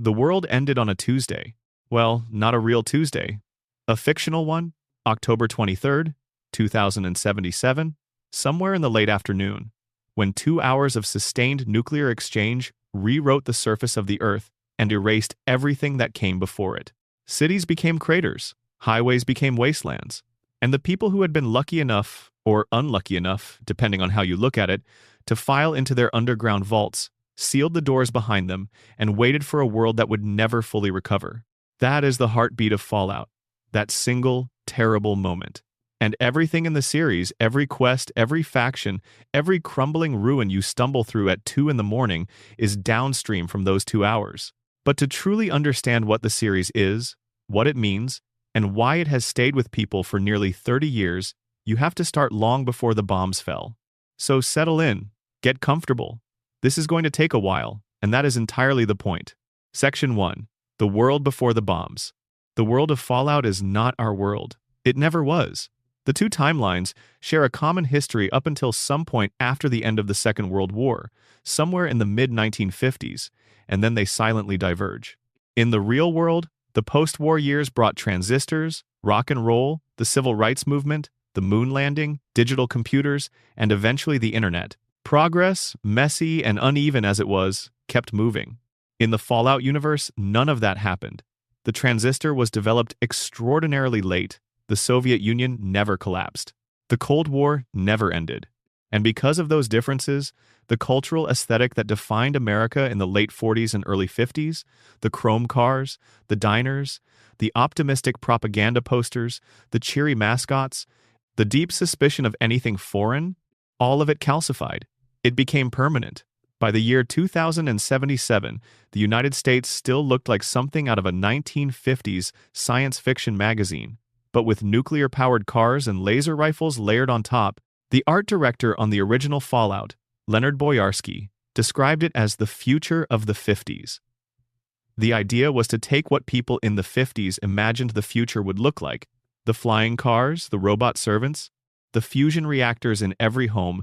The world ended on a Tuesday. Well, not a real Tuesday. A fictional one, October 23rd, 2077, somewhere in the late afternoon, when 2 hours of sustained nuclear exchange rewrote the surface of the Earth and erased everything that came before it. Cities became craters, highways became wastelands, and the people who had been lucky enough, or unlucky enough, depending on how you look at it, to file into their underground vaults, sealed the doors behind them, and waited for a world that would never fully recover. That is the heartbeat of Fallout, that single, terrible moment. And everything in the series, every quest, every faction, every crumbling ruin you stumble through at 2 in the morning is downstream from those 2 hours. But to truly understand what the series is, what it means, and why it has stayed with people for nearly 30 years, you have to start long before the bombs fell. So settle in, get comfortable. This is going to take a while, and that is entirely the point. Section 1. The world before the bombs. The world of Fallout is not our world. It never was. The two timelines share a common history up until some point after the end of the Second World War, somewhere in the mid-1950s, and then they silently diverge. In the real world, the post-war years brought transistors, rock and roll, the civil rights movement, the moon landing, digital computers, and eventually the internet. Progress, messy and uneven as it was, kept moving. In the Fallout universe, none of that happened. The transistor was developed extraordinarily late. The Soviet Union never collapsed. The Cold War never ended. And because of those differences, the cultural aesthetic that defined America in the late 40s and early 50s, the chrome cars, the diners, the optimistic propaganda posters, the cheery mascots, the deep suspicion of anything foreign, all of it calcified. It became permanent. By the year 2077, the United States still looked like something out of a 1950s science fiction magazine. But with nuclear-powered cars and laser rifles layered on top, the art director on the original Fallout, Leonard Boyarsky, described it as the future of the 50s. The idea was to take what people in the 50s imagined the future would look like, the flying cars, the robot servants, the fusion reactors in every home,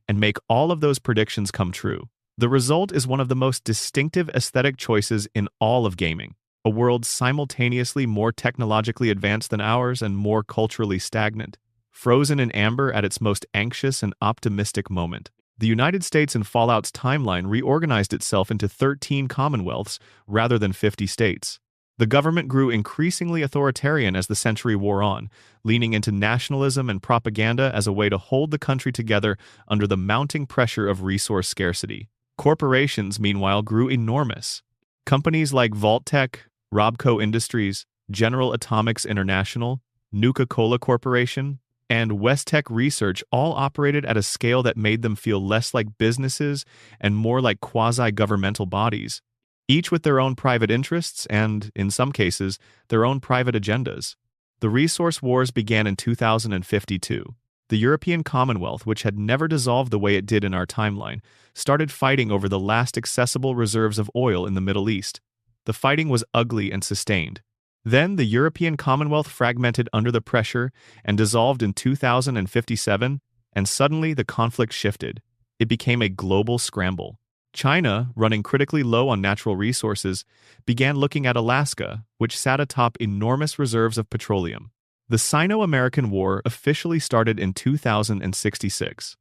and make all of those predictions come true. The result is one of the most distinctive aesthetic choices in all of gaming. A world simultaneously more technologically advanced than ours and more culturally stagnant, frozen in amber at its most anxious and optimistic moment. The United States in Fallout's timeline reorganized itself into 13 commonwealths rather than 50 states. The government grew increasingly authoritarian as the century wore on, leaning into nationalism and propaganda as a way to hold the country together under the mounting pressure of resource scarcity. Corporations, meanwhile, grew enormous. Companies like Vault-Tec, Robco Industries, General Atomics International, Nuka-Cola Corporation, and West-Tech Research all operated at a scale that made them feel less like businesses and more like quasi-governmental bodies, each with their own private interests and, in some cases, their own private agendas. The resource wars began in 2052. The European Commonwealth, which had never dissolved the way it did in our timeline, started fighting over the last accessible reserves of oil in the Middle East. The fighting was ugly and sustained. Then the European Commonwealth fragmented under the pressure and dissolved in 2057, and suddenly the conflict shifted. It became a global scramble. China, running critically low on natural resources, began looking at Alaska, which sat atop enormous reserves of petroleum. The Sino-American War officially started in 2066.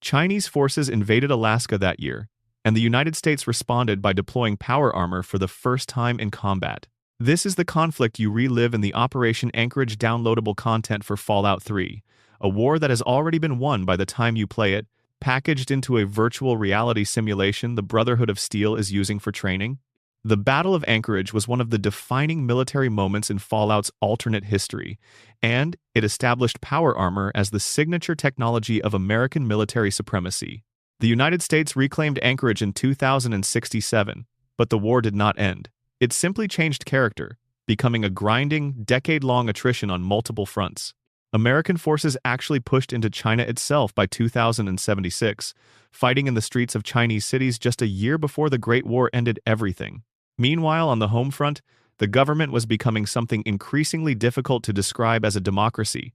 Chinese forces invaded Alaska that year, and the United States responded by deploying power armor for the first time in combat. This is the conflict you relive in the Operation Anchorage downloadable content for Fallout 3, a war that has already been won by the time you play it, packaged into a virtual reality simulation the Brotherhood of Steel is using for training. The Battle of Anchorage was one of the defining military moments in Fallout's alternate history, and it established power armor as the signature technology of American military supremacy. The United States reclaimed Anchorage in 2067, but the war did not end. It simply changed character, becoming a grinding, decade-long attrition on multiple fronts. American forces actually pushed into China itself by 2076, fighting in the streets of Chinese cities just a year before the Great War ended everything. Meanwhile, on the home front, the government was becoming something increasingly difficult to describe as a democracy.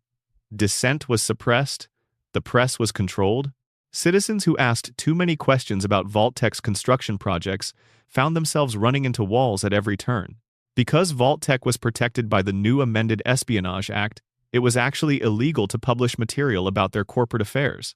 Dissent was suppressed, the press was controlled, Citizens who asked too many questions about Vault-Tec's construction projects found themselves running into walls at every turn. Because Vault-Tec was protected by the new amended Espionage Act, it was actually illegal to publish material about their corporate affairs.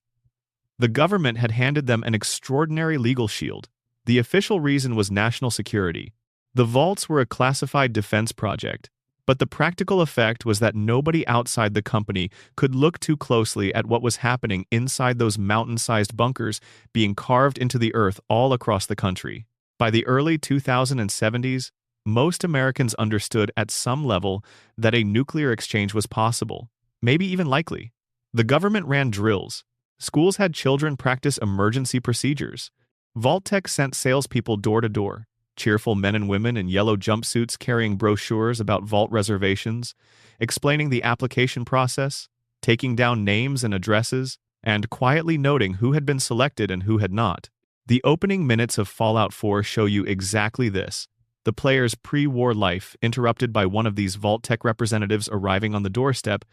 The government had handed them an extraordinary legal shield. The official reason was national security. The vaults were a classified defense project, but the practical effect was that nobody outside the company could look too closely at what was happening inside those mountain-sized bunkers being carved into the earth all across the country. By the early 2070s, most Americans understood at some level that a nuclear exchange was possible, maybe even likely. The government ran drills. Schools had children practice emergency procedures. Vault-Tec sent salespeople door to door, cheerful men and women in yellow jumpsuits carrying brochures about vault reservations, explaining the application process, taking down names and addresses, and quietly noting who had been selected and who had not. The opening minutes of Fallout 4 show you exactly this. The player's pre-war life interrupted by one of these Vault-Tec representatives arriving on the doorstep,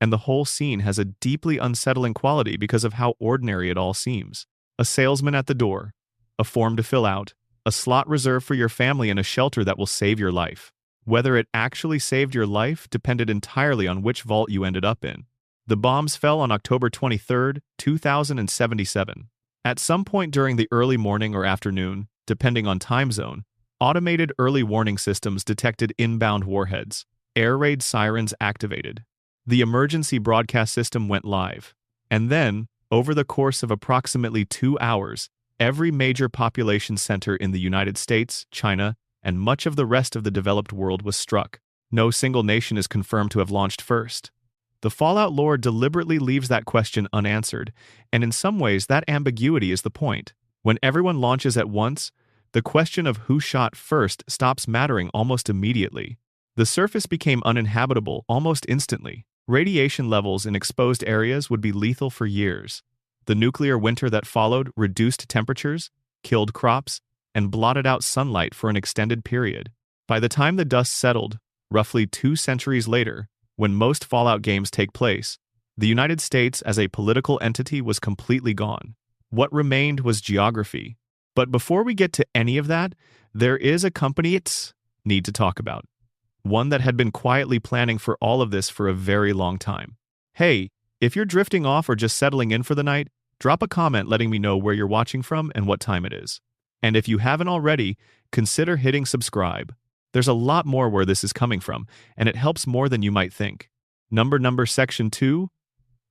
and the whole scene has a deeply unsettling quality because of how ordinary it all seems. A salesman at the door, a form to fill out, a slot reserved for your family in a shelter that will save your life. Whether it actually saved your life depended entirely on which vault you ended up in. The bombs fell on October 23, 2077. At some point during the early morning or afternoon, depending on time zone, automated early warning systems detected inbound warheads. Air raid sirens activated. The emergency broadcast system went live. And then, over the course of approximately 2 hours, every major population center in the United States, China, and much of the rest of the developed world was struck. No single nation is confirmed to have launched first. The Fallout lore deliberately leaves that question unanswered, and in some ways that ambiguity is the point. When everyone launches at once, the question of who shot first stops mattering almost immediately. The surface became uninhabitable almost instantly. Radiation levels in exposed areas would be lethal for years. The nuclear winter that followed reduced temperatures, killed crops, and blotted out sunlight for an extended period. By the time the dust settled, roughly 2 centuries later, when most Fallout games take place, the United States as a political entity was completely gone. What remained was geography. But before we get to any of that, there is a company it's need to talk about. One that had been quietly planning for all of this for a very long time. Hey, if you're drifting off or just settling in for the night, drop a comment letting me know where you're watching from and what time it is. And if you haven't already, consider hitting subscribe. There's a lot more where this is coming from, and it helps more than you might think. Number Section 2.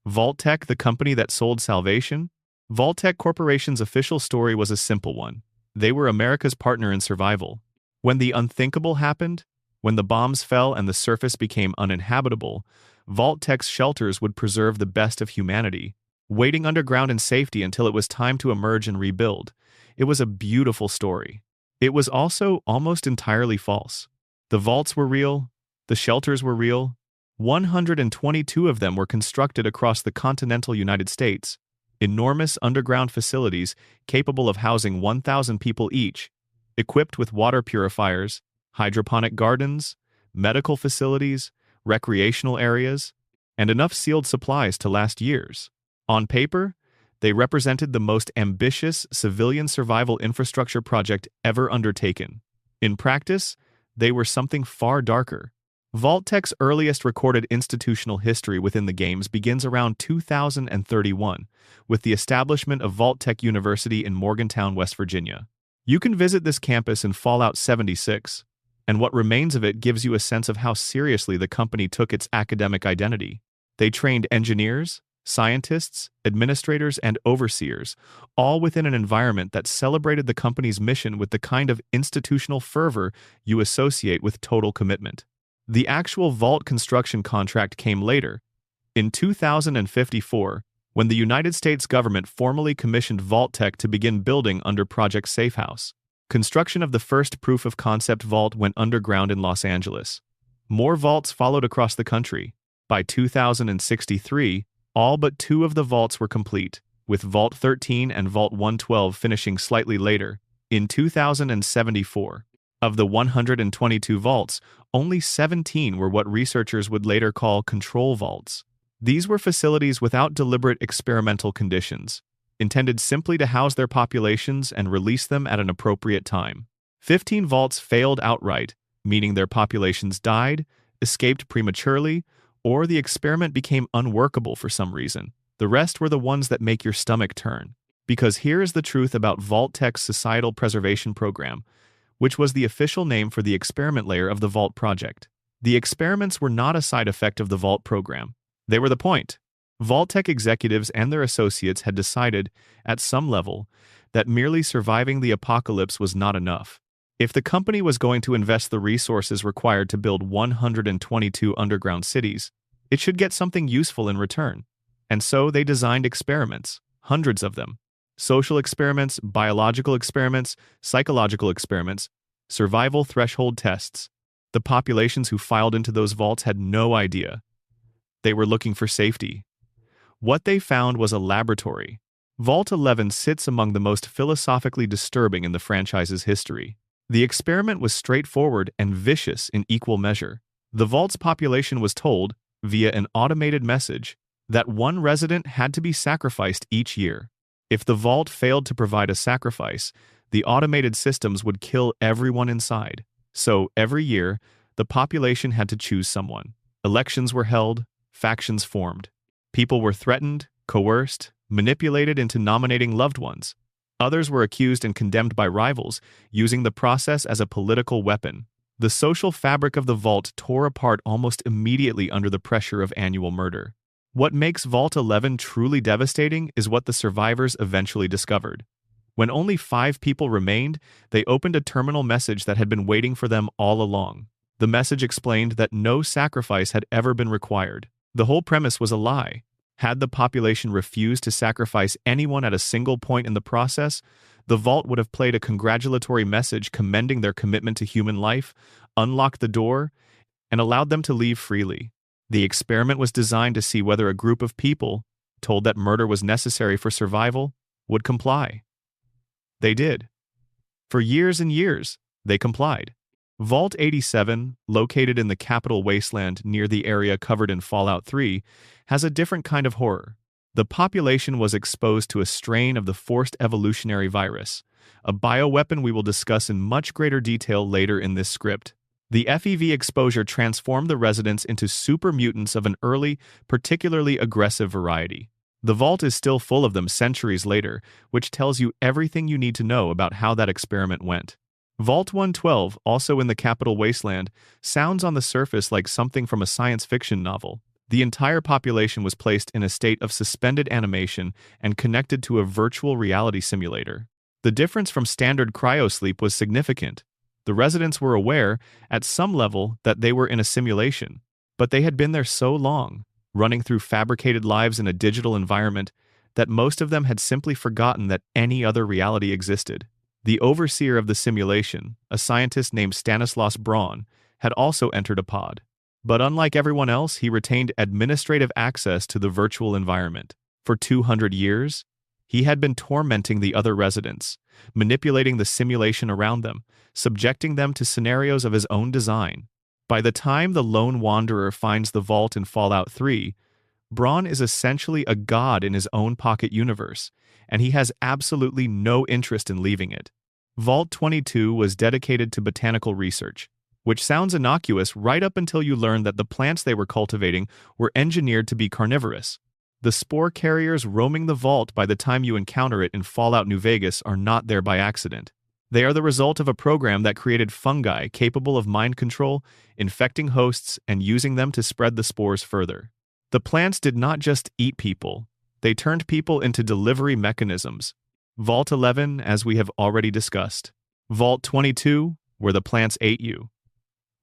Vault-Tec, the company that sold salvation. Vault-Tec Corporation's official story was a simple one. They were America's partner in survival. When the unthinkable happened, when the bombs fell and the surface became uninhabitable, Vault-Tec's shelters would preserve the best of humanity, waiting underground in safety until it was time to emerge and rebuild. It was a beautiful story. It was also almost entirely false. The vaults were real, the shelters were real. 122 of them were constructed across the continental United States, enormous underground facilities capable of housing 1,000 people each, equipped with water purifiers, hydroponic gardens, medical facilities, recreational areas, and enough sealed supplies to last years. On paper, they represented the most ambitious civilian survival infrastructure project ever undertaken. In practice, they were something far darker. Vault-Tec's earliest recorded institutional history within the games begins around 2031, with the establishment of Vault-Tec University in Morgantown, West Virginia. You can visit this campus in Fallout 76, and what remains of it gives you a sense of how seriously the company took its academic identity. They trained engineers, scientists, administrators, and overseers, all within an environment that celebrated the company's mission with the kind of institutional fervor you associate with total commitment. The actual vault construction contract came later, in 2054, when the United States government formally commissioned Vault-Tec to begin building under Project Safehouse. Construction of the first proof-of-concept vault went underground in Los Angeles. More vaults followed across the country. By 2063, all but 2 of the vaults were complete, with Vault 13 and Vault 112 finishing slightly later, in 2074. Of the 122 vaults, only 17 were what researchers would later call control vaults. These were facilities without deliberate experimental conditions. intended simply to house their populations and release them at an appropriate time. 15 vaults failed outright, meaning their populations died, escaped prematurely, or the experiment became unworkable for some reason. The rest were the ones that make your stomach turn. Because here is the truth about Vault-Tec's Societal Preservation Program, which was the official name for the experiment layer of the Vault project. The experiments were not a side effect of the Vault program. They were the point. Vault-Tec executives and their associates had decided, at some level, that merely surviving the apocalypse was not enough. If the company was going to invest the resources required to build 122 underground cities, it should get something useful in return. And so they designed experiments, hundreds of them. Social experiments, biological experiments, psychological experiments, survival threshold tests. The populations who filed into those vaults had no idea. They were looking for safety. What they found was a laboratory. Vault 11 sits among the most philosophically disturbing in the franchise's history. The experiment was straightforward and vicious in equal measure. The vault's population was told, via an automated message, that one resident had to be sacrificed each year. If the vault failed to provide a sacrifice, the automated systems would kill everyone inside. So, every year, the population had to choose someone. Elections were held, factions formed. People were threatened, coerced, manipulated into nominating loved ones. Others were accused and condemned by rivals, using the process as a political weapon. The social fabric of the vault tore apart almost immediately under the pressure of annual murder. What makes Vault 11 truly devastating is what the survivors eventually discovered. When only 5 people remained, they opened a terminal message that had been waiting for them all along. The message explained that no sacrifice had ever been required. The whole premise was a lie. Had the population refused to sacrifice anyone at a single point in the process, the vault would have played a congratulatory message commending their commitment to human life, unlocked the door, and allowed them to leave freely. The experiment was designed to see whether a group of people, told that murder was necessary for survival, would comply. They did. For years and years, they complied. Vault 87, located in the capital wasteland near the area covered in Fallout 3, has a different kind of horror. The population was exposed to a strain of the forced evolutionary virus, a bioweapon we will discuss in much greater detail later in this script. The FEV exposure transformed the residents into super mutants of an early, particularly aggressive variety. The vault is still full of them centuries later, which tells you everything you need to know about how that experiment went. Vault 112, also in the capital wasteland, sounds on the surface like something from a science fiction novel. The entire population was placed in a state of suspended animation and connected to a virtual reality simulator. The difference from standard cryosleep was significant. The residents were aware, at some level, that they were in a simulation, but they had been there so long, running through fabricated lives in a digital environment, that most of them had simply forgotten that any other reality existed. The overseer of the simulation, a scientist named Stanislaus Braun, had also entered a pod. But unlike everyone else, he retained administrative access to the virtual environment. For 200 years, he had been tormenting the other residents, manipulating the simulation around them, subjecting them to scenarios of his own design. By the time the lone wanderer finds the vault in Fallout 3, Braun is essentially a god in his own pocket universe, and he has absolutely no interest in leaving it. Vault 22 was dedicated to botanical research, which sounds innocuous right up until you learn that the plants they were cultivating were engineered to be carnivorous. The spore carriers roaming the vault by the time you encounter it in Fallout New Vegas are not there by accident. They are the result of a program that created fungi capable of mind control, infecting hosts, and using them to spread the spores further. The plants did not just eat people, they turned people into delivery mechanisms. Vault 11, as we have already discussed. Vault 22, where the plants ate you.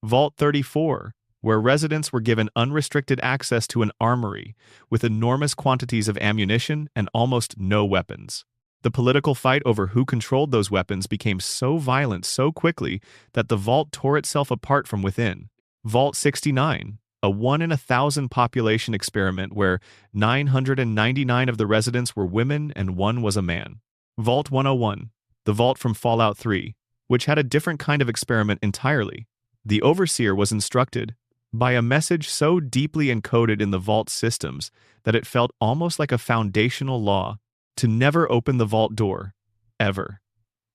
Vault 34, where residents were given unrestricted access to an armory with enormous quantities of ammunition and almost no weapons. The political fight over who controlled those weapons became so violent so quickly that the vault tore itself apart from within. Vault 69, a 1 in 1,000 population experiment where 999 of the residents were women and 1 was a man. Vault 101, the vault from Fallout 3, which had a different kind of experiment entirely. The overseer was instructed by a message so deeply encoded in the vault systems that it felt almost like a foundational law. to never open the vault door, ever.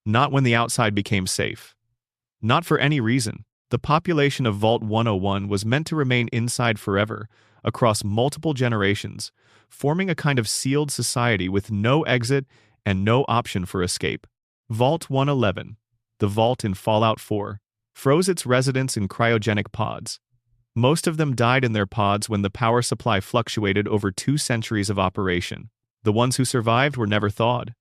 Not when the outside became safe. Not for any reason. The population of Vault 101 was meant to remain inside forever, across multiple generations, forming a kind of sealed society with no exit and no option for escape. Vault 111, the vault in Fallout 4, froze its residents in cryogenic pods. Most of them died in their pods when the power supply fluctuated over 2 centuries of operation. The ones who survived were never thawed.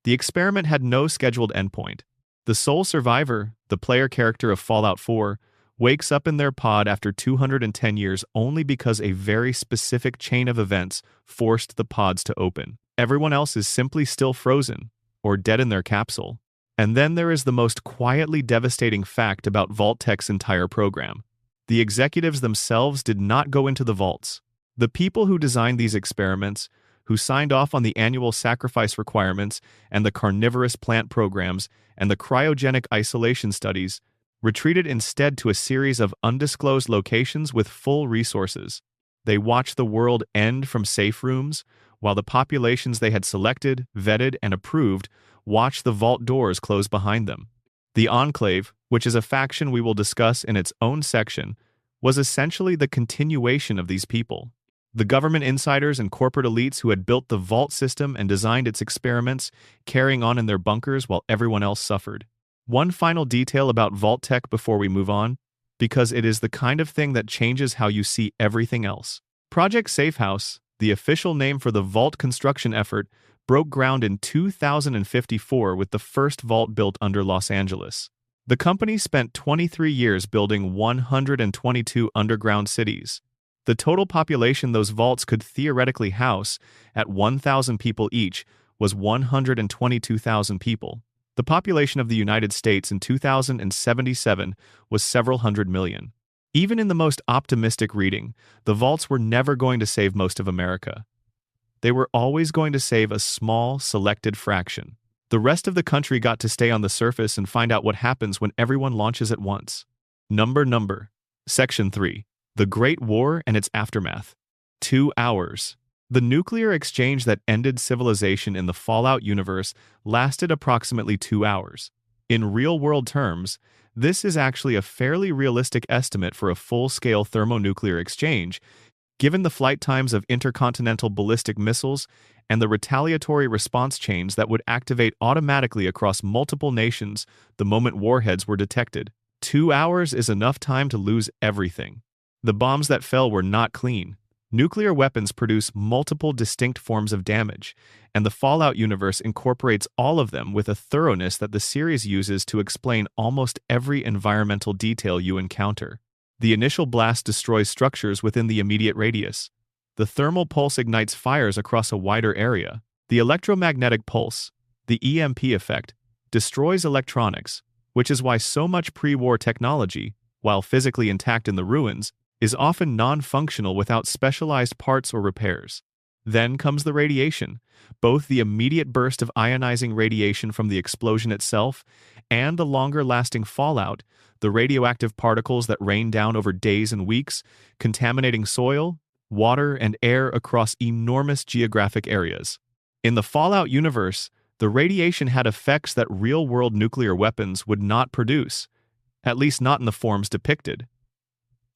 The experiment had no scheduled endpoint. The sole survivor, the player character of Fallout 4, wakes up in their pod after 210 years only because a very specific chain of events forced the pods to open. Everyone else is simply still frozen, or dead in their capsule. And then there is the most quietly devastating fact about Vault-Tec's entire program. The executives themselves did not go into the vaults. The people who designed these experiments, who signed off on the annual sacrifice requirements and the carnivorous plant programs and the cryogenic isolation studies, retreated instead to a series of undisclosed locations with full resources. They watched the world end from safe rooms, while the populations they had selected, vetted, and approved watched the vault doors close behind them. The Enclave, which is a faction we will discuss in its own section, was essentially the continuation of these people. The government insiders and corporate elites who had built the vault system and designed its experiments, carrying on in their bunkers while everyone else suffered. One final detail about Vault-Tec before we move on, because it is the kind of thing that changes how you see everything else. Project Safehouse, the official name for the vault construction effort, broke ground in 2054 with the first vault built under Los Angeles. The company spent 23 years building 122 underground cities. The total population those vaults could theoretically house, at 1,000 people each, was 122,000 people. The population of the United States in 2077 was several hundred million. Even in the most optimistic reading, the vaults were never going to save most of America. They were always going to save a small, selected fraction. The rest of the country got to stay on the surface and find out what happens when everyone launches at once. Number. Section 3. The Great War and its Aftermath. 2 hours. The nuclear exchange that ended civilization in the Fallout universe lasted approximately 2 hours. In real-world terms, this is actually a fairly realistic estimate for a full-scale thermonuclear exchange, given the flight times of intercontinental ballistic missiles and the retaliatory response chains that would activate automatically across multiple nations the moment warheads were detected. 2 hours is enough time to lose everything. The bombs that fell were not clean. Nuclear weapons produce multiple distinct forms of damage, and the Fallout universe incorporates all of them with a thoroughness that the series uses to explain almost every environmental detail you encounter. The initial blast destroys structures within the immediate radius. The thermal pulse ignites fires across a wider area. The electromagnetic pulse, the EMP effect, destroys electronics, which is why so much pre-war technology, while physically intact in the ruins, is often non-functional without specialized parts or repairs. Then comes the radiation, both the immediate burst of ionizing radiation from the explosion itself and the longer-lasting fallout, the radioactive particles that rain down over days and weeks, contaminating soil, water, and air across enormous geographic areas. In the Fallout universe, the radiation had effects that real-world nuclear weapons would not produce, at least not in the forms depicted.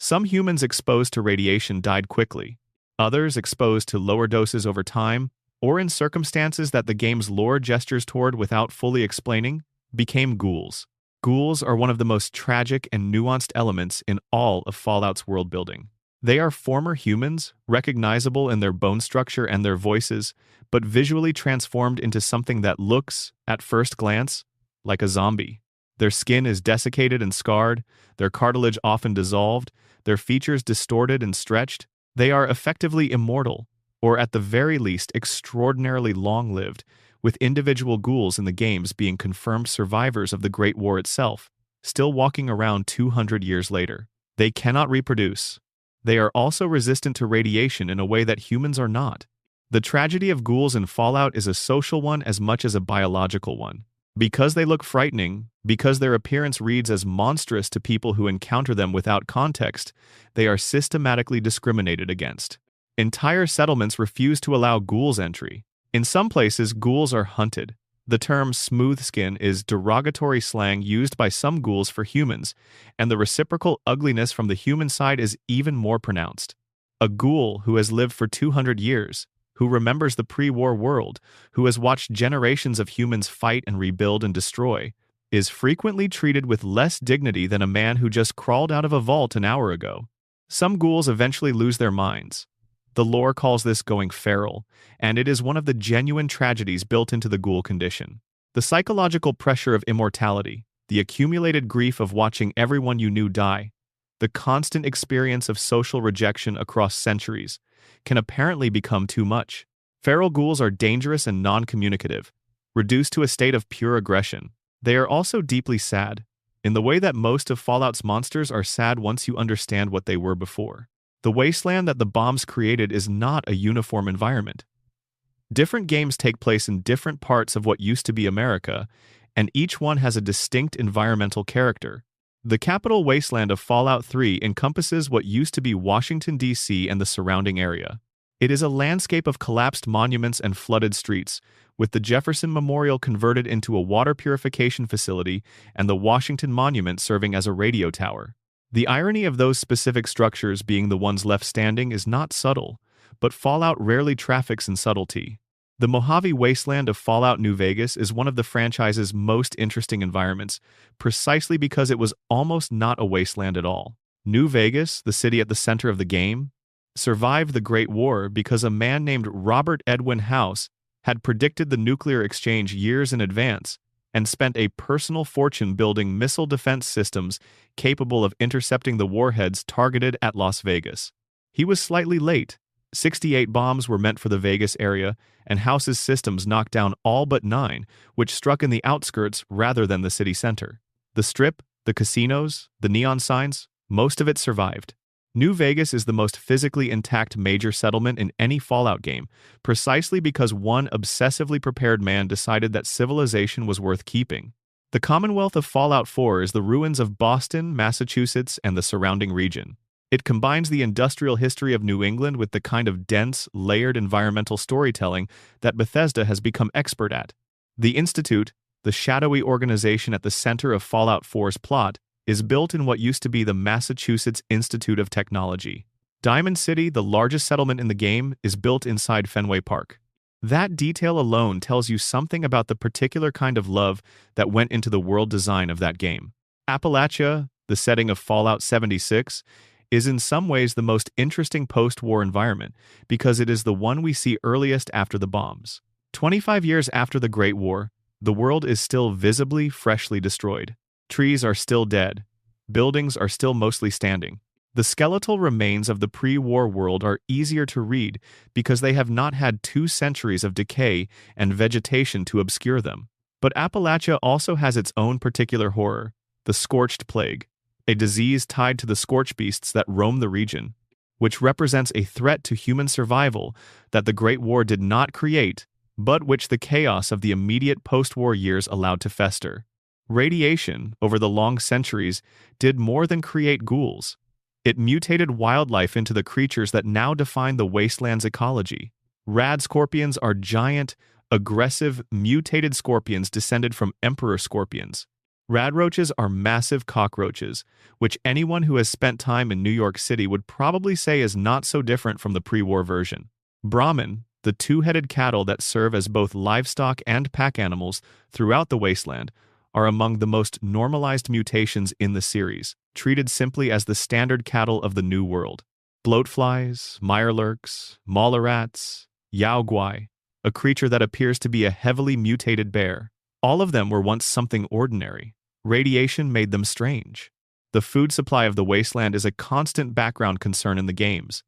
Some humans exposed to radiation died quickly. Others, exposed to lower doses over time, or in circumstances that the game's lore gestures toward without fully explaining, became ghouls. Ghouls are one of the most tragic and nuanced elements in all of Fallout's world building. They are former humans, recognizable in their bone structure and their voices, but visually transformed into something that looks, at first glance, like a zombie. Their skin is desiccated and scarred, their cartilage often dissolved, their features distorted and stretched. They are effectively immortal, or at the very least extraordinarily long-lived, with individual ghouls in the games being confirmed survivors of the Great War itself, still walking around 200 years later. They cannot reproduce. They are also resistant to radiation in a way that humans are not. The tragedy of ghouls in Fallout is a social one as much as a biological one. Because they look frightening, because their appearance reads as monstrous to people who encounter them without context, they are systematically discriminated against. Entire settlements refuse to allow ghouls entry. In some places, ghouls are hunted. The term smooth skin is derogatory slang used by some ghouls for humans, and the reciprocal ugliness from the human side is even more pronounced. A ghoul who has lived for 200 years, who remembers the pre-war world, who has watched generations of humans fight and rebuild and destroy, is frequently treated with less dignity than a man who just crawled out of a vault an hour ago. Some ghouls eventually lose their minds. The lore calls this going feral, and it is one of the genuine tragedies built into the ghoul condition. The psychological pressure of immortality, the accumulated grief of watching everyone you knew die, the constant experience of social rejection across centuries, can apparently become too much. Feral ghouls are dangerous and non-communicative, reduced to a state of pure aggression. They are also deeply sad, in the way that most of Fallout's monsters are sad once you understand what they were before. The wasteland that the bombs created is not a uniform environment. Different games take place in different parts of what used to be America, and each one has a distinct environmental character. The capital wasteland of Fallout 3 encompasses what used to be Washington, D.C. and the surrounding area. It is a landscape of collapsed monuments and flooded streets, with the Jefferson Memorial converted into a water purification facility and the Washington Monument serving as a radio tower. The irony of those specific structures being the ones left standing is not subtle, but Fallout rarely traffics in subtlety. The Mojave Wasteland of Fallout New Vegas is one of the franchise's most interesting environments, precisely because it was almost not a wasteland at all. New Vegas, the city at the center of the game, survived the Great War because a man named Robert Edwin House had predicted the nuclear exchange years in advance and spent a personal fortune building missile defense systems capable of intercepting the warheads targeted at Las Vegas. He was slightly late. 68 bombs were meant for the Vegas area, and House's systems knocked down all but 9, which struck in the outskirts rather than the city center. The Strip, the casinos, the neon signs, most of it survived. New Vegas is the most physically intact major settlement in any Fallout game, precisely because one obsessively prepared man decided that civilization was worth keeping. The Commonwealth of Fallout 4 is the ruins of Boston, Massachusetts, and the surrounding region. It combines the industrial history of New England with the kind of dense, layered environmental storytelling that Bethesda has become expert at. The Institute, the shadowy organization at the center of Fallout 4's plot, is built in what used to be the Massachusetts Institute of Technology. Diamond City, the largest settlement in the game, is built inside Fenway Park. That detail alone tells you something about the particular kind of love that went into the world design of that game. Appalachia, the setting of Fallout 76, is in some ways the most interesting post-war environment because it is the one we see earliest after the bombs. 25 years after the Great War, the world is still visibly, freshly destroyed. Trees are still dead. Buildings are still mostly standing. The skeletal remains of the pre-war world are easier to read because they have not had 2 centuries of decay and vegetation to obscure them. But Appalachia also has its own particular horror, the Scorched Plague, a disease tied to the scorch beasts that roam the region, which represents a threat to human survival that the Great War did not create, but which the chaos of the immediate post-war years allowed to fester. Radiation, over the long centuries, did more than create ghouls. It mutated wildlife into the creatures that now define the wasteland's ecology. Rad scorpions are giant, aggressive, mutated scorpions descended from emperor scorpions. Radroaches are massive cockroaches, which anyone who has spent time in New York City would probably say is not so different from the pre-war version. Brahmin, the 2-headed cattle that serve as both livestock and pack animals throughout the wasteland, are among the most normalized mutations in the series, treated simply as the standard cattle of the New World. Bloatflies, mirelurks, Mallorats, Yaoguai, a creature that appears to be a heavily mutated bear. All of them were once something ordinary. Radiation made them strange. The food supply of the wasteland is a constant background concern in the games.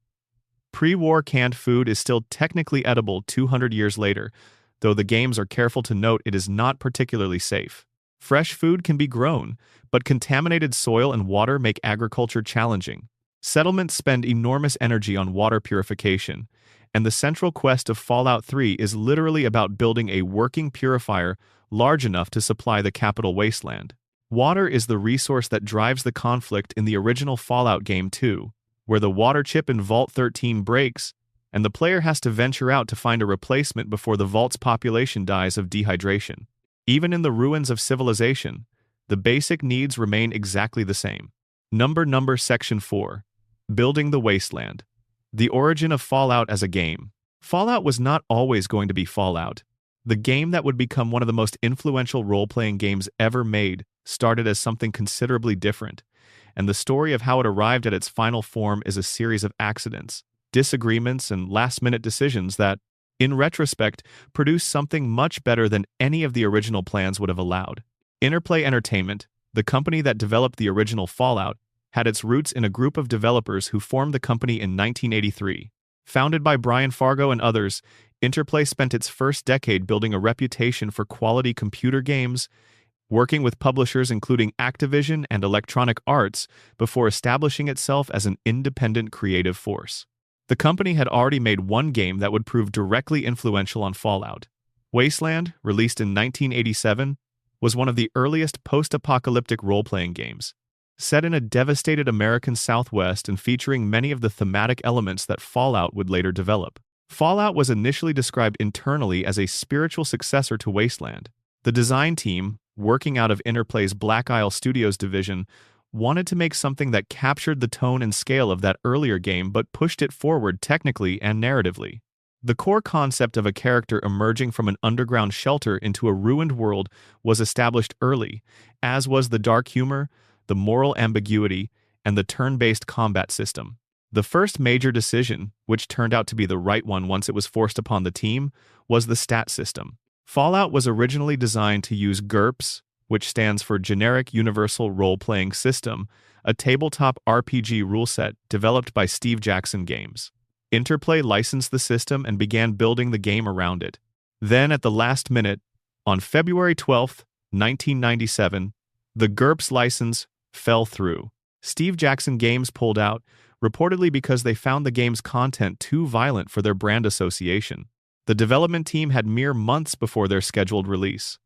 Pre-war canned food is still technically edible 200 years later, though the games are careful to note it is not particularly safe. Fresh food can be grown, but contaminated soil and water make agriculture challenging. Settlements spend enormous energy on water purification, and the central quest of Fallout 3 is literally about building a working purifier large enough to supply the capital wasteland. Water is the resource that drives the conflict in the original Fallout game too. Where the water chip in Vault 13 breaks, and the player has to venture out to find a replacement before the vault's population dies of dehydration. Even in the ruins of civilization, the basic needs remain exactly the same. Number Section 4. Building the Wasteland. The origin of Fallout as a game. Fallout was not always going to be Fallout. The game that would become one of the most influential role-playing games ever made started as something considerably different, and the story of how it arrived at its final form is a series of accidents, disagreements, and last-minute decisions that, in retrospect, produced something much better than any of the original plans would have allowed. Interplay Entertainment, the company that developed the original Fallout, had its roots in a group of developers who formed the company in 1983. Founded by Brian Fargo and others, Interplay spent its first decade building a reputation for quality computer games, working with publishers including Activision and Electronic Arts before establishing itself as an independent creative force. The company had already made one game that would prove directly influential on Fallout. Wasteland, released in 1987, was one of the earliest post-apocalyptic role-playing games. Set in a devastated American Southwest and featuring many of the thematic elements that Fallout would later develop. Fallout was initially described internally as a spiritual successor to Wasteland. The design team, working out of Interplay's Black Isle Studios division, wanted to make something that captured the tone and scale of that earlier game but pushed it forward technically and narratively. The core concept of a character emerging from an underground shelter into a ruined world was established early, as was the dark humor, the moral ambiguity, and the turn-based combat system. The first major decision, which turned out to be the right one once it was forced upon the team, was the stat system. Fallout was originally designed to use GURPS, which stands for Generic Universal Role-Playing System, a tabletop RPG rule set developed by Steve Jackson Games. Interplay licensed the system and began building the game around it. Then, at the last minute, on February 12, 1997, the GURPS license fell through. Steve Jackson Games pulled out, reportedly because they found the game's content too violent for their brand association. The development team had mere months before their scheduled release.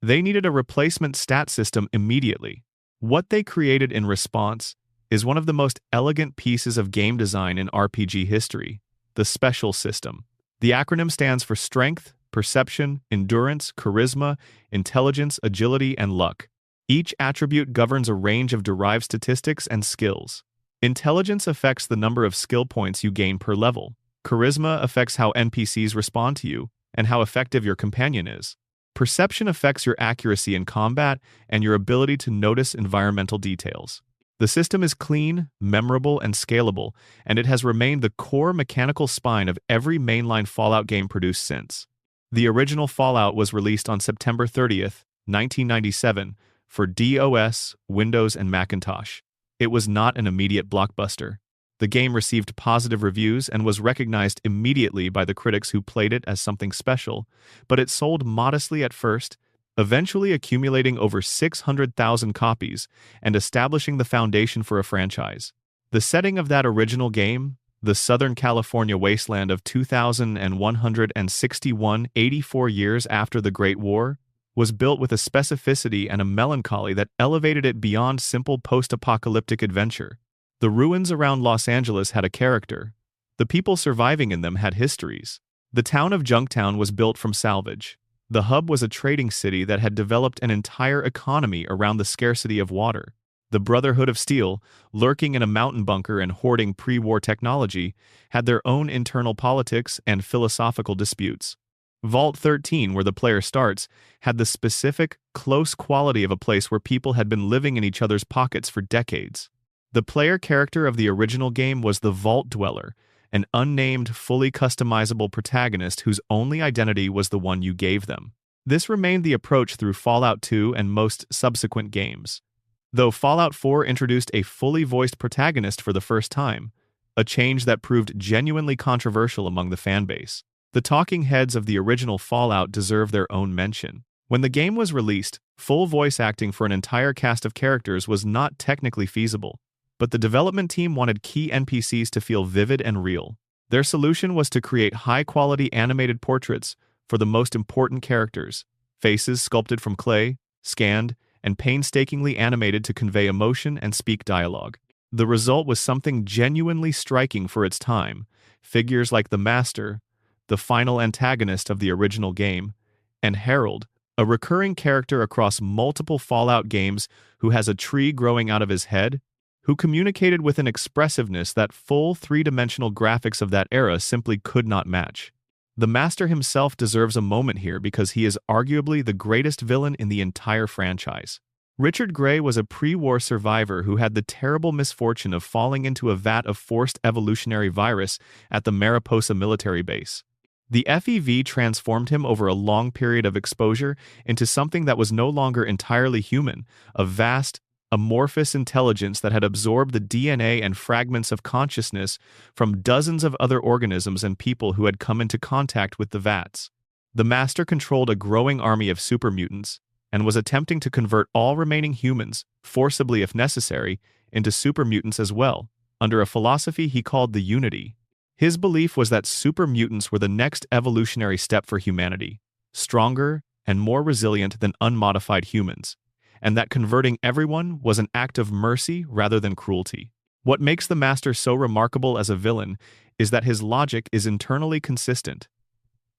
They needed a replacement stat system immediately. What they created in response is one of the most elegant pieces of game design in RPG history, the Special System. The acronym stands for Strength, Perception, Endurance, Charisma, Intelligence, Agility, and Luck. Each attribute governs a range of derived statistics and skills. Intelligence affects the number of skill points you gain per level. Charisma affects how NPCs respond to you and how effective your companion is. Perception affects your accuracy in combat and your ability to notice environmental details. The system is clean, memorable, and scalable, and it has remained the core mechanical spine of every mainline Fallout game produced since. The original Fallout was released on September 30th, 1997, for DOS, Windows, and Macintosh. It was not an immediate blockbuster. The game received positive reviews and was recognized immediately by the critics who played it as something special, but it sold modestly at first, eventually accumulating over 600,000 copies and establishing the foundation for a franchise. The setting of that original game, the Southern California wasteland of 2,161, 84 years after the Great War, was built with a specificity and a melancholy that elevated it beyond simple post-apocalyptic adventure. The ruins around Los Angeles had a character. The people surviving in them had histories. The town of Junktown was built from salvage. The hub was a trading city that had developed an entire economy around the scarcity of water. The Brotherhood of Steel, lurking in a mountain bunker and hoarding pre-war technology, had their own internal politics and philosophical disputes. Vault-13, where the player starts, had the specific, close quality of a place where people had been living in each other's pockets for decades. The player character of the original game was the Vault Dweller, an unnamed, fully customizable protagonist whose only identity was the one you gave them. This remained the approach through Fallout 2 and most subsequent games. Though Fallout 4 introduced a fully voiced protagonist for the first time, a change that proved genuinely controversial among the fanbase. The talking heads of the original Fallout deserve their own mention. When the game was released, full voice acting for an entire cast of characters was not technically feasible, but the development team wanted key NPCs to feel vivid and real. Their solution was to create high-quality animated portraits for the most important characters, faces sculpted from clay, scanned, and painstakingly animated to convey emotion and speak dialogue. The result was something genuinely striking for its time. Figures like the Master, the final antagonist of the original game, and Harold, a recurring character across multiple Fallout games who has a tree growing out of his head, who communicated with an expressiveness that full three-dimensional graphics of that era simply could not match. The Master himself deserves a moment here because he is arguably the greatest villain in the entire franchise. Richard Gray was a pre-war survivor who had the terrible misfortune of falling into a vat of forced evolutionary virus at the Mariposa military base. The FEV transformed him over a long period of exposure into something that was no longer entirely human, a vast, amorphous intelligence that had absorbed the DNA and fragments of consciousness from dozens of other organisms and people who had come into contact with the vats. The Master controlled a growing army of super mutants, and was attempting to convert all remaining humans, forcibly if necessary, into super mutants as well, under a philosophy he called the Unity. His belief was that super mutants were the next evolutionary step for humanity, stronger and more resilient than unmodified humans, and that converting everyone was an act of mercy rather than cruelty. What makes the Master so remarkable as a villain is that his logic is internally consistent.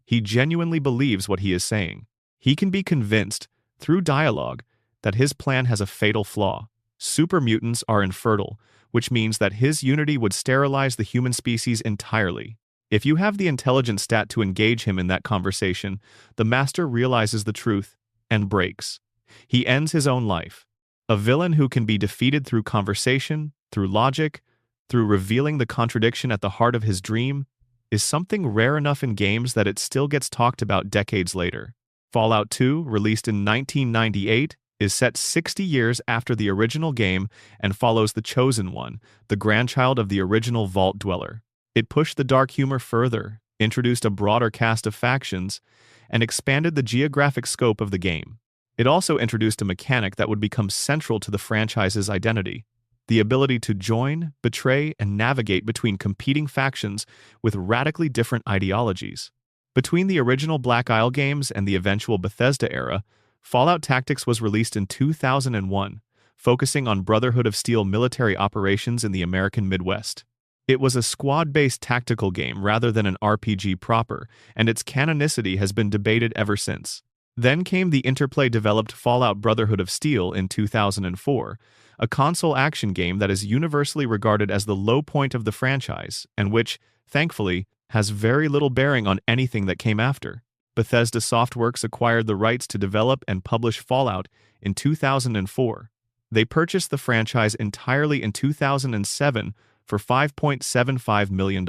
He genuinely believes what he is saying. He can be convinced, through dialogue, that his plan has a fatal flaw. Super mutants are infertile, which means that his Unity would sterilize the human species entirely. If you have the intelligence stat to engage him in that conversation, the Master realizes the truth and breaks. He ends his own life. A villain who can be defeated through conversation, through logic, through revealing the contradiction at the heart of his dream, is something rare enough in games that it still gets talked about decades later. Fallout 2, released in 1998, is set 60 years after the original game and follows the Chosen One, the grandchild of the original Vault Dweller. It pushed the dark humor further, introduced a broader cast of factions, and expanded the geographic scope of the game. It also introduced a mechanic that would become central to the franchise's identity: the ability to join, betray, and navigate between competing factions with radically different ideologies. Between the original Black Isle games and the eventual Bethesda era, Fallout Tactics was released in 2001, focusing on Brotherhood of Steel military operations in the American Midwest. It was a squad-based tactical game rather than an RPG proper, and its canonicity has been debated ever since. Then came the Interplay-developed Fallout Brotherhood of Steel in 2004, a console action game that is universally regarded as the low point of the franchise, and which, thankfully, has very little bearing on anything that came after. Bethesda Softworks acquired the rights to develop and publish Fallout in 2004. They purchased the franchise entirely in 2007 for $5.75 million.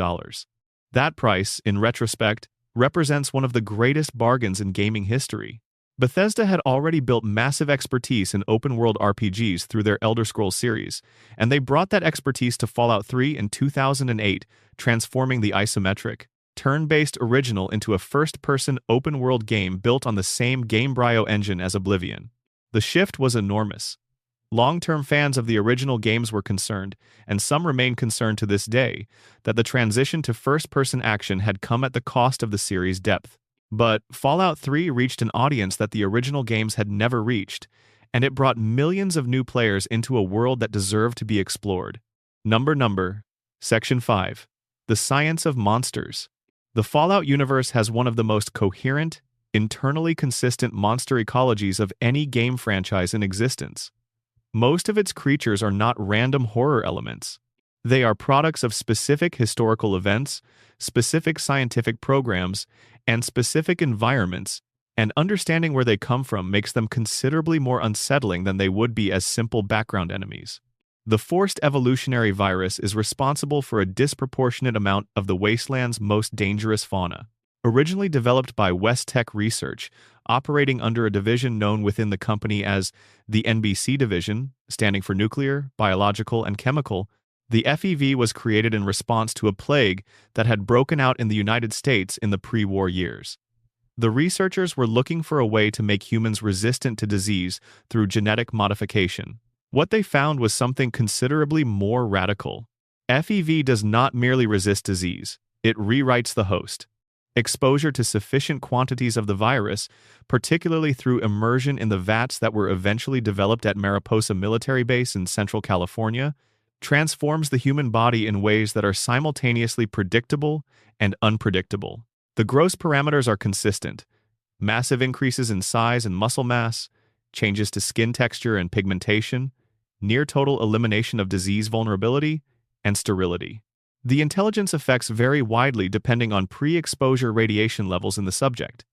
That price, in retrospect, represents one of the greatest bargains in gaming history. Bethesda had already built massive expertise in open-world RPGs through their Elder Scrolls series, and they brought that expertise to Fallout 3 in 2008, transforming the isometric, turn-based original into a first-person open-world game built on the same Gamebryo engine as Oblivion. The shift was enormous. Long-term fans of the original games were concerned, and some remain concerned to this day, that the transition to first-person action had come at the cost of the series' depth. But Fallout 3 reached an audience that the original games had never reached, and it brought millions of new players into a world that deserved to be explored. Section 5. The Science of Monsters. The Fallout universe has one of the most coherent, internally consistent monster ecologies of any game franchise in existence. Most of its creatures are not random horror elements. They are products of specific historical events, specific scientific programs, and specific environments, and understanding where they come from makes them considerably more unsettling than they would be as simple background enemies. The forced evolutionary virus is responsible for a disproportionate amount of the wasteland's most dangerous fauna. Originally developed by Vault-Tec Research, operating under a division known within the company as the NBC Division, standing for Nuclear, Biological, and Chemical, the FEV was created in response to a plague that had broken out in the United States in the pre-war years. The researchers were looking for a way to make humans resistant to disease through genetic modification. What they found was something considerably more radical. FEV does not merely resist disease, it rewrites the host. Exposure to sufficient quantities of the virus, particularly through immersion in the vats that were eventually developed at Mariposa Military Base in Central California, transforms the human body in ways that are simultaneously predictable and unpredictable. The gross parameters are consistent: massive increases in size and muscle mass, changes to skin texture and pigmentation, near total elimination of disease vulnerability, and sterility. The intelligence effects vary widely depending on pre-exposure radiation levels in the subject.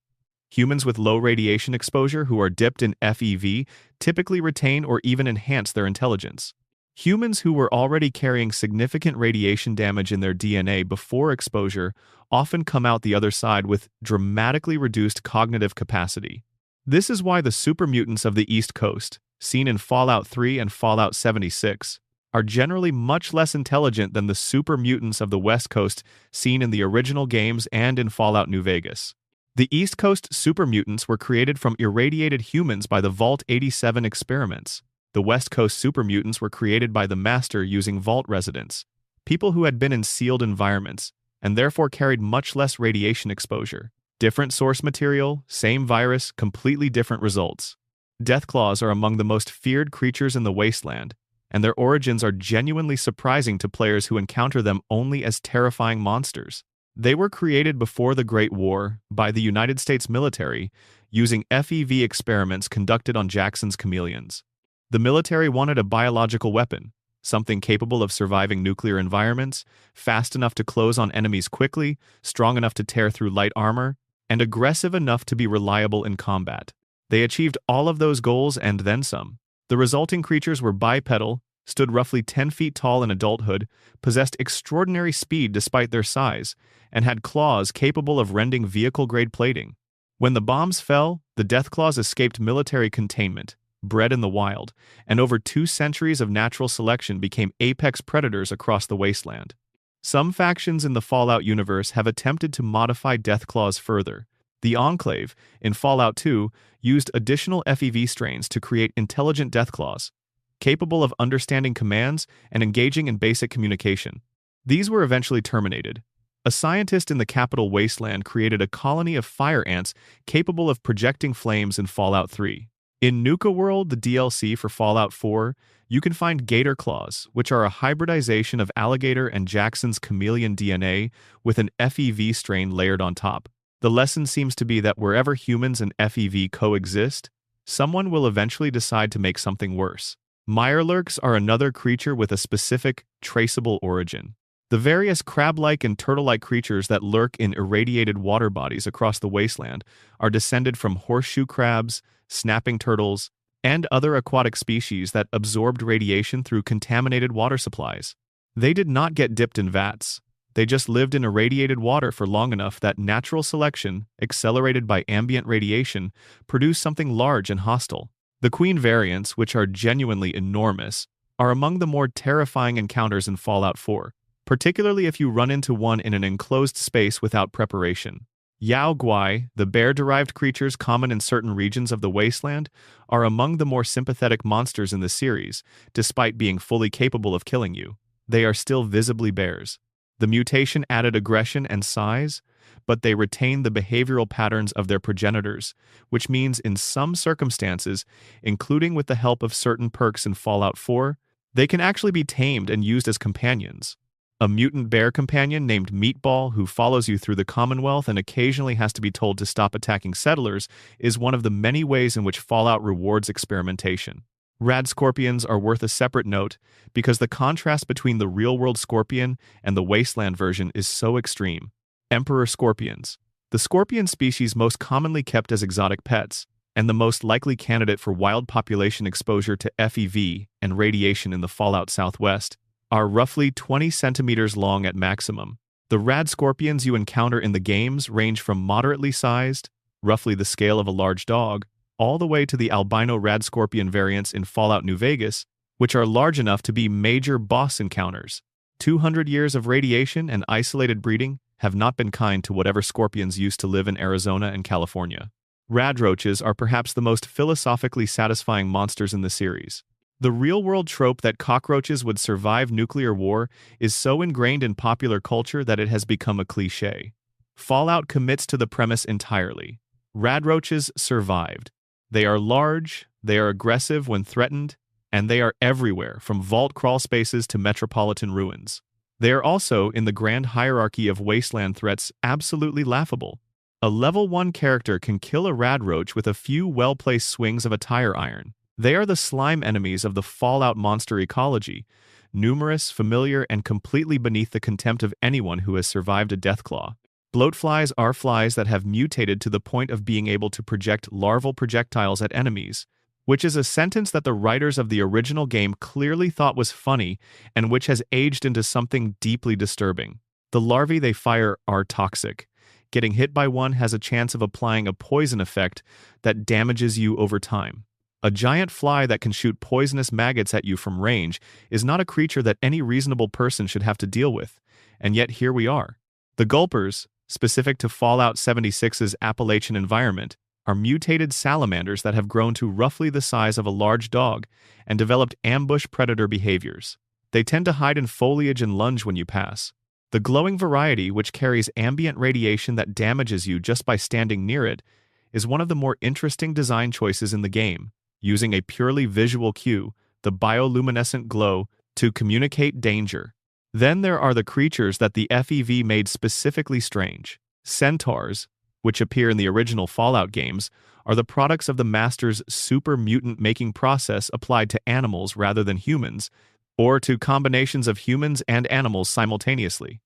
Humans with low radiation exposure who are dipped in FEV typically retain or even enhance their intelligence. Humans who were already carrying significant radiation damage in their DNA before exposure often come out the other side with dramatically reduced cognitive capacity. This is why the supermutants of the East Coast, seen in Fallout 3 and Fallout 76, are generally much less intelligent than the supermutants of the West Coast seen in the original games and in Fallout New Vegas. The East Coast supermutants were created from irradiated humans by the Vault-87 experiments. The West Coast supermutants were created by the Master using Vault residents, people who had been in sealed environments, and therefore carried much less radiation exposure. Different source material, same virus, completely different results. Deathclaws are among the most feared creatures in the wasteland, and their origins are genuinely surprising to players who encounter them only as terrifying monsters. They were created before the Great War by the United States military using FEV experiments conducted on Jackson's chameleons. The military wanted a biological weapon, something capable of surviving nuclear environments, fast enough to close on enemies quickly, strong enough to tear through light armor, and aggressive enough to be reliable in combat. They achieved all of those goals and then some. The resulting creatures were bipedal, stood roughly 10 feet tall in adulthood, possessed extraordinary speed despite their size, and had claws capable of rending vehicle-grade plating. When the bombs fell, the Deathclaws escaped military containment, bred in the wild, and over 2 centuries of natural selection became apex predators across the wasteland. Some factions in the Fallout universe have attempted to modify Deathclaws further. The Enclave, in Fallout 2, used additional FEV strains to create intelligent Deathclaws, capable of understanding commands and engaging in basic communication. These were eventually terminated. A scientist in the capital Wasteland created a colony of fire ants capable of projecting flames in Fallout 3. In Nuka World, the DLC for Fallout 4, you can find gator claws, which are a hybridization of alligator and Jackson's chameleon DNA with an FEV strain layered on top. The lesson seems to be that wherever humans and FEV coexist, someone will eventually decide to make something worse. Mirelurks are another creature with a specific, traceable origin. The various crab-like and turtle-like creatures that lurk in irradiated water bodies across the wasteland are descended from horseshoe crabs, snapping turtles, and other aquatic species that absorbed radiation through contaminated water supplies. They did not get dipped in vats. They just lived in irradiated water for long enough that natural selection, accelerated by ambient radiation, produced something large and hostile. The queen variants, which are genuinely enormous, are among the more terrifying encounters in Fallout 4, particularly if you run into one in an enclosed space without preparation. Yao Guai, the bear-derived creatures common in certain regions of the wasteland, are among the more sympathetic monsters in the series, despite being fully capable of killing you. They are still visibly bears. The mutation added aggression and size, but they retain the behavioral patterns of their progenitors, which means in some circumstances, including with the help of certain perks in Fallout 4, they can actually be tamed and used as companions. A mutant bear companion named Meatball, who follows you through the Commonwealth and occasionally has to be told to stop attacking settlers, is one of the many ways in which Fallout rewards experimentation. Rad scorpions are worth a separate note because the contrast between the real-world scorpion and the wasteland version is so extreme. Emperor scorpions. The scorpion species most commonly kept as exotic pets, and the most likely candidate for wild population exposure to FEV and radiation in the Fallout Southwest, are roughly 20 centimeters long at maximum. The rad scorpions you encounter in the games range from moderately sized, roughly the scale of a large dog, all the way to the albino rad scorpion variants in Fallout New Vegas, which are large enough to be major boss encounters. 200 years of radiation and isolated breeding have not been kind to whatever scorpions used to live in Arizona and California. Rad roaches are perhaps the most philosophically satisfying monsters in the series. The real-world trope that cockroaches would survive nuclear war is so ingrained in popular culture that it has become a cliché. Fallout commits to the premise entirely. Rad roaches survived. They are large, they are aggressive when threatened, and they are everywhere, from vault crawl spaces to metropolitan ruins. They are also, in the grand hierarchy of wasteland threats, absolutely laughable. A level 1 character can kill a radroach with a few well-placed swings of a tire iron. They are the slime enemies of the Fallout monster ecology, numerous, familiar, and completely beneath the contempt of anyone who has survived a deathclaw. Bloatflies are flies that have mutated to the point of being able to project larval projectiles at enemies, which is a sentence that the writers of the original game clearly thought was funny and which has aged into something deeply disturbing. The larvae they fire are toxic. Getting hit by one has a chance of applying a poison effect that damages you over time. A giant fly that can shoot poisonous maggots at you from range is not a creature that any reasonable person should have to deal with, and yet here we are. The gulpers, specific to Fallout 76's Appalachian environment, are mutated salamanders that have grown to roughly the size of a large dog and developed ambush predator behaviors. They tend to hide in foliage and lunge when you pass. The glowing variety, which carries ambient radiation that damages you just by standing near it, is one of the more interesting design choices in the game, using a purely visual cue, the bioluminescent glow, to communicate danger. Then there are the creatures that the FEV made specifically strange. Centaurs, which appear in the original Fallout games, are the products of the Master's super mutant making process applied to animals rather than humans, or to combinations of humans and animals simultaneously.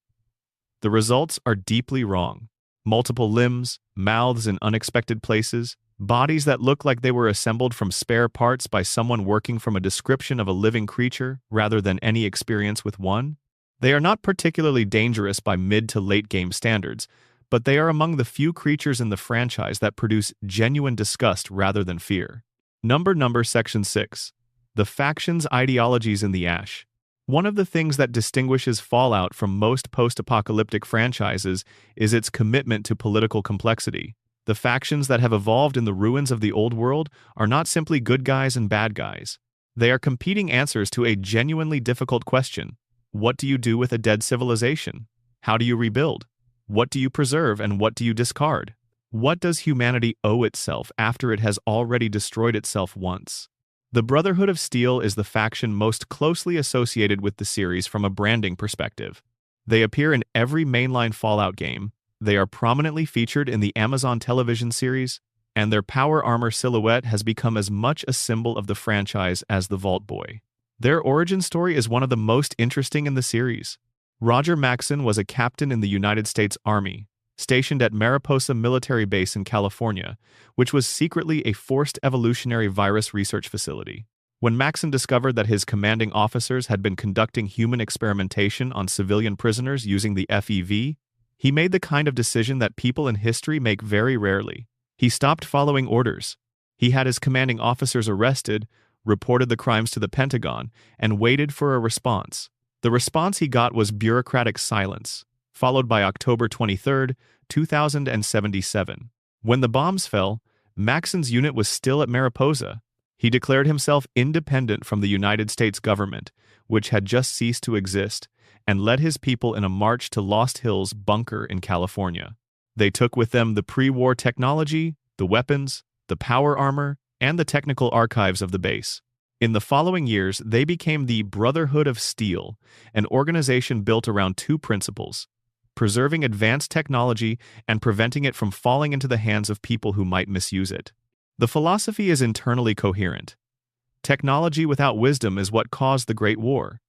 The results are deeply wrong. Multiple limbs, mouths in unexpected places, bodies that look like they were assembled from spare parts by someone working from a description of a living creature rather than any experience with one. They are not particularly dangerous by mid to late game standards, but they are among the few creatures in the franchise that produce genuine disgust rather than fear. Number Section 6. The factions' ideologies in the Ash. One of the things that distinguishes Fallout from most post-apocalyptic franchises is its commitment to political complexity. The factions that have evolved in the ruins of the old world are not simply good guys and bad guys. They are competing answers to a genuinely difficult question. What do you do with a dead civilization? How do you rebuild? What do you preserve and what do you discard? What does humanity owe itself after it has already destroyed itself once? The Brotherhood of Steel is the faction most closely associated with the series from a branding perspective. They appear in every mainline Fallout game, they are prominently featured in the Amazon television series, and their power armor silhouette has become as much a symbol of the franchise as the Vault Boy. Their origin story is one of the most interesting in the series. Roger Maxson was a captain in the United States Army, stationed at Mariposa Military Base in California, which was secretly a forced evolutionary virus research facility. When Maxson discovered that his commanding officers had been conducting human experimentation on civilian prisoners using the FEV, he made the kind of decision that people in history make very rarely. He stopped following orders. He had his commanding officers arrested, reported the crimes to the Pentagon, and waited for a response. The response he got was bureaucratic silence, followed by October 23, 2077. When the bombs fell, Maxson's unit was still at Mariposa. He declared himself independent from the United States government, which had just ceased to exist, and led his people in a march to Lost Hills bunker in California. They took with them the pre-war technology, the weapons, the power armor, and the technical archives of the base. In the following years, they became the Brotherhood of Steel, an organization built around two principles: preserving advanced technology and preventing it from falling into the hands of people who might misuse it. The philosophy is internally coherent. Technology without wisdom is what caused the Great War.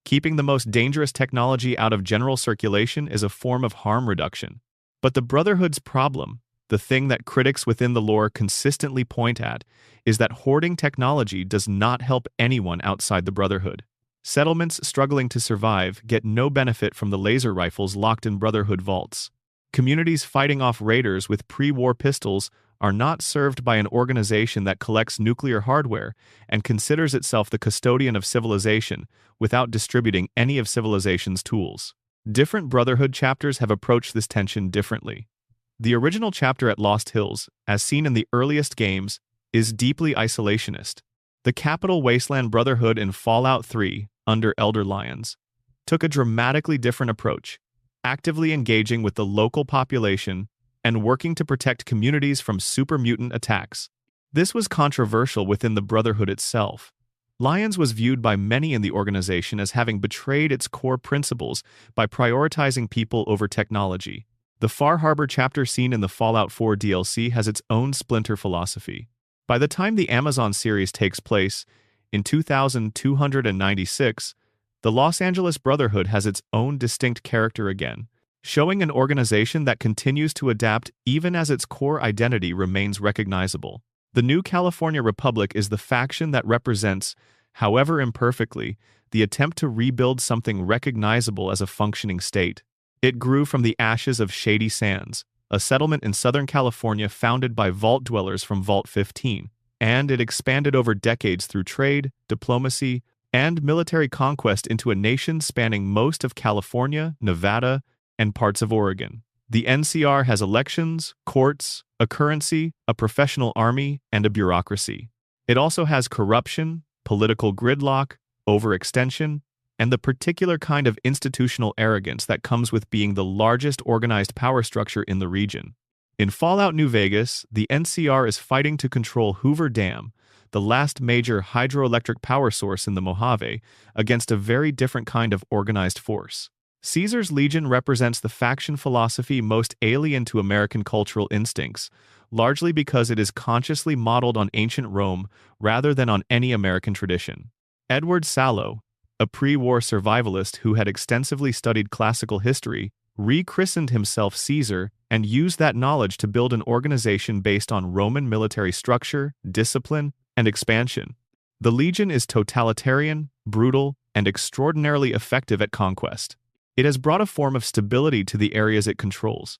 Keeping the most dangerous technology out of general circulation is a form of harm reduction. But the Brotherhood's problem, the thing that critics within the lore consistently point at, is that hoarding technology does not help anyone outside the Brotherhood. Settlements struggling to survive get no benefit from the laser rifles locked in Brotherhood vaults. Communities fighting off raiders with pre-war pistols are not served by an organization that collects nuclear hardware and considers itself the custodian of civilization without distributing any of civilization's tools. Different Brotherhood chapters have approached this tension differently. The original chapter at Lost Hills, as seen in the earliest games, is deeply isolationist. The Capital Wasteland Brotherhood in Fallout 3, under Elder Lyons, took a dramatically different approach, actively engaging with the local population and working to protect communities from super mutant attacks. This was controversial within the Brotherhood itself. Lyons was viewed by many in the organization as having betrayed its core principles by prioritizing people over technology. The Far Harbor chapter seen in the Fallout 4 DLC has its own splinter philosophy. By the time the Amazon series takes place, in 2296, the Los Angeles Brotherhood has its own distinct character again, showing an organization that continues to adapt even as its core identity remains recognizable. The New California Republic is the faction that represents, however imperfectly, the attempt to rebuild something recognizable as a functioning state. It grew from the ashes of Shady Sands, a settlement in Southern California founded by vault dwellers from Vault 15, and it expanded over decades through trade, diplomacy, and military conquest into a nation spanning most of California, Nevada, and parts of Oregon. The NCR has elections, courts, a currency, a professional army, and a bureaucracy. It also has corruption, political gridlock, overextension, and the particular kind of institutional arrogance that comes with being the largest organized power structure in the region. In Fallout New Vegas, the NCR is fighting to control Hoover Dam, the last major hydroelectric power source in the Mojave, against a very different kind of organized force. Caesar's Legion represents the faction philosophy most alien to American cultural instincts, largely because it is consciously modeled on ancient Rome rather than on any American tradition. Edward Sallow, a pre-war survivalist who had extensively studied classical history, rechristened himself Caesar and used that knowledge to build an organization based on Roman military structure, discipline, and expansion. The Legion is totalitarian, brutal, and extraordinarily effective at conquest. It has brought a form of stability to the areas it controls,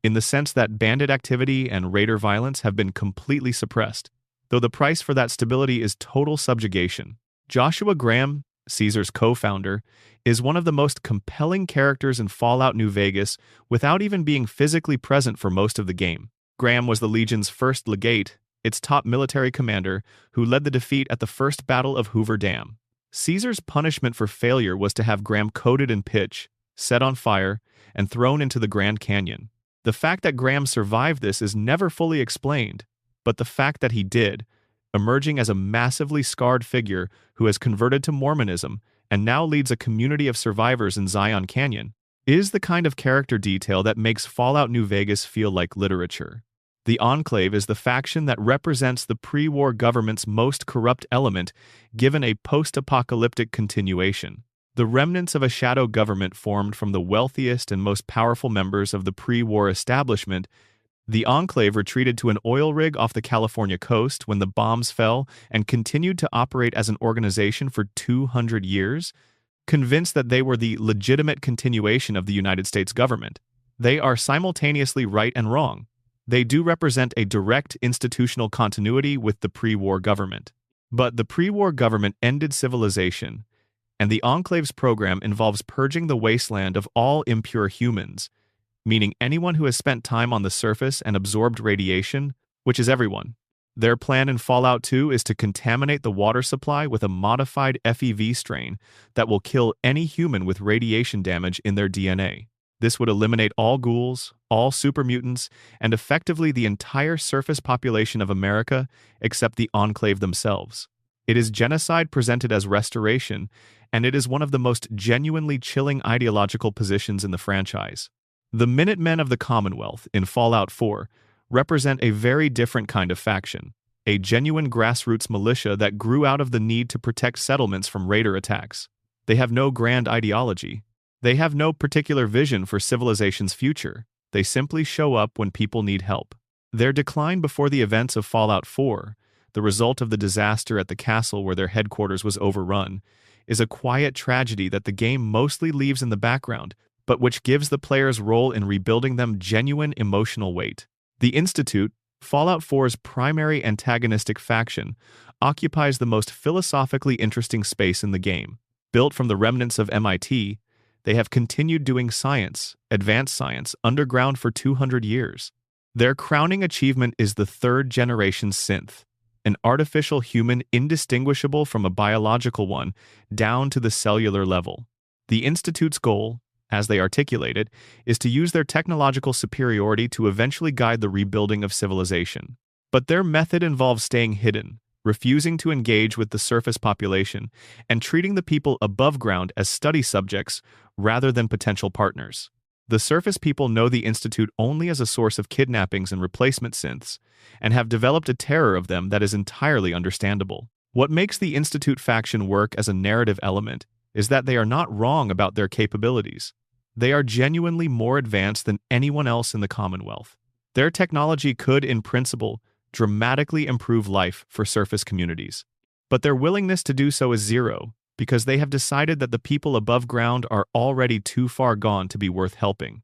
in the sense that bandit activity and raider violence have been completely suppressed, though the price for that stability is total subjugation. Joshua Graham, Caesar's co-founder, is one of the most compelling characters in Fallout New Vegas without even being physically present for most of the game. Graham was the Legion's first legate, its top military commander, who led the defeat at the First Battle of Hoover Dam. Caesar's punishment for failure was to have Graham coated in pitch, set on fire, and thrown into the Grand Canyon. The fact that Graham survived this is never fully explained, but the fact that he did, emerging as a massively scarred figure who has converted to Mormonism and now leads a community of survivors in Zion Canyon, is the kind of character detail that makes Fallout New Vegas feel like literature. The Enclave is the faction that represents the pre-war government's most corrupt element given a post-apocalyptic continuation. The remnants of a shadow government formed from the wealthiest and most powerful members of the pre-war establishment, the Enclave retreated to an oil rig off the California coast when the bombs fell and continued to operate as an organization for 200 years, convinced that they were the legitimate continuation of the United States government. They are simultaneously right and wrong. They do represent a direct institutional continuity with the pre-war government. But the pre-war government ended civilization, and the Enclave's program involves purging the wasteland of all impure humans, meaning anyone who has spent time on the surface and absorbed radiation, which is everyone. Their plan in Fallout 2 is to contaminate the water supply with a modified FEV strain that will kill any human with radiation damage in their DNA. This would eliminate all ghouls, all super mutants, and effectively the entire surface population of America except the Enclave themselves. It is genocide presented as restoration, and it is one of the most genuinely chilling ideological positions in the franchise. The Minutemen of the Commonwealth in Fallout 4 represent a very different kind of faction, a genuine grassroots militia that grew out of the need to protect settlements from raider attacks. They have no grand ideology. They have no particular vision for civilization's future. They simply show up when people need help. Their decline before the events of Fallout 4, the result of the disaster at the castle where their headquarters was overrun, is a quiet tragedy that the game mostly leaves in the background, but which gives the player's role in rebuilding them genuine emotional weight. The Institute, Fallout 4's primary antagonistic faction, occupies the most philosophically interesting space in the game. Built from the remnants of MIT, they have continued doing science, advanced science, underground for 200 years. Their crowning achievement is the third-generation synth, an artificial human indistinguishable from a biological one, down to the cellular level. The Institute's goal, as they articulate it, is to use their technological superiority to eventually guide the rebuilding of civilization. But their method involves staying hidden, refusing to engage with the surface population and treating the people above ground as study subjects rather than potential partners. The surface people know the Institute only as a source of kidnappings and replacement synths, and have developed a terror of them that is entirely understandable. What makes the Institute faction work as a narrative element is that they are not wrong about their capabilities. They are genuinely more advanced than anyone else in the Commonwealth. Their technology could, in principle, dramatically improve life for surface communities. But their willingness to do so is zero, because they have decided that the people above ground are already too far gone to be worth helping.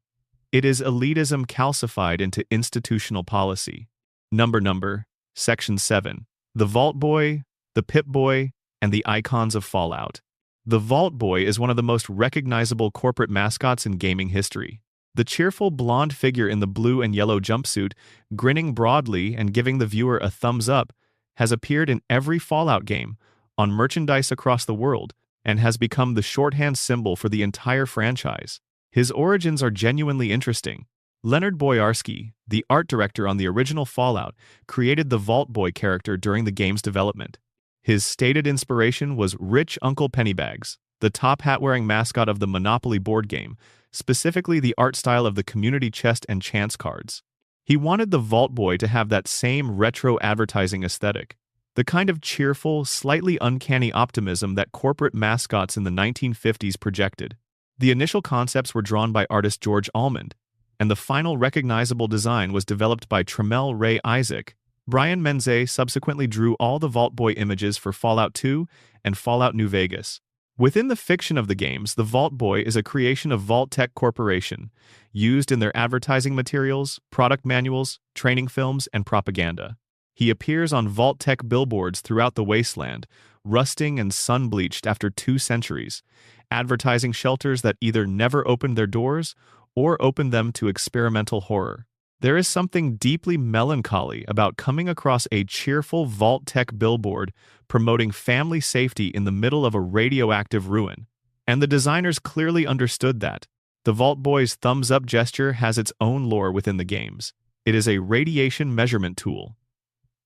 It is elitism calcified into institutional policy. Number, Section 7. The Vault Boy, the Pip Boy, and the Icons of Fallout. The Vault Boy is one of the most recognizable corporate mascots in gaming history. The cheerful blonde figure in the blue and yellow jumpsuit, grinning broadly and giving the viewer a thumbs up, has appeared in every Fallout game, on merchandise across the world, and has become the shorthand symbol for the entire franchise. His origins are genuinely interesting. Leonard Boyarsky, the art director on the original Fallout, created the Vault Boy character during the game's development. His stated inspiration was Rich Uncle Pennybags, the top hat-wearing mascot of the Monopoly board game, specifically the art style of the community chest and chance cards. He wanted the Vault Boy to have that same retro advertising aesthetic, the kind of cheerful, slightly uncanny optimism that corporate mascots in the 1950s projected. The initial concepts were drawn by artist George Almond, and the final recognizable design was developed by Tremel Ray Isaac. Brian Menze subsequently drew all the Vault Boy images for Fallout 2 and Fallout New Vegas. Within the fiction of the games, the Vault Boy is a creation of Vault-Tec Corporation, used in their advertising materials, product manuals, training films, and propaganda. He appears on Vault-Tec billboards throughout the wasteland, rusting and sun-bleached after 2 centuries, advertising shelters that either never opened their doors or opened them to experimental horror. There is something deeply melancholy about coming across a cheerful Vault-Tec billboard promoting family safety in the middle of a radioactive ruin. And the designers clearly understood that. The Vault Boy's thumbs-up gesture has its own lore within the games. It is a radiation measurement tool.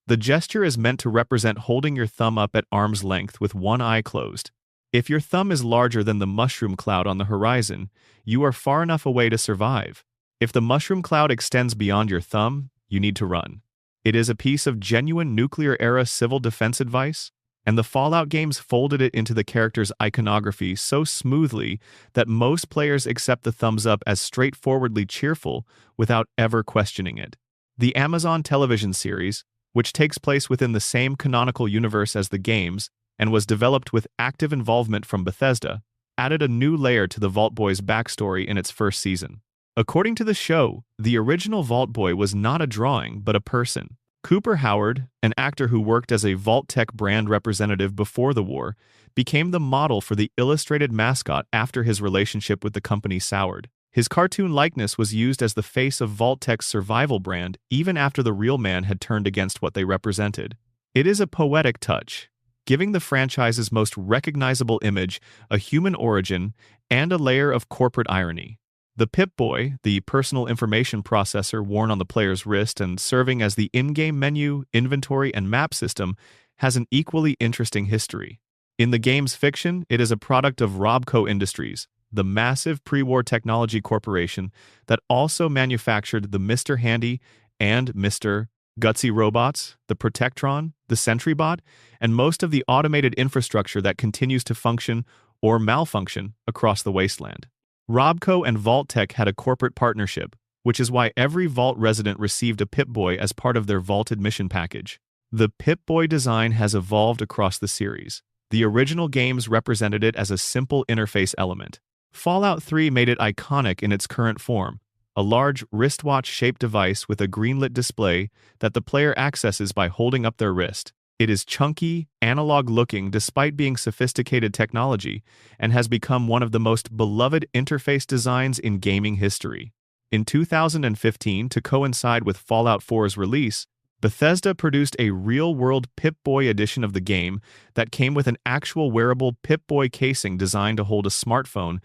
The gesture is meant to represent holding your thumb up at arm's length with one eye closed. If your thumb is larger than the mushroom cloud on the horizon, you are far enough away to survive. If the mushroom cloud extends beyond your thumb, you need to run. It is a piece of genuine nuclear-era civil defense advice, and the Fallout games folded it into the character's iconography so smoothly that most players accept the thumbs up as straightforwardly cheerful without ever questioning it. The Amazon television series, which takes place within the same canonical universe as the games and was developed with active involvement from Bethesda, added a new layer to the Vault Boy's backstory in its first season. According to the show, the original Vault Boy was not a drawing, but a person. Cooper Howard, an actor who worked as a Vault-Tec brand representative before the war, became the model for the illustrated mascot after his relationship with the company soured. His cartoon likeness was used as the face of Vault-Tec's survival brand even after the real man had turned against what they represented. It is a poetic touch, giving the franchise's most recognizable image a human origin and a layer of corporate irony. The Pip Boy, the personal information processor worn on the player's wrist and serving as the in-game menu, inventory, and map system, has an equally interesting history. In the game's fiction, it is a product of Robco Industries, the massive pre-war technology corporation that also manufactured the Mr. Handy and Mr. Gutsy robots, the Protectron, the SentryBot, and most of the automated infrastructure that continues to function or malfunction across the wasteland. Robco and Vault-Tec had a corporate partnership, which is why every Vault resident received a Pip-Boy as part of their Vault admission package. The Pip-Boy design has evolved across the series. The original games represented it as a simple interface element. Fallout 3 made it iconic in its current form, a large wristwatch-shaped device with a greenlit display that the player accesses by holding up their wrist. It is chunky, analog-looking despite being sophisticated technology, and has become one of the most beloved interface designs in gaming history. In 2015, to coincide with Fallout 4's release, Bethesda produced a real-world Pip-Boy edition of the game that came with an actual wearable Pip-Boy casing designed to hold a smartphone,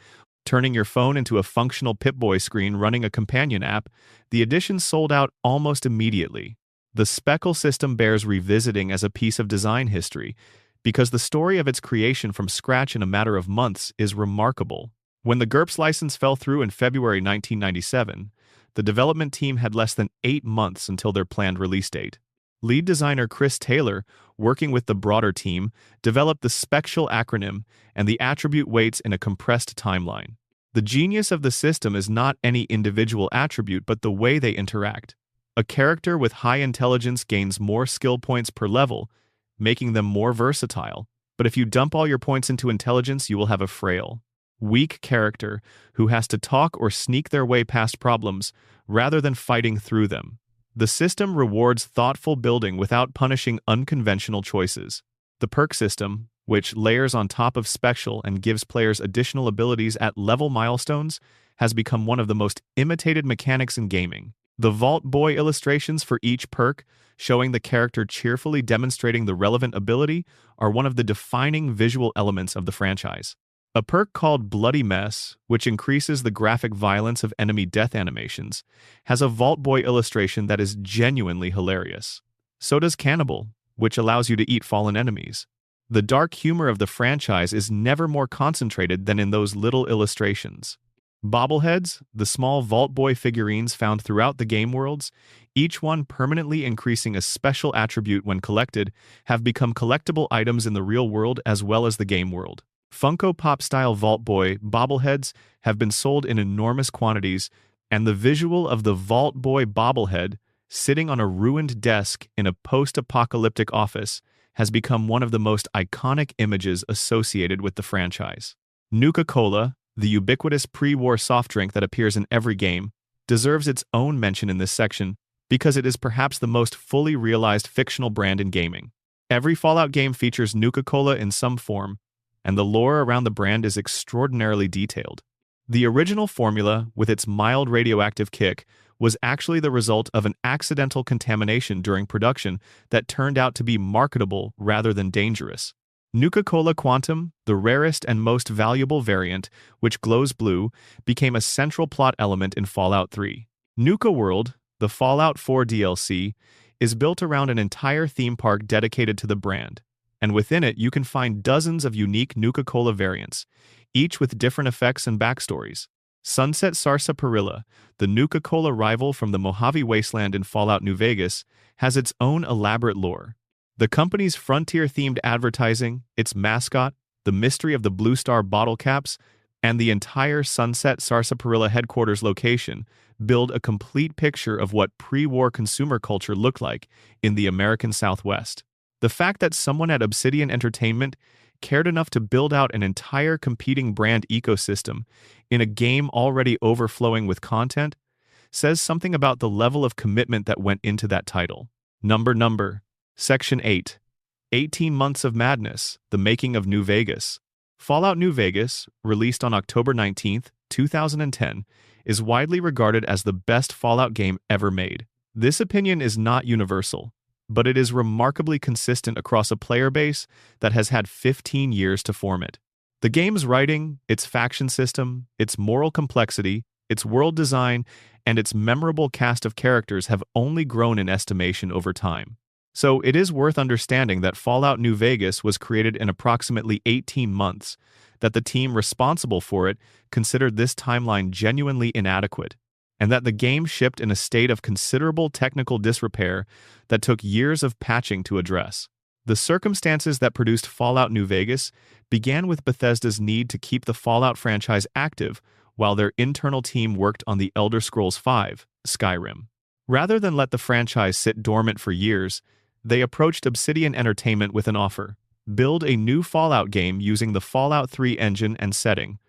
turning your phone into a functional Pip-Boy screen running a companion app. The edition sold out almost immediately. The speckle system bears revisiting as a piece of design history, because the story of its creation from scratch in a matter of months is remarkable. When the GURPS license fell through in February 1997, the development team had less than 8 months until their planned release date. Lead designer Chris Taylor, working with the broader team, developed the Spectial acronym and the attribute weights in a compressed timeline. The genius of the system is not any individual attribute but the way they interact. A character with high intelligence gains more skill points per level, making them more versatile. But if you dump all your points into intelligence, you will have a frail, weak character who has to talk or sneak their way past problems rather than fighting through them. The system rewards thoughtful building without punishing unconventional choices. The perk system, which layers on top of Spectial and gives players additional abilities at level milestones, has become one of the most imitated mechanics in gaming. The Vault Boy illustrations for each perk, showing the character cheerfully demonstrating the relevant ability, are one of the defining visual elements of the franchise. A perk called Bloody Mess, which increases the graphic violence of enemy death animations, has a Vault Boy illustration that is genuinely hilarious. So does Cannibal, which allows you to eat fallen enemies. The dark humor of the franchise is never more concentrated than in those little illustrations. Bobbleheads, the small Vault Boy figurines found throughout the game worlds, each one permanently increasing a special attribute when collected, have become collectible items in the real world as well as the game world. Funko Pop-style Vault Boy bobbleheads have been sold in enormous quantities, and the visual of the Vault Boy bobblehead sitting on a ruined desk in a post-apocalyptic office has become one of the most iconic images associated with the franchise. Nuka-Cola, the ubiquitous pre-war soft drink that appears in every game, deserves its own mention in this section because it is perhaps the most fully realized fictional brand in gaming. Every Fallout game features Nuka-Cola in some form, and the lore around the brand is extraordinarily detailed. The original formula, with its mild radioactive kick, was actually the result of an accidental contamination during production that turned out to be marketable rather than dangerous. Nuka-Cola Quantum, the rarest and most valuable variant, which glows blue, became a central plot element in Fallout 3. Nuka World, the Fallout 4 DLC, is built around an entire theme park dedicated to the brand, and within it you can find dozens of unique Nuka-Cola variants, each with different effects and backstories. Sunset Sarsaparilla, the Nuka-Cola rival from the Mojave Wasteland in Fallout New Vegas, has its own elaborate lore. The company's frontier-themed advertising, its mascot, the mystery of the Blue Star bottle caps, and the entire Sunset Sarsaparilla headquarters location build a complete picture of what pre-war consumer culture looked like in the American Southwest. The fact that someone at Obsidian Entertainment cared enough to build out an entire competing brand ecosystem in a game already overflowing with content says something about the level of commitment that went into that title. Number. Section 8. 18 Months of Madness, The Making of New Vegas. Fallout New Vegas, released on October 19, 2010, is widely regarded as the best Fallout game ever made. This opinion is not universal, but it is remarkably consistent across a player base that has had 15 years to form it. The game's writing, its faction system, its moral complexity, its world design, and its memorable cast of characters have only grown in estimation over time. So it is worth understanding that Fallout New Vegas was created in approximately 18 months, that the team responsible for it considered this timeline genuinely inadequate, and that the game shipped in a state of considerable technical disrepair that took years of patching to address. The circumstances that produced Fallout New Vegas began with Bethesda's need to keep the Fallout franchise active while their internal team worked on The Elder Scrolls V, Skyrim. Rather than let the franchise sit dormant for years, they approached Obsidian Entertainment with an offer: build a new Fallout game using the Fallout 3 engine and setting,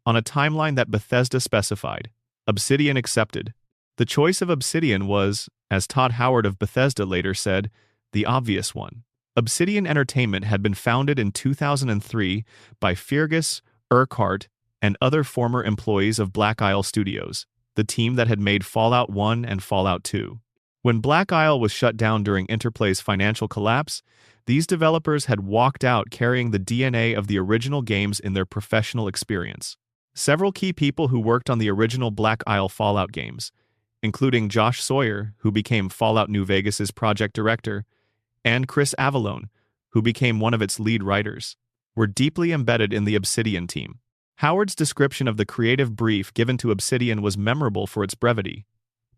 on a timeline that Bethesda specified. Obsidian accepted. The choice of Obsidian was, as Todd Howard of Bethesda later said, the obvious one. Obsidian Entertainment had been founded in 2003 by Fergus Urquhart and other former employees of Black Isle Studios, the team that had made Fallout 1 and Fallout 2. When Black Isle was shut down during Interplay's financial collapse, these developers had walked out carrying the DNA of the original games in their professional experience. Several key people who worked on the original Black Isle Fallout games, including Josh Sawyer, who became Fallout New Vegas's project director, and Chris Avallone, who became one of its lead writers, were deeply embedded in the Obsidian team. Howard's description of the creative brief given to Obsidian was memorable for its brevity.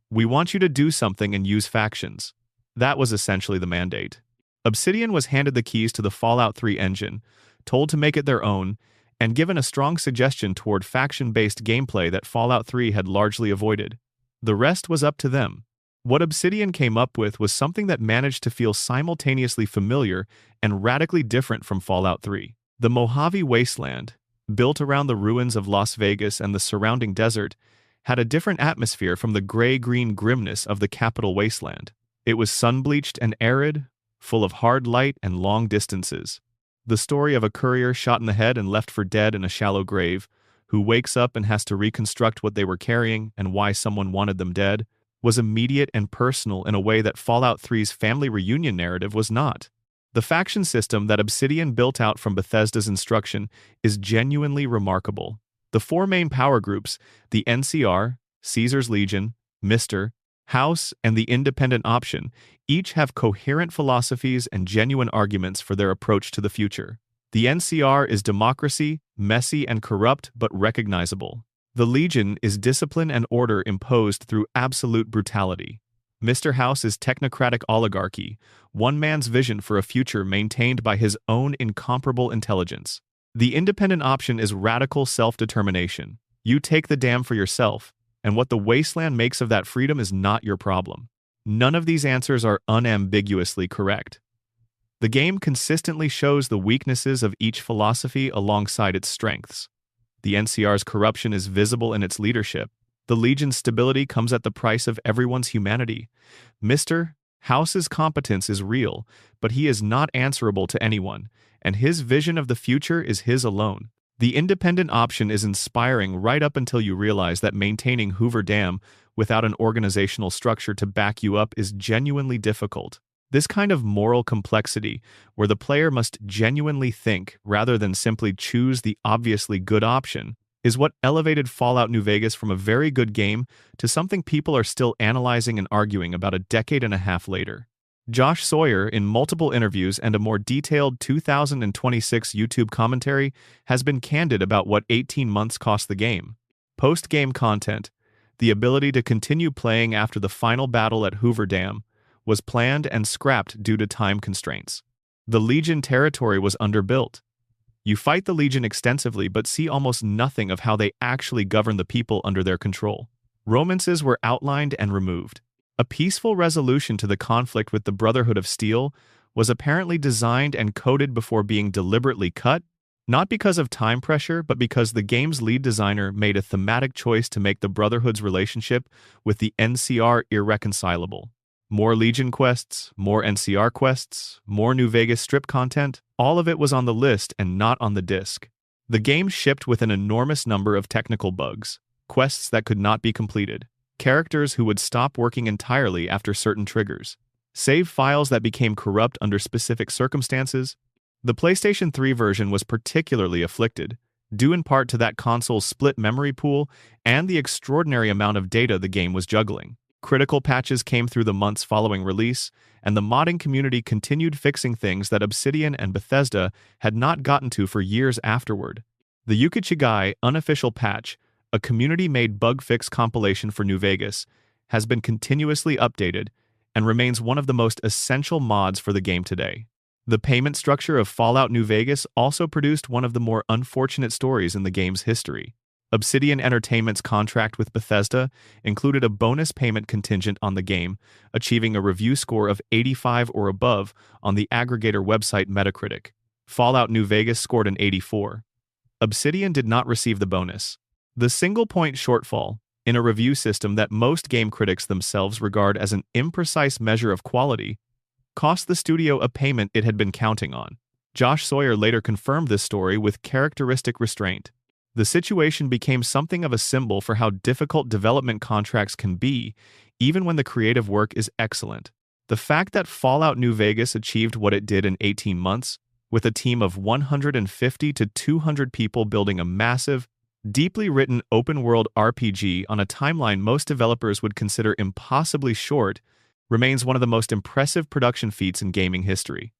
"We want you to do something and use factions." That was essentially the mandate. Obsidian was handed the keys to the Fallout 3 engine, told to make it their own, and given a strong suggestion toward faction-based gameplay that Fallout 3 had largely avoided. The rest was up to them. What Obsidian came up with was something that managed to feel simultaneously familiar and radically different from Fallout 3. The Mojave Wasteland, built around the ruins of Las Vegas and the surrounding desert, had a different atmosphere from the gray-green grimness of the Capital Wasteland. It was sun-bleached and arid, full of hard light and long distances. The story of a courier shot in the head and left for dead in a shallow grave, who wakes up and has to reconstruct what they were carrying and why someone wanted them dead, was immediate and personal in a way that Fallout 3's family reunion narrative was not. The faction system that Obsidian built out from Bethesda's instruction is genuinely remarkable. The four main power groups, the NCR, Caesar's Legion, Mr., House, and the Independent Option, each have coherent philosophies and genuine arguments for their approach to the future. The NCR is democracy, messy and corrupt but recognizable. The Legion is discipline and order imposed through absolute brutality. Mr. House is technocratic oligarchy, one man's vision for a future maintained by his own incomparable intelligence. The Independent Option is radical self-determination. You take the dam for yourself, and what the wasteland makes of that freedom is not your problem. None of these answers are unambiguously correct. The game consistently shows the weaknesses of each philosophy alongside its strengths. The NCR's corruption is visible in its leadership. The Legion's stability comes at the price of everyone's humanity. Mr. House's competence is real, but he is not answerable to anyone, and his vision of the future is his alone. The Independent Option is inspiring right up until you realize that maintaining Hoover Dam without an organizational structure to back you up is genuinely difficult. This kind of moral complexity, where the player must genuinely think rather than simply choose the obviously good option, is what elevated Fallout New Vegas from a very good game to something people are still analyzing and arguing about a decade and a half later. Josh Sawyer, in multiple interviews and a more detailed 2026 YouTube commentary, has been candid about what 18 months cost the game. Post-game content, the ability to continue playing after the final battle at Hoover Dam, was planned and scrapped due to time constraints. The Legion territory was underbuilt. You fight the Legion extensively but see almost nothing of how they actually govern the people under their control. Romances were outlined and removed. A peaceful resolution to the conflict with the Brotherhood of Steel was apparently designed and coded before being deliberately cut, not because of time pressure, but because the game's lead designer made a thematic choice to make the Brotherhood's relationship with the NCR irreconcilable. More Legion quests, more NCR quests, more New Vegas Strip content, all of it was on the list and not on the disc. The game shipped with an enormous number of technical bugs, quests that could not be completed, characters who would stop working entirely after certain triggers, save files that became corrupt under specific circumstances. The PlayStation 3 version was particularly afflicted, due in part to that console's split memory pool and the extraordinary amount of data the game was juggling. Critical patches came through the months following release, and the modding community continued fixing things that Obsidian and Bethesda had not gotten to for years afterward. The Yukichigai unofficial patch, a community-made bug fix compilation for New Vegas, has been continuously updated and remains one of the most essential mods for the game today. The payment structure of Fallout New Vegas also produced one of the more unfortunate stories in the game's history. Obsidian Entertainment's contract with Bethesda included a bonus payment contingent on the game, achieving a review score of 85 or above on the aggregator website Metacritic. Fallout New Vegas scored an 84. Obsidian did not receive the bonus. The single-point shortfall, in a review system that most game critics themselves regard as an imprecise measure of quality, cost the studio a payment it had been counting on. Josh Sawyer later confirmed this story with characteristic restraint. The situation became something of a symbol for how difficult development contracts can be, even when the creative work is excellent. The fact that Fallout New Vegas achieved what it did in 18 months, with a team of 150 to 200 people building a massive, deeply written open-world RPG on a timeline most developers would consider impossibly short, remains one of the most impressive production feats in gaming history.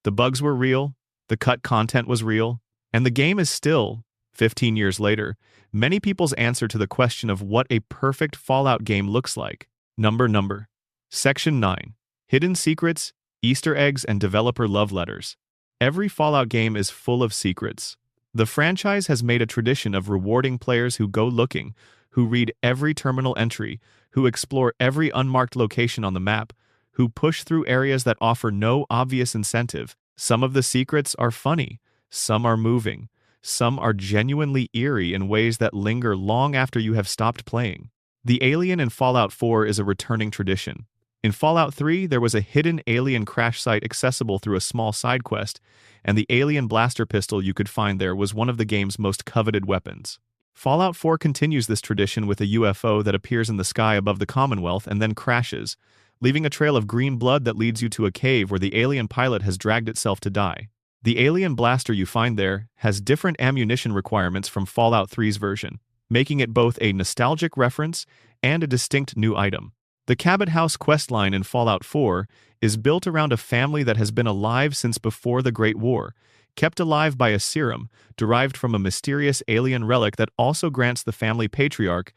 The bugs were real, the cut content was real, and the game is still, 15 years later, many people's answer to the question of what a perfect Fallout game looks like. Number. Section 9. Hidden Secrets, Easter Eggs, and Developer Love Letters. Every Fallout game is full of secrets. The franchise has made a tradition of rewarding players who go looking, who read every terminal entry, who explore every unmarked location on the map, who push through areas that offer no obvious incentive. Some of the secrets are funny, some are moving, some are genuinely eerie in ways that linger long after you have stopped playing. The alien in Fallout 4 is a returning tradition. In Fallout 3, there was a hidden alien crash site accessible through a small side quest, and the alien blaster pistol you could find there was one of the game's most coveted weapons. Fallout 4 continues this tradition with a UFO that appears in the sky above the Commonwealth and then crashes, leaving a trail of green blood that leads you to a cave where the alien pilot has dragged itself to die. The alien blaster you find there has different ammunition requirements from Fallout 3's version, making it both a nostalgic reference and a distinct new item. The Cabot House questline in Fallout 4 is built around a family that has been alive since before the Great War, kept alive by a serum derived from a mysterious alien relic that also grants the family patriarch,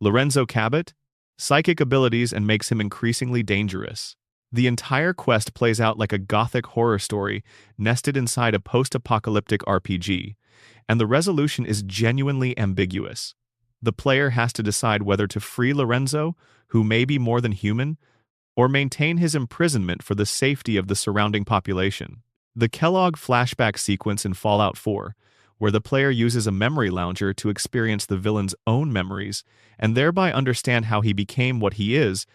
Lorenzo Cabot, psychic abilities and makes him increasingly dangerous. The entire quest plays out like a gothic horror story nested inside a post-apocalyptic RPG, and the resolution is genuinely ambiguous. The player has to decide whether to free Lorenzo, who may be more than human, or maintain his imprisonment for the safety of the surrounding population. The Kellogg flashback sequence in Fallout 4, where the player uses a memory lounger to experience the villain's own memories and thereby understand how he became what he is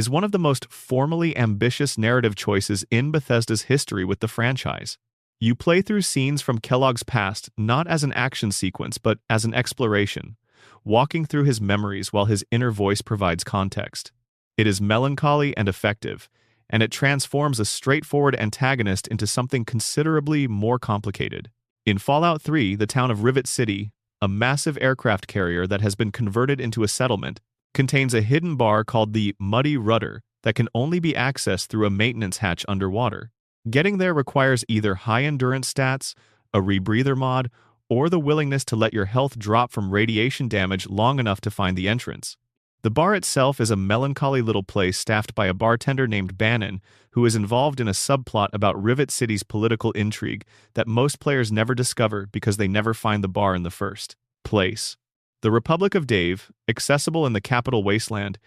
one of the most formally ambitious narrative choices in Bethesda's history with the franchise. You play through scenes from Kellogg's past not as an action sequence but as an exploration, walking through his memories while his inner voice provides context. It is melancholy and effective, and it transforms a straightforward antagonist into something considerably more complicated. In Fallout 3, the town of Rivet City, a massive aircraft carrier that has been converted into a settlement, contains a hidden bar called the Muddy Rudder that can only be accessed through a maintenance hatch underwater. Getting there requires either high endurance stats, a rebreather mod, or the willingness to let your health drop from radiation damage long enough to find the entrance. The bar itself is a melancholy little place staffed by a bartender named Bannon, who is involved in a subplot about Rivet City's political intrigue that most players never discover because they never find the bar in the first place. The Republic of Dave, accessible in the capital Wasteland,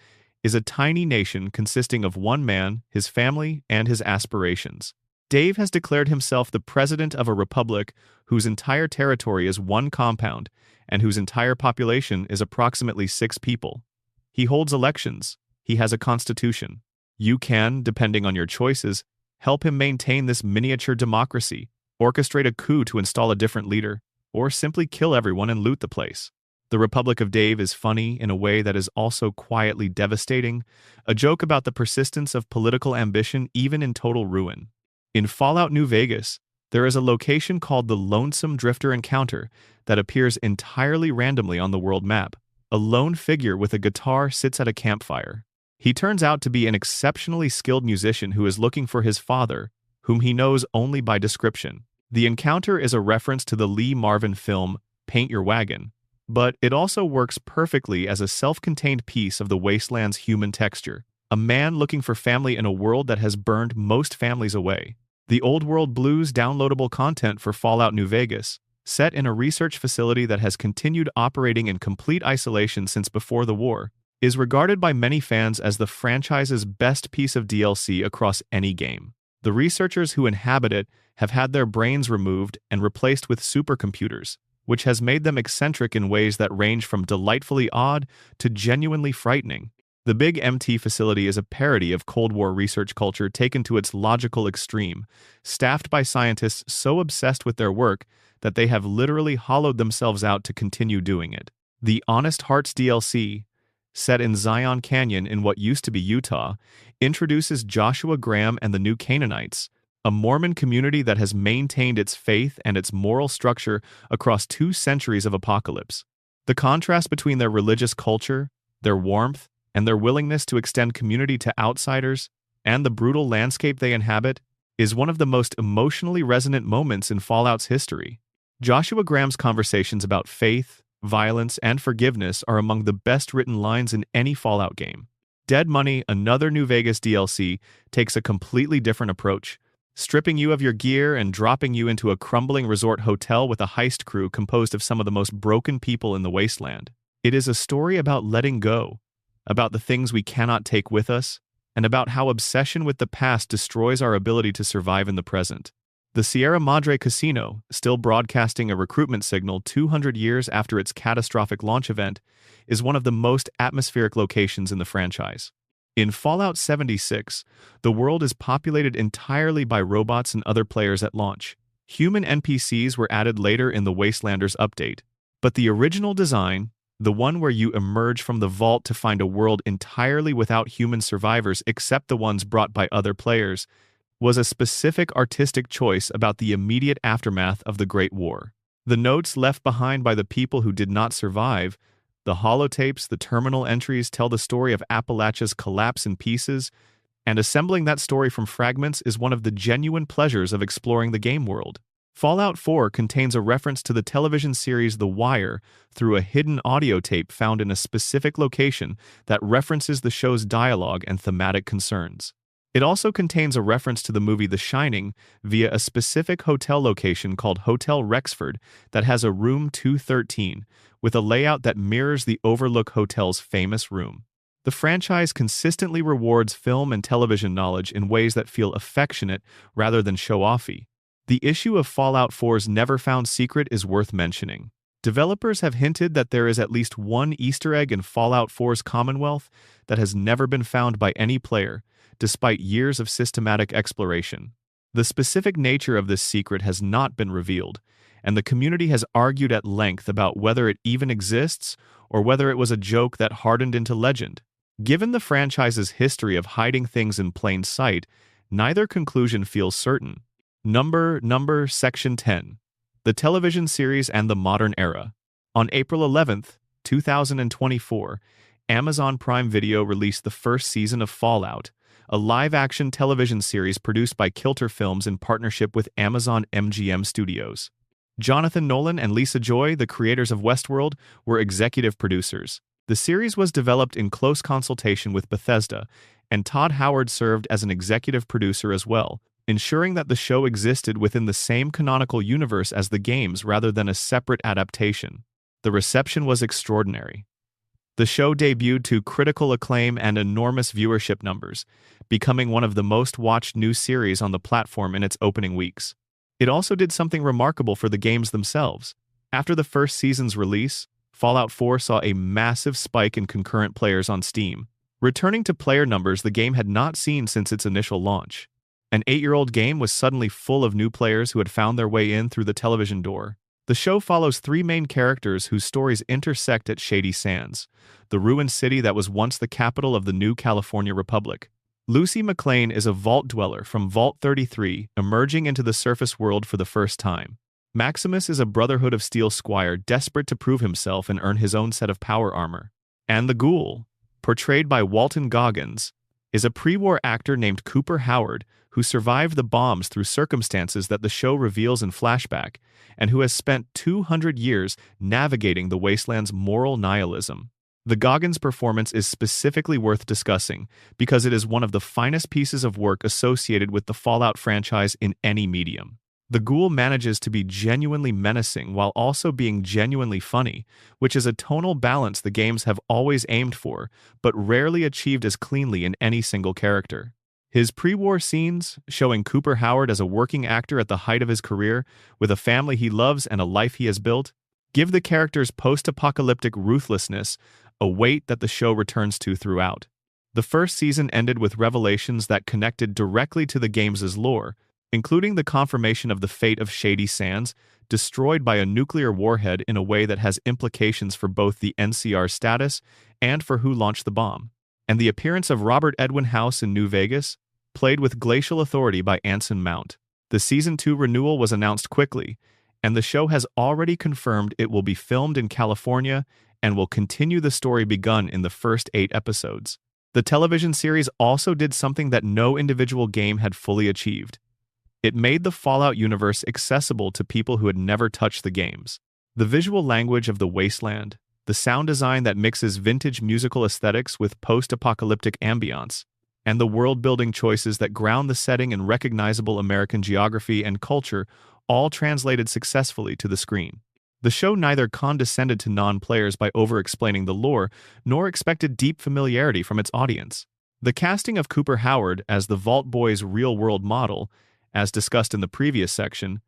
is a tiny nation consisting of one man, his family, and his aspirations. Dave has declared himself the president of a republic whose entire territory is one compound and whose entire population is approximately 6 people. He holds elections. He has a constitution. You can, depending on your choices, help him maintain this miniature democracy, orchestrate a coup to install a different leader, or simply kill everyone and loot the place. The Republic of Dave is funny in a way that is also quietly devastating, a joke about the persistence of political ambition even in total ruin. In Fallout New Vegas, there is a location called the Lonesome Drifter Encounter that appears entirely randomly on the world map. A lone figure with a guitar sits at a campfire. He turns out to be an exceptionally skilled musician who is looking for his father, whom he knows only by description. The encounter is a reference to the Lee Marvin film Paint Your Wagon, but it also works perfectly as a self-contained piece of the wasteland's human texture. A man looking for family in a world that has burned most families away. The Old World Blues downloadable content for Fallout New Vegas, set in a research facility that has continued operating in complete isolation since before the war, is regarded by many fans as the franchise's best piece of DLC across any game. The researchers who inhabit it have had their brains removed and replaced with supercomputers, which has made them eccentric in ways that range from delightfully odd to genuinely frightening. The Big MT facility is a parody of Cold War research culture taken to its logical extreme, staffed by scientists so obsessed with their work that they have literally hollowed themselves out to continue doing it. The Honest Hearts DLC, set in Zion Canyon in what used to be Utah, introduces Joshua Graham and the New Canaanites, a Mormon community that has maintained its faith and its moral structure across 2 centuries of apocalypse. The contrast between their religious culture, their warmth, and their willingness to extend community to outsiders, and the brutal landscape they inhabit, is one of the most emotionally resonant moments in Fallout's history. Joshua Graham's conversations about faith, violence, and forgiveness are among the best-written lines in any Fallout game. Dead Money, another New Vegas DLC, takes a completely different approach, stripping you of your gear and dropping you into a crumbling resort hotel with a heist crew composed of some of the most broken people in the wasteland. It is a story about letting go, about the things we cannot take with us, and about how obsession with the past destroys our ability to survive in the present. The Sierra Madre Casino, still broadcasting a recruitment signal 200 years after its catastrophic launch event, is one of the most atmospheric locations in the franchise. In Fallout 76, the world is populated entirely by robots and other players at launch. Human NPCs were added later in the Wastelanders update, but the original design, the one where you emerge from the vault to find a world entirely without human survivors except the ones brought by other players, was a specific artistic choice about the immediate aftermath of the Great War. The notes left behind by the people who did not survive, the holotapes, the terminal entries tell the story of Appalachia's collapse in pieces, and assembling that story from fragments is one of the genuine pleasures of exploring the game world. Fallout 4 contains a reference to the television series The Wire through a hidden audio tape found in a specific location that references the show's dialogue and thematic concerns. It also contains a reference to the movie The Shining via a specific hotel location called Hotel Rexford that has a room 213, with a layout that mirrors the Overlook Hotel's famous room. The franchise consistently rewards film and television knowledge in ways that feel affectionate rather than show-offy. The issue of Fallout 4's never-found secret is worth mentioning. Developers have hinted that there is at least one Easter egg in Fallout 4's Commonwealth that has never been found by any player, despite years of systematic exploration. The specific nature of this secret has not been revealed, and the community has argued at length about whether it even exists or whether it was a joke that hardened into legend. Given the franchise's history of hiding things in plain sight, neither conclusion feels certain. Number Section 10. The television series and the modern era. On April 11, 2024, Amazon Prime Video released the first season of Fallout, a live-action television series produced by Kilter Films in partnership with Amazon MGM Studios. Jonathan Nolan and Lisa Joy, the creators of Westworld, were executive producers. The series was developed in close consultation with Bethesda, and Todd Howard served as an executive producer as well, ensuring that the show existed within the same canonical universe as the games rather than a separate adaptation. The reception was extraordinary. The show debuted to critical acclaim and enormous viewership numbers, becoming one of the most-watched new series on the platform in its opening weeks. It also did something remarkable for the games themselves. After the first season's release, Fallout 4 saw a massive spike in concurrent players on Steam, returning to player numbers the game had not seen since its initial launch. An 8-year-old game was suddenly full of new players who had found their way in through the television door. The show follows 3 main characters whose stories intersect at Shady Sands, the ruined city that was once the capital of the new California Republic. Lucy McLean is a vault dweller from Vault 33, emerging into the surface world for the first time. Maximus is a Brotherhood of Steel squire desperate to prove himself and earn his own set of power armor. And the Ghoul, portrayed by Walton Goggins, is a pre-war actor named Cooper Howard who survived the bombs through circumstances that the show reveals in flashback, and who has spent 200 years navigating the wasteland's moral nihilism. The Goggins performance is specifically worth discussing because it is one of the finest pieces of work associated with the Fallout franchise in any medium. The Ghoul manages to be genuinely menacing while also being genuinely funny, which is a tonal balance the games have always aimed for, but rarely achieved as cleanly in any single character. His pre-war scenes, showing Cooper Howard as a working actor at the height of his career, with a family he loves and a life he has built, give the character's post-apocalyptic ruthlessness a weight that the show returns to throughout. The first season ended with revelations that connected directly to the game's lore, including the confirmation of the fate of Shady Sands, destroyed by a nuclear warhead in a way that has implications for both the NCR status and for who launched the bomb, and the appearance of Robert Edwin House in New Vegas, played with glacial authority by Anson Mount. The Season 2 renewal was announced quickly, and the show has already confirmed it will be filmed in California and will continue the story begun in the first 8 episodes. The television series also did something that no individual game had fully achieved. It made the Fallout universe accessible to people who had never touched the games. The visual language of the wasteland, the sound design that mixes vintage musical aesthetics with post-apocalyptic ambiance, and the world-building choices that ground the setting in recognizable American geography and culture all translated successfully to the screen. The show neither condescended to non-players by over-explaining the lore, nor expected deep familiarity from its audience. The casting of Cooper Howard as the Vault Boy's real-world model, as discussed in the previous section,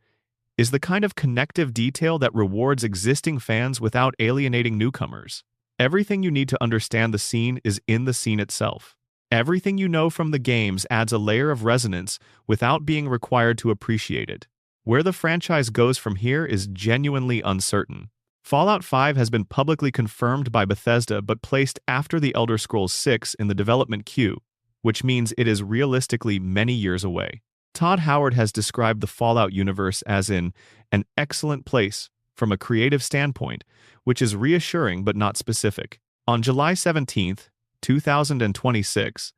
is the kind of connective detail that rewards existing fans without alienating newcomers. Everything you need to understand the scene is in the scene itself. Everything you know from the games adds a layer of resonance without being required to appreciate it. Where the franchise goes from here is genuinely uncertain. Fallout 5 has been publicly confirmed by Bethesda but placed after The Elder Scrolls 6 in the development queue, which means it is realistically many years away. Todd Howard has described the Fallout universe as in an excellent place from a creative standpoint, which is reassuring but not specific. On July 17, 2026,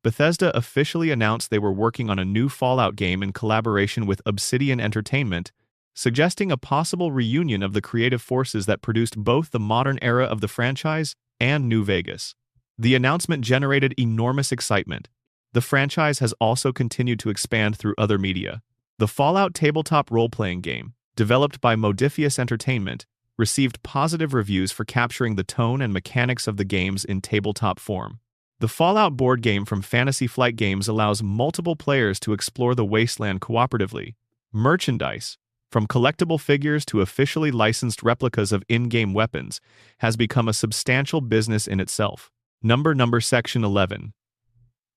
Bethesda officially announced they were working on a new Fallout game in collaboration with Obsidian Entertainment, suggesting a possible reunion of the creative forces that produced both the modern era of the franchise and New Vegas. The announcement generated enormous excitement. The franchise has also continued to expand through other media. The Fallout tabletop role-playing game, developed by Modiphius Entertainment, received positive reviews for capturing the tone and mechanics of the games in tabletop form. The Fallout board game from Fantasy Flight Games allows multiple players to explore the wasteland cooperatively. Merchandise, from collectible figures to officially licensed replicas of in-game weapons, has become a substantial business in itself. Number Section 11.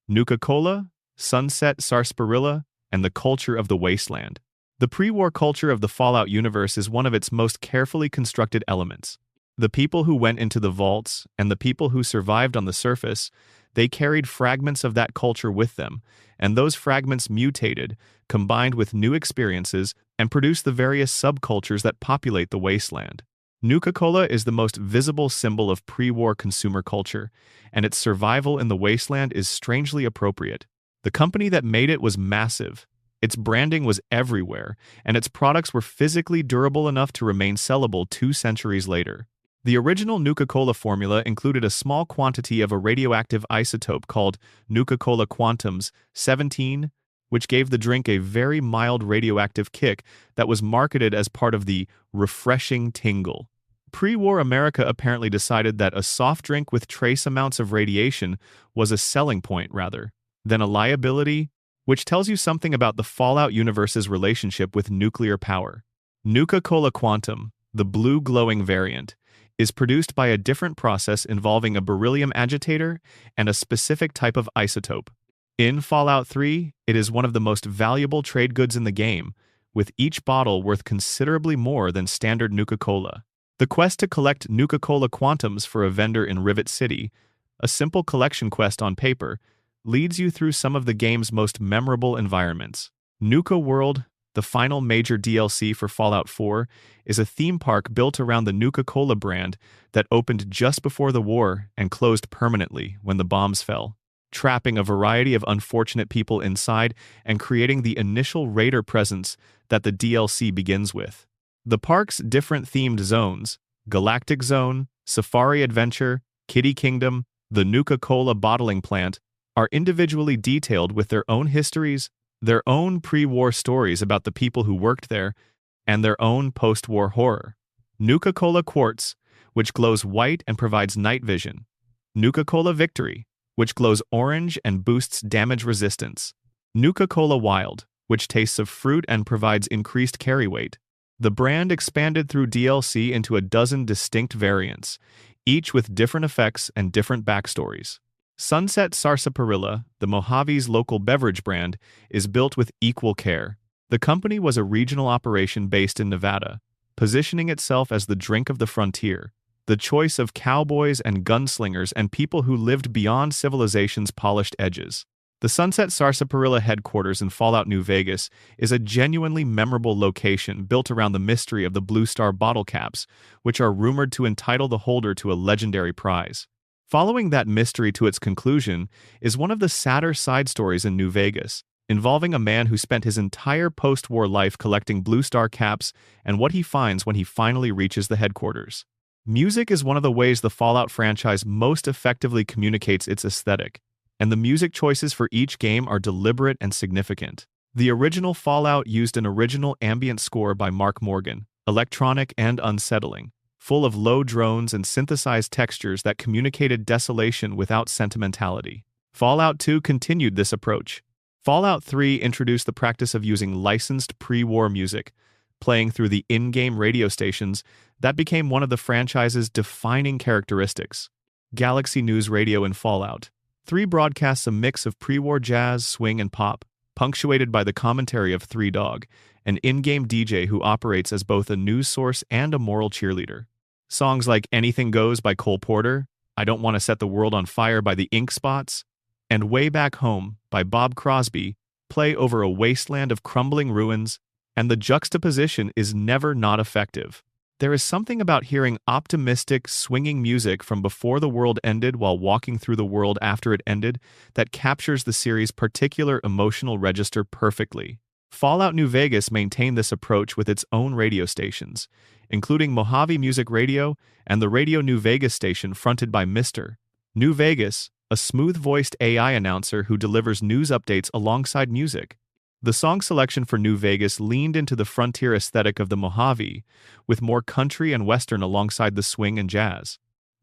Nuka-Cola, Sunset Sarsaparilla, and the culture of the wasteland. The pre-war culture of the Fallout universe is one of its most carefully constructed elements. The people who went into the vaults and the people who survived on the surface, they carried fragments of that culture with them, and those fragments mutated, combined with new experiences, and produced the various subcultures that populate the wasteland. Nuka-Cola is the most visible symbol of pre-war consumer culture, and its survival in the wasteland is strangely appropriate. The company that made it was massive. Its branding was everywhere, and its products were physically durable enough to remain sellable 2 centuries later. The original Nuka-Cola formula included a small quantity of a radioactive isotope called Nuka-Cola Quantums 17, which gave the drink a very mild radioactive kick that was marketed as part of the refreshing tingle. Pre-war America apparently decided that a soft drink with trace amounts of radiation was a selling point rather than a liability, which tells you something about the Fallout universe's relationship with nuclear power. Nuka-Cola Quantum, the blue glowing variant, is produced by a different process involving a beryllium agitator and a specific type of isotope. In Fallout 3, it is one of the most valuable trade goods in the game, with each bottle worth considerably more than standard Nuka-Cola. The quest to collect Nuka-Cola Quantums for a vendor in Rivet City, a simple collection quest on paper, leads you through some of the game's most memorable environments. Nuka World, the final major DLC for Fallout 4, is a theme park built around the Nuka-Cola brand that opened just before the war and closed permanently when the bombs fell, trapping a variety of unfortunate people inside and creating the initial raider presence that the DLC begins with. The park's different themed zones, Galactic Zone, Safari Adventure, Kitty Kingdom, the Nuka-Cola bottling plant, are individually detailed with their own histories, their own pre-war stories about the people who worked there, and their own post-war horror. Nuka-Cola Quartz, which glows white and provides night vision. Nuka-Cola Victory, which glows orange and boosts damage resistance. Nuka-Cola Wild, which tastes of fruit and provides increased carry weight. The brand expanded through DLC into a dozen distinct variants, each with different effects and different backstories. Sunset Sarsaparilla, the Mojave's local beverage brand, is built with equal care. The company was a regional operation based in Nevada, positioning itself as the drink of the frontier, the choice of cowboys and gunslingers and people who lived beyond civilization's polished edges. The Sunset Sarsaparilla headquarters in Fallout New Vegas is a genuinely memorable location built around the mystery of the Blue Star bottle caps, which are rumored to entitle the holder to a legendary prize. Following that mystery to its conclusion is one of the sadder side stories in New Vegas, involving a man who spent his entire post-war life collecting Blue Star caps and what he finds when he finally reaches the headquarters. Music is one of the ways the Fallout franchise most effectively communicates its aesthetic, and the music choices for each game are deliberate and significant. The original Fallout used an original ambient score by Mark Morgan, electronic and unsettling, full of low drones and synthesized textures that communicated desolation without sentimentality. Fallout 2 continued this approach. Fallout 3 introduced the practice of using licensed pre-war music, playing through the in-game radio stations that became one of the franchise's defining characteristics. Galaxy News Radio in Fallout 3 broadcasts a mix of pre-war jazz, swing, and pop, punctuated by the commentary of Three Dog, an in-game DJ who operates as both a news source and a moral cheerleader. Songs like Anything Goes by Cole Porter, I Don't Want to Set the World on Fire by the Ink Spots, and Way Back Home by Bob Crosby play over a wasteland of crumbling ruins, and the juxtaposition is never not effective. There is something about hearing optimistic, swinging music from before the world ended while walking through the world after it ended that captures the series' particular emotional register perfectly. Fallout New Vegas maintained this approach with its own radio stations, including Mojave Music Radio and the Radio New Vegas station fronted by Mr. New Vegas, a smooth-voiced AI announcer who delivers news updates alongside music. The song selection for New Vegas leaned into the frontier aesthetic of the Mojave, with more country and western alongside the swing and jazz.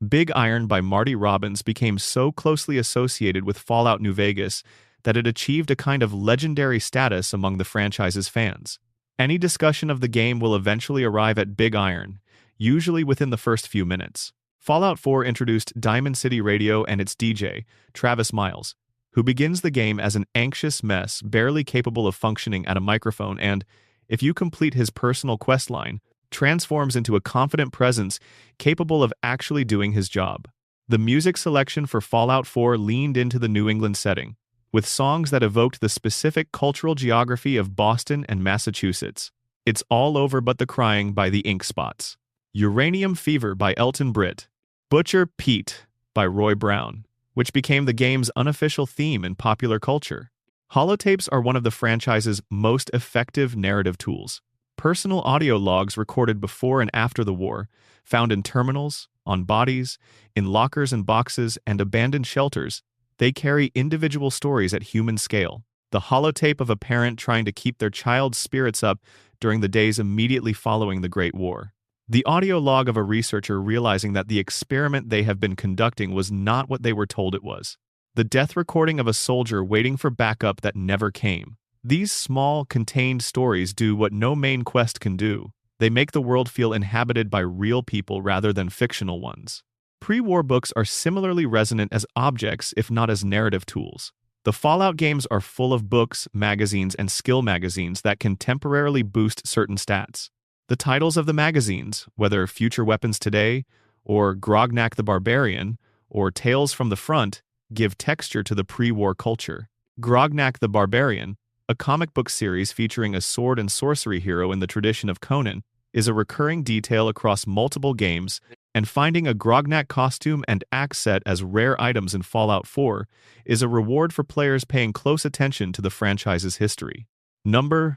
Big Iron by Marty Robbins became so closely associated with Fallout New Vegas that it achieved a kind of legendary status among the franchise's fans. Any discussion of the game will eventually arrive at Big Iron, usually within the first few minutes. Fallout 4 introduced Diamond City Radio and its DJ, Travis Miles, who begins the game as an anxious mess barely capable of functioning at a microphone and, if you complete his personal questline, transforms into a confident presence capable of actually doing his job. The music selection for Fallout 4 leaned into the New England setting, with songs that evoked the specific cultural geography of Boston and Massachusetts. It's All Over But the Crying by the Ink Spots, Uranium Fever by Elton Britt, Butcher Pete by Roy Brown, which became the game's unofficial theme in popular culture. Holotapes are one of the franchise's most effective narrative tools. Personal audio logs recorded before and after the war, found in terminals, on bodies, in lockers and boxes, and abandoned shelters, they carry individual stories at human scale. The holotape of a parent trying to keep their child's spirits up during the days immediately following the Great War. The audio log of a researcher realizing that the experiment they have been conducting was not what they were told it was. The death recording of a soldier waiting for backup that never came. These small, contained stories do what no main quest can do. They make the world feel inhabited by real people rather than fictional ones. Pre-war books are similarly resonant as objects, if not as narrative tools. The Fallout games are full of books, magazines, and skill magazines that can temporarily boost certain stats. The titles of the magazines, whether Future Weapons Today, or Grognak the Barbarian, or Tales from the Front, give texture to the pre-war culture. Grognak the Barbarian, a comic book series featuring a sword and sorcery hero in the tradition of Conan, is a recurring detail across multiple games, and finding a Grognak costume and axe set as rare items in Fallout 4 is a reward for players paying close attention to the franchise's history. Number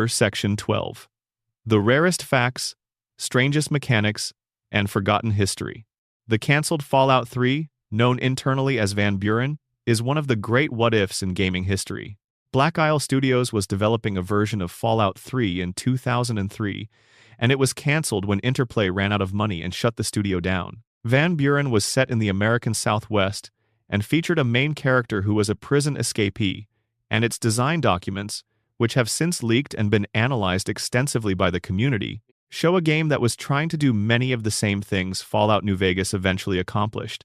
Section 12. The Rarest Facts, Strangest Mechanics, and Forgotten History. The cancelled Fallout 3, known internally as Van Buren, is one of the great what-ifs in gaming history. Black Isle Studios was developing a version of Fallout 3 in 2003, and it was cancelled when Interplay ran out of money and shut the studio down. Van Buren was set in the American Southwest and featured a main character who was a prison escapee, and its design documents, which have since leaked and been analyzed extensively by the community, show a game that was trying to do many of the same things Fallout New Vegas eventually accomplished.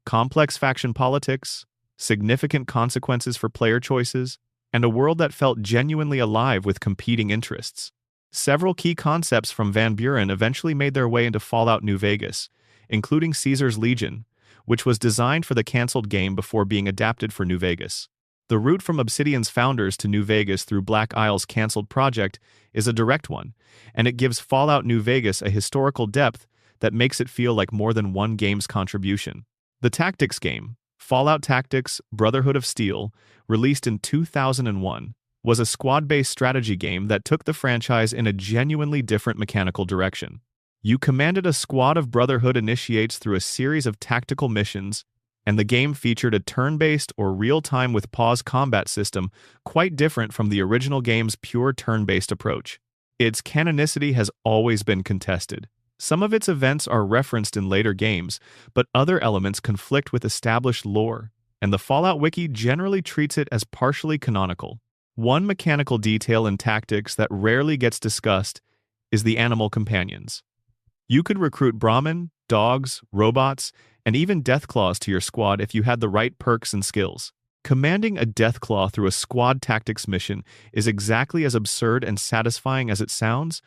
Complex faction politics, significant consequences for player choices, and a world that felt genuinely alive with competing interests. Several key concepts from Van Buren eventually made their way into Fallout New Vegas, including Caesar's Legion, which was designed for the cancelled game before being adapted for New Vegas. The route from Obsidian's founders to New Vegas through Black Isle's canceled project is a direct one, and it gives Fallout New Vegas a historical depth that makes it feel like more than one game's contribution. The tactics game, Fallout Tactics: Brotherhood of Steel, released in 2001, was a squad-based strategy game that took the franchise in a genuinely different mechanical direction. You commanded a squad of Brotherhood initiates through a series of tactical missions, and the game featured a turn-based or real-time with pause combat system quite different from the original game's pure turn-based approach. Its canonicity has always been contested. Some of its events are referenced in later games, but other elements conflict with established lore, and the Fallout Wiki generally treats it as partially canonical. One mechanical detail in tactics that rarely gets discussed is the animal companions. You could recruit Brahmin, dogs, robots, and even Deathclaws to your squad if you had the right perks and skills. Commanding a Deathclaw through a squad tactics mission is exactly as absurd and satisfying as it sounds,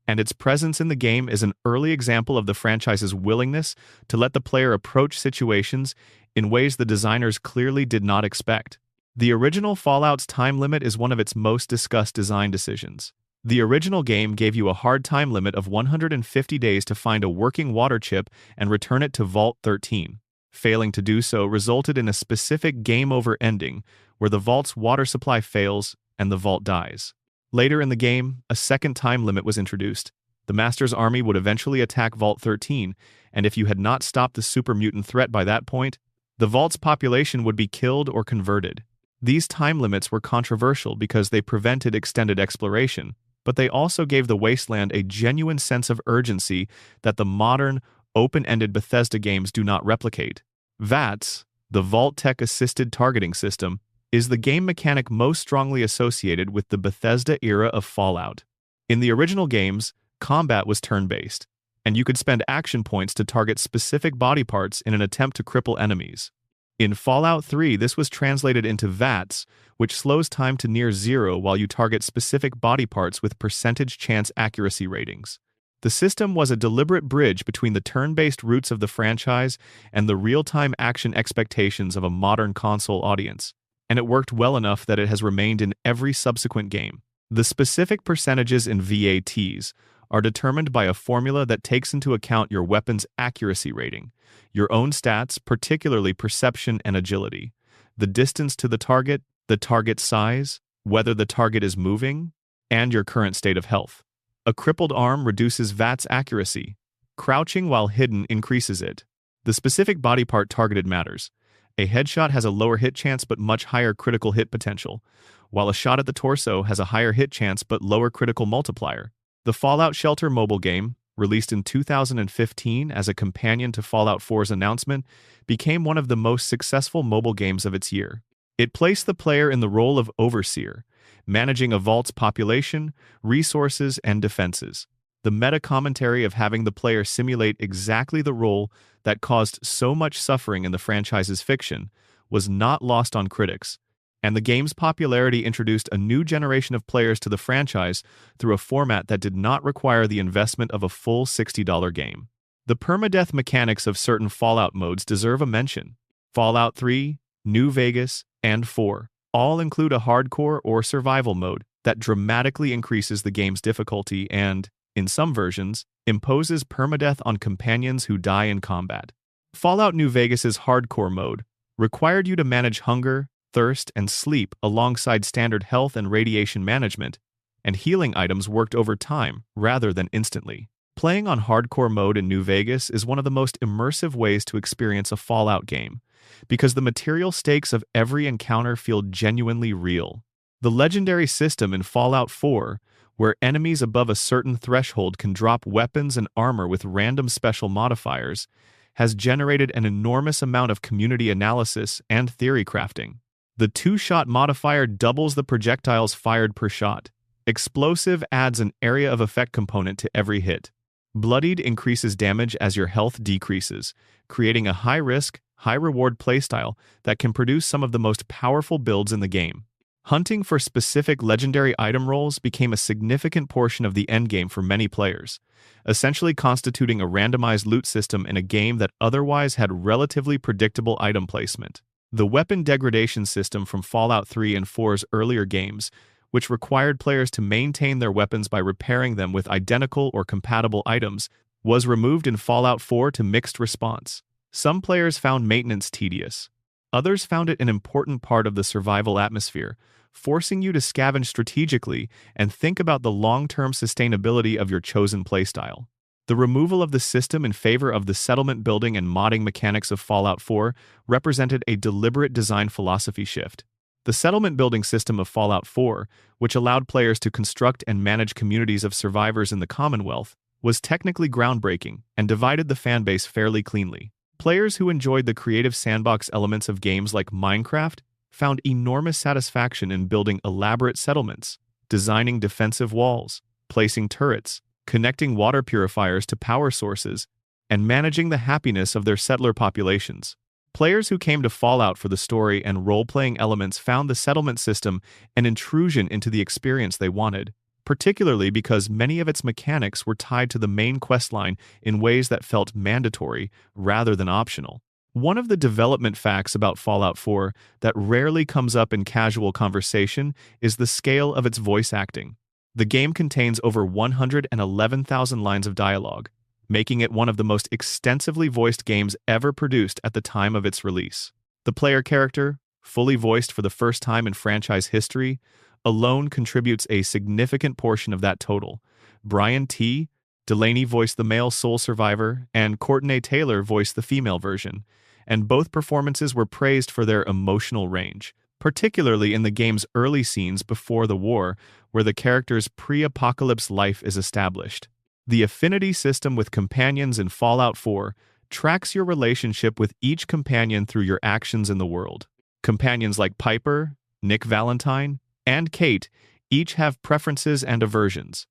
and its presence in the game is an early example of the franchise's willingness to let the player approach situations in ways the designers clearly did not expect. The original Fallout's time limit is one of its most discussed design decisions. The original game gave you a hard time limit of 150 days to find a working water chip and return it to Vault 13. Failing to do so resulted in a specific game-over ending where the vault's water supply fails and the vault dies. Later in the game, a second time limit was introduced. The Master's army would eventually attack Vault 13, and if you had not stopped the super mutant threat by that point, the vault's population would be killed or converted. These time limits were controversial because they prevented extended exploration, but they also gave the wasteland a genuine sense of urgency that the modern, open-ended Bethesda games do not replicate. VATS, the Vault-Tec assisted targeting system, is the game mechanic most strongly associated with the Bethesda era of Fallout. In the original games, combat was turn-based, and you could spend action points to target specific body parts in an attempt to cripple enemies. In Fallout 3, this was translated into VATS, which slows time to near zero while you target specific body parts with percentage chance accuracy ratings. The system was a deliberate bridge between the turn-based roots of the franchise and the real-time action expectations of a modern console audience, and it worked well enough that it has remained in every subsequent game. The specific percentages in VATs are determined by a formula that takes into account your weapon's accuracy rating, your own stats, particularly perception and agility, the distance to the target size, whether the target is moving, and your current state of health. A crippled arm reduces VAT's accuracy. Crouching while hidden increases it. The specific body part targeted matters. A headshot has a lower hit chance but much higher critical hit potential, while a shot at the torso has a higher hit chance but lower critical multiplier. The Fallout Shelter mobile game, released in 2015 as a companion to Fallout 4's announcement, became one of the most successful mobile games of its year. It placed the player in the role of overseer, managing a vault's population, resources, and defenses. The meta-commentary of having the player simulate exactly the role that caused so much suffering in the franchise's fiction was not lost on critics, and the game's popularity introduced a new generation of players to the franchise through a format that did not require the investment of a full $60 game. The permadeath mechanics of certain Fallout modes deserve a mention. Fallout 3, New Vegas, and 4 all include a hardcore or survival mode that dramatically increases the game's difficulty and, in some versions, imposes permadeath on companions who die in combat. Fallout New Vegas's hardcore mode required you to manage hunger, thirst, and sleep alongside standard health and radiation management, and healing items worked over time rather than instantly. Playing on hardcore mode in New Vegas is one of the most immersive ways to experience a Fallout game, because the material stakes of every encounter feel genuinely real. The legendary system in Fallout 4, where enemies above a certain threshold can drop weapons and armor with random special modifiers, has generated an enormous amount of community analysis and theory crafting. The two-shot modifier doubles the projectiles fired per shot. Explosive adds an area of effect component to every hit. Bloodied increases damage as your health decreases, creating a high-risk, high-reward playstyle that can produce some of the most powerful builds in the game. Hunting for specific legendary item rolls became a significant portion of the endgame for many players, essentially constituting a randomized loot system in a game that otherwise had relatively predictable item placement. The weapon degradation system from Fallout 3 and 4's earlier games, which required players to maintain their weapons by repairing them with identical or compatible items, was removed in Fallout 4 to mixed response. Some players found maintenance tedious. Others found it an important part of the survival atmosphere, forcing you to scavenge strategically and think about the long-term sustainability of your chosen playstyle. The removal of the system in favor of the settlement building and modding mechanics of Fallout 4 represented a deliberate design philosophy shift. The settlement building system of Fallout 4, which allowed players to construct and manage communities of survivors in the Commonwealth, was technically groundbreaking and divided the fanbase fairly cleanly. Players who enjoyed the creative sandbox elements of games like Minecraft found enormous satisfaction in building elaborate settlements, designing defensive walls, placing turrets, connecting water purifiers to power sources, and managing the happiness of their settler populations. Players who came to Fallout for the story and role-playing elements found the settlement system an intrusion into the experience they wanted, particularly because many of its mechanics were tied to the main questline in ways that felt mandatory rather than optional. One of the development facts about Fallout 4 that rarely comes up in casual conversation is the scale of its voice acting. The game contains over 111,000 lines of dialogue, making it one of the most extensively voiced games ever produced at the time of its release. The player character, fully voiced for the first time in franchise history, alone contributes a significant portion of that total. Brian T. Delaney voiced the male sole survivor, and Courtney Taylor voiced the female version, and both performances were praised for their emotional range, particularly in the game's early scenes before the war, where the character's pre-apocalypse life is established. The affinity system with companions in Fallout 4 tracks your relationship with each companion through your actions in the world. Companions like Piper, Nick Valentine, and Kate each have preferences and aversions.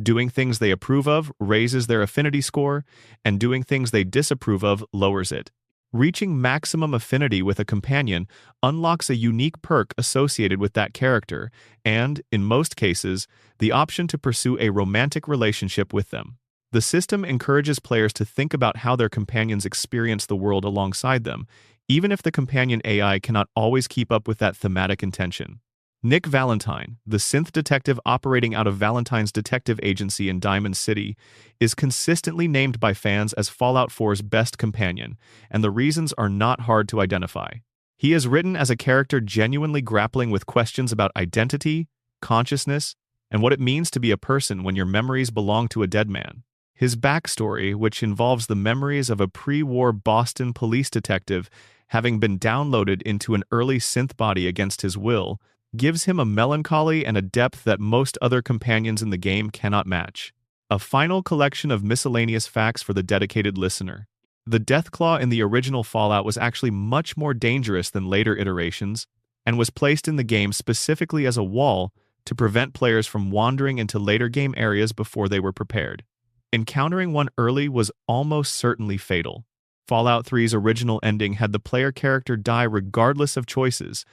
Doing things they approve of raises their affinity score, and doing things they disapprove of lowers it. Reaching maximum affinity with a companion unlocks a unique perk associated with that character and, in most cases, the option to pursue a romantic relationship with them. The system encourages players to think about how their companions experience the world alongside them, even if the companion AI cannot always keep up with that thematic intention. Nick Valentine, the synth detective operating out of Valentine's detective agency in Diamond City, is consistently named by fans as Fallout 4's best companion, and the reasons are not hard to identify. He is written as a character genuinely grappling with questions about identity, consciousness, and what it means to be a person when your memories belong to a dead man. His backstory, which involves the memories of a pre-war Boston police detective having been downloaded into an early synth body against his will, gives him a melancholy and a depth that most other companions in the game cannot match. A final collection of miscellaneous facts for the dedicated listener. The Deathclaw in the original Fallout was actually much more dangerous than later iterations, and was placed in the game specifically as a wall to prevent players from wandering into later game areas before they were prepared. Encountering one early was almost certainly fatal. Fallout 3's original ending had the player character die regardless of choices,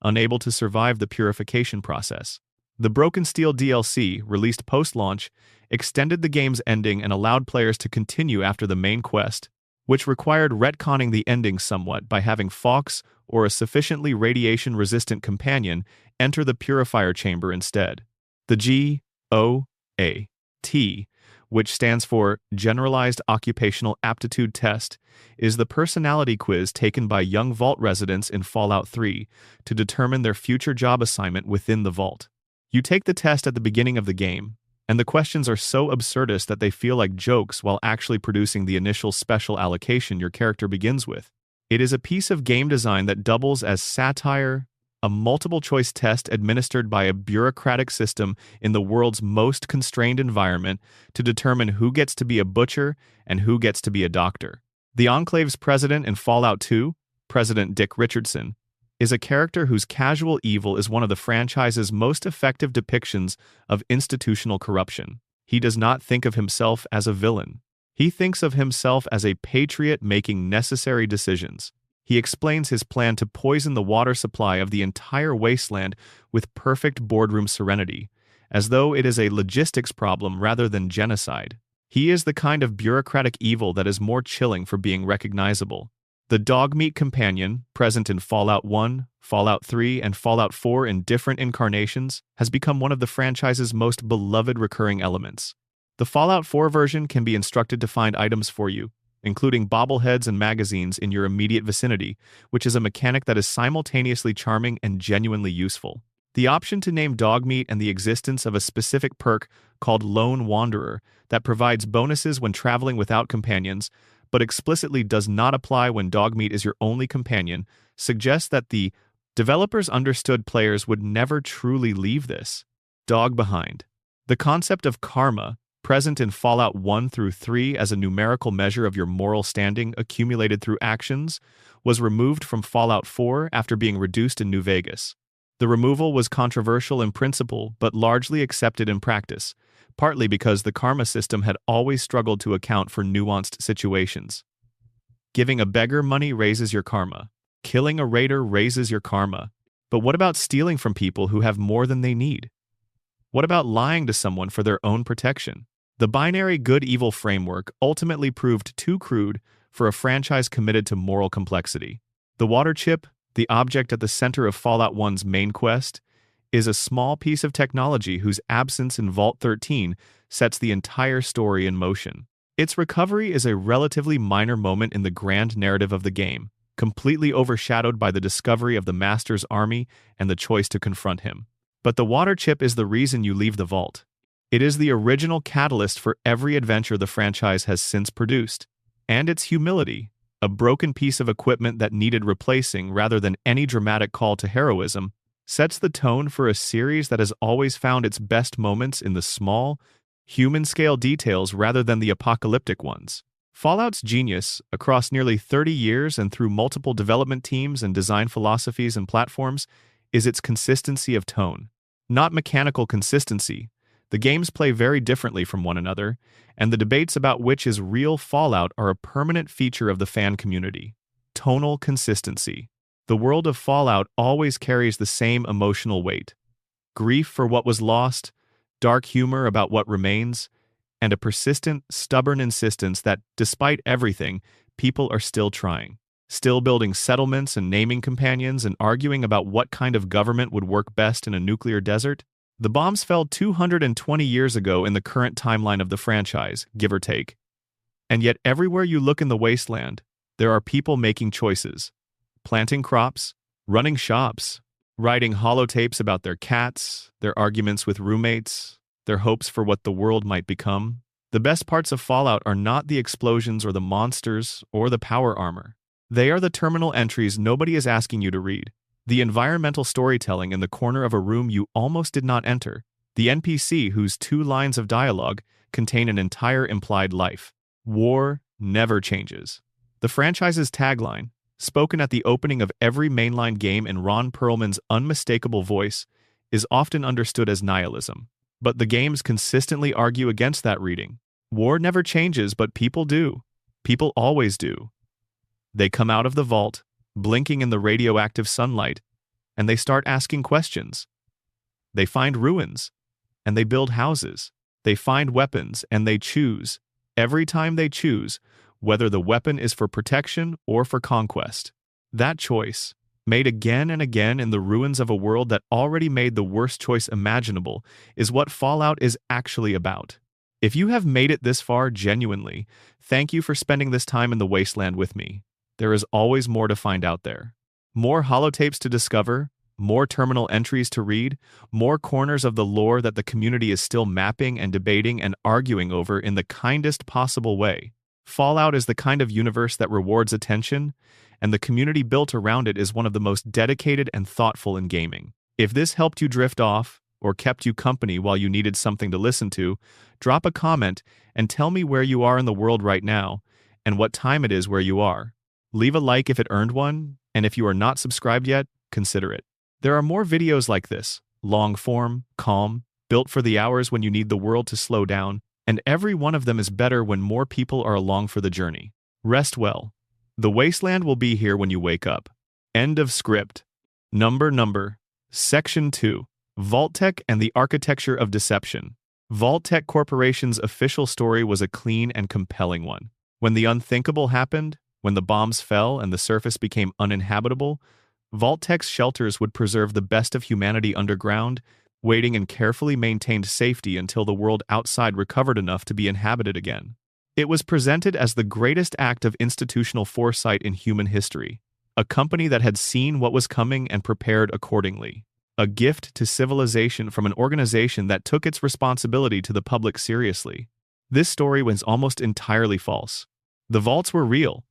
unable to survive the purification process. The Broken Steel DLC, released post-launch, extended the game's ending and allowed players to continue after the main quest, which required retconning the ending somewhat by having Fawkes or a sufficiently radiation-resistant companion enter the purifier chamber instead. The GOAT, which stands for Generalized Occupational Aptitude Test, is the personality quiz taken by young Vault residents in Fallout 3 to determine their future job assignment within the Vault. You take the test at the beginning of the game, and the questions are so absurdist that they feel like jokes while actually producing the initial special allocation your character begins with. It is a piece of game design that doubles as satire, a multiple-choice test administered by a bureaucratic system in the world's most constrained environment to determine who gets to be a butcher and who gets to be a doctor. The Enclave's president in Fallout 2, President Dick Richardson, is a character whose casual evil is one of the franchise's most effective depictions of institutional corruption. He does not think of himself as a villain. He thinks of himself as a patriot making necessary decisions. He explains his plan to poison the water supply of the entire wasteland with perfect boardroom serenity, as though it is a logistics problem rather than genocide. He is the kind of bureaucratic evil that is more chilling for being recognizable. The dogmeat companion, present in Fallout 1, Fallout 3, and Fallout 4 in different incarnations, has become one of the franchise's most beloved recurring elements. The Fallout 4 version can be instructed to find items for you, including bobbleheads and magazines in your immediate vicinity, which is a mechanic that is simultaneously charming and genuinely useful. The option to name dogmeat and the existence of a specific perk called Lone Wanderer that provides bonuses when traveling without companions, but explicitly does not apply when dogmeat is your only companion, suggests that the developers understood players would never truly leave this dog behind. The concept of karma, present in Fallout 1 through 3 as a numerical measure of your moral standing accumulated through actions, was removed from Fallout 4 after being reduced in New Vegas. The removal was controversial in principle but largely accepted in practice, partly because the karma system had always struggled to account for nuanced situations. Giving a beggar money raises your karma. Killing a raider raises your karma. But what about stealing from people who have more than they need? What about lying to someone for their own protection? The binary good-evil framework ultimately proved too crude for a franchise committed to moral complexity. The water chip, the object at the center of Fallout 1's main quest, is a small piece of technology whose absence in Vault 13 sets the entire story in motion. Its recovery is a relatively minor moment in the grand narrative of the game, completely overshadowed by the discovery of the Master's army and the choice to confront him. But the water chip is the reason you leave the vault. It is the original catalyst for every adventure the franchise has since produced. And its humility, a broken piece of equipment that needed replacing rather than any dramatic call to heroism, sets the tone for a series that has always found its best moments in the small, human-scale details rather than the apocalyptic ones. Fallout's genius, across nearly 30 years and through multiple development teams and design philosophies and platforms, is its consistency of tone. Not mechanical consistency. The games play very differently from one another, and the debates about which is real Fallout are a permanent feature of the fan community. Tonal consistency. The world of Fallout always carries the same emotional weight. Grief for what was lost, dark humor about what remains, and a persistent, stubborn insistence that, despite everything, people are still trying. Still building settlements and naming companions and arguing about what kind of government would work best in a nuclear desert. The bombs fell 220 years ago in the current timeline of the franchise, give or take. And yet everywhere you look in the wasteland, there are people making choices. Planting crops, running shops, writing holotapes about their cats, their arguments with roommates, their hopes for what the world might become. The best parts of Fallout are not the explosions or the monsters or the power armor. They are the terminal entries nobody is asking you to read. The environmental storytelling in the corner of a room you almost did not enter. The NPC whose 2 lines of dialogue contain an entire implied life. War never changes. The franchise's tagline, spoken at the opening of every mainline game in Ron Perlman's unmistakable voice, is often understood as nihilism. But the games consistently argue against that reading. War never changes, but people do. People always do. They come out of the vault, blinking in the radioactive sunlight, and they start asking questions. They find ruins, and they build houses. They find weapons, and they choose. Every time they choose, whether the weapon is for protection or for conquest. That choice, made again and again in the ruins of a world that already made the worst choice imaginable, is what Fallout is actually about. If you have made it this far genuinely, thank you for spending this time in the wasteland with me. There is always more to find out there. More holotapes to discover, more terminal entries to read, more corners of the lore that the community is still mapping and debating and arguing over in the kindest possible way. Fallout is the kind of universe that rewards attention, and the community built around it is one of the most dedicated and thoughtful in gaming. If this helped you drift off, or kept you company while you needed something to listen to, drop a comment and tell me where you are in the world right now, and what time it is where you are. Leave a like if it earned one, and if you are not subscribed yet, consider it. There are more videos like this, long form, calm, built for the hours when you need the world to slow down, and every one of them is better when more people are along for the journey. Rest well. The wasteland will be here when you wake up. End of script. Number. Section 2. Vault-Tec and the Architecture of Deception. Vault-Tec Corporation's official story was a clean and compelling one. When the unthinkable happened, When the bombs fell and the surface became uninhabitable, Vault-Tec's shelters would preserve the best of humanity underground, waiting in carefully maintained safety until the world outside recovered enough to be inhabited again. It was presented as the greatest act of institutional foresight in human history, a company that had seen what was coming and prepared accordingly. A gift to civilization from an organization that took its responsibility to the public seriously. This story was almost entirely false. The vaults were real.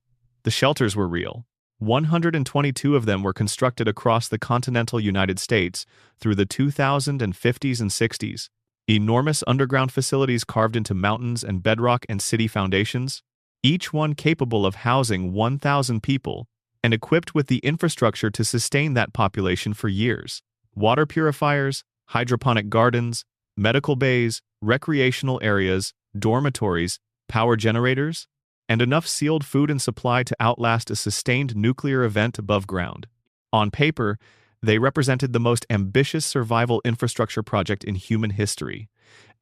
The shelters were real. 122 of them were constructed across the continental United States through the 2000s and 50s and 60s. Enormous underground facilities carved into mountains and bedrock and city foundations, each one capable of housing 1,000 people and equipped with the infrastructure to sustain that population for years. Water purifiers, hydroponic gardens, medical bays, recreational areas, dormitories, power generators, and enough sealed food and supply to outlast a sustained nuclear event above ground. On paper, they represented the most ambitious survival infrastructure project in human history,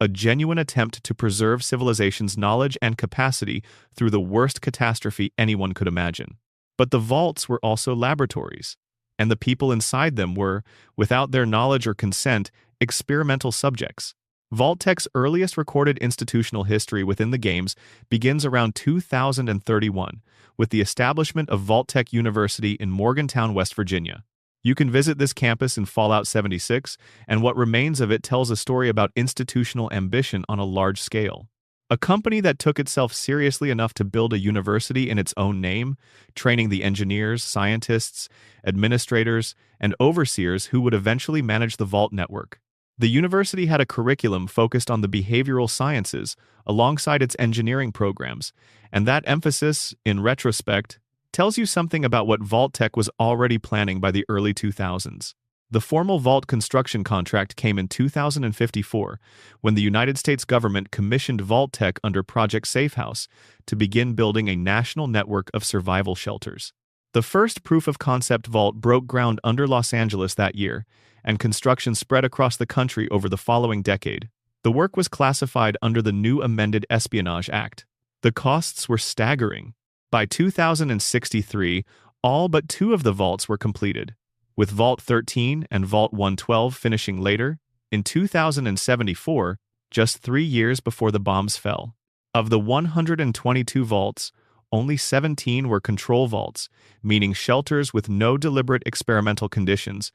a genuine attempt to preserve civilization's knowledge and capacity through the worst catastrophe anyone could imagine. But the vaults were also laboratories, and the people inside them were, without their knowledge or consent, experimental subjects. Vault-Tec's earliest recorded institutional history within the games begins around 2031, with the establishment of Vault-Tec University in Morgantown, West Virginia. You can visit this campus in Fallout 76, and what remains of it tells a story about institutional ambition on a large scale. A company that took itself seriously enough to build a university in its own name, training the engineers, scientists, administrators, and overseers who would eventually manage the Vault network. The university had a curriculum focused on the behavioral sciences alongside its engineering programs, and that emphasis, in retrospect, tells you something about what Vault-Tec was already planning by the early 2000s. The formal vault construction contract came in 2054, when the United States government commissioned Vault-Tec under Project Safehouse to begin building a national network of survival shelters. The first proof-of-concept vault broke ground under Los Angeles that year, and construction spread across the country over the following decade. The work was classified under the new amended Espionage Act. The costs were staggering. By 2063, all but 2 of the vaults were completed, with Vault 13 and Vault 112 finishing later, in 2074, just 3 years before the bombs fell. Of the 122 vaults, only 17 were control vaults, meaning shelters with no deliberate experimental conditions,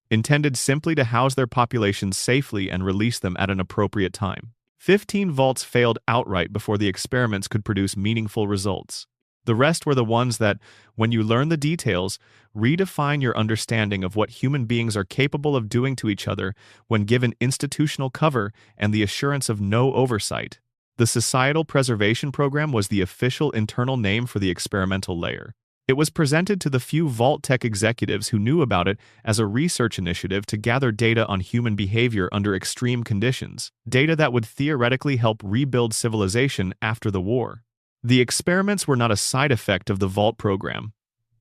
intended simply to house their populations safely and release them at an appropriate time. 15 vaults failed outright before the experiments could produce meaningful results. The rest were the ones that, when you learn the details, redefine your understanding of what human beings are capable of doing to each other when given institutional cover and the assurance of no oversight. The Societal Preservation Program was the official internal name for the experimental layer. It was presented to the few Vault-Tec executives who knew about it as a research initiative to gather data on human behavior under extreme conditions, data that would theoretically help rebuild civilization after the war. The experiments were not a side effect of the Vault program.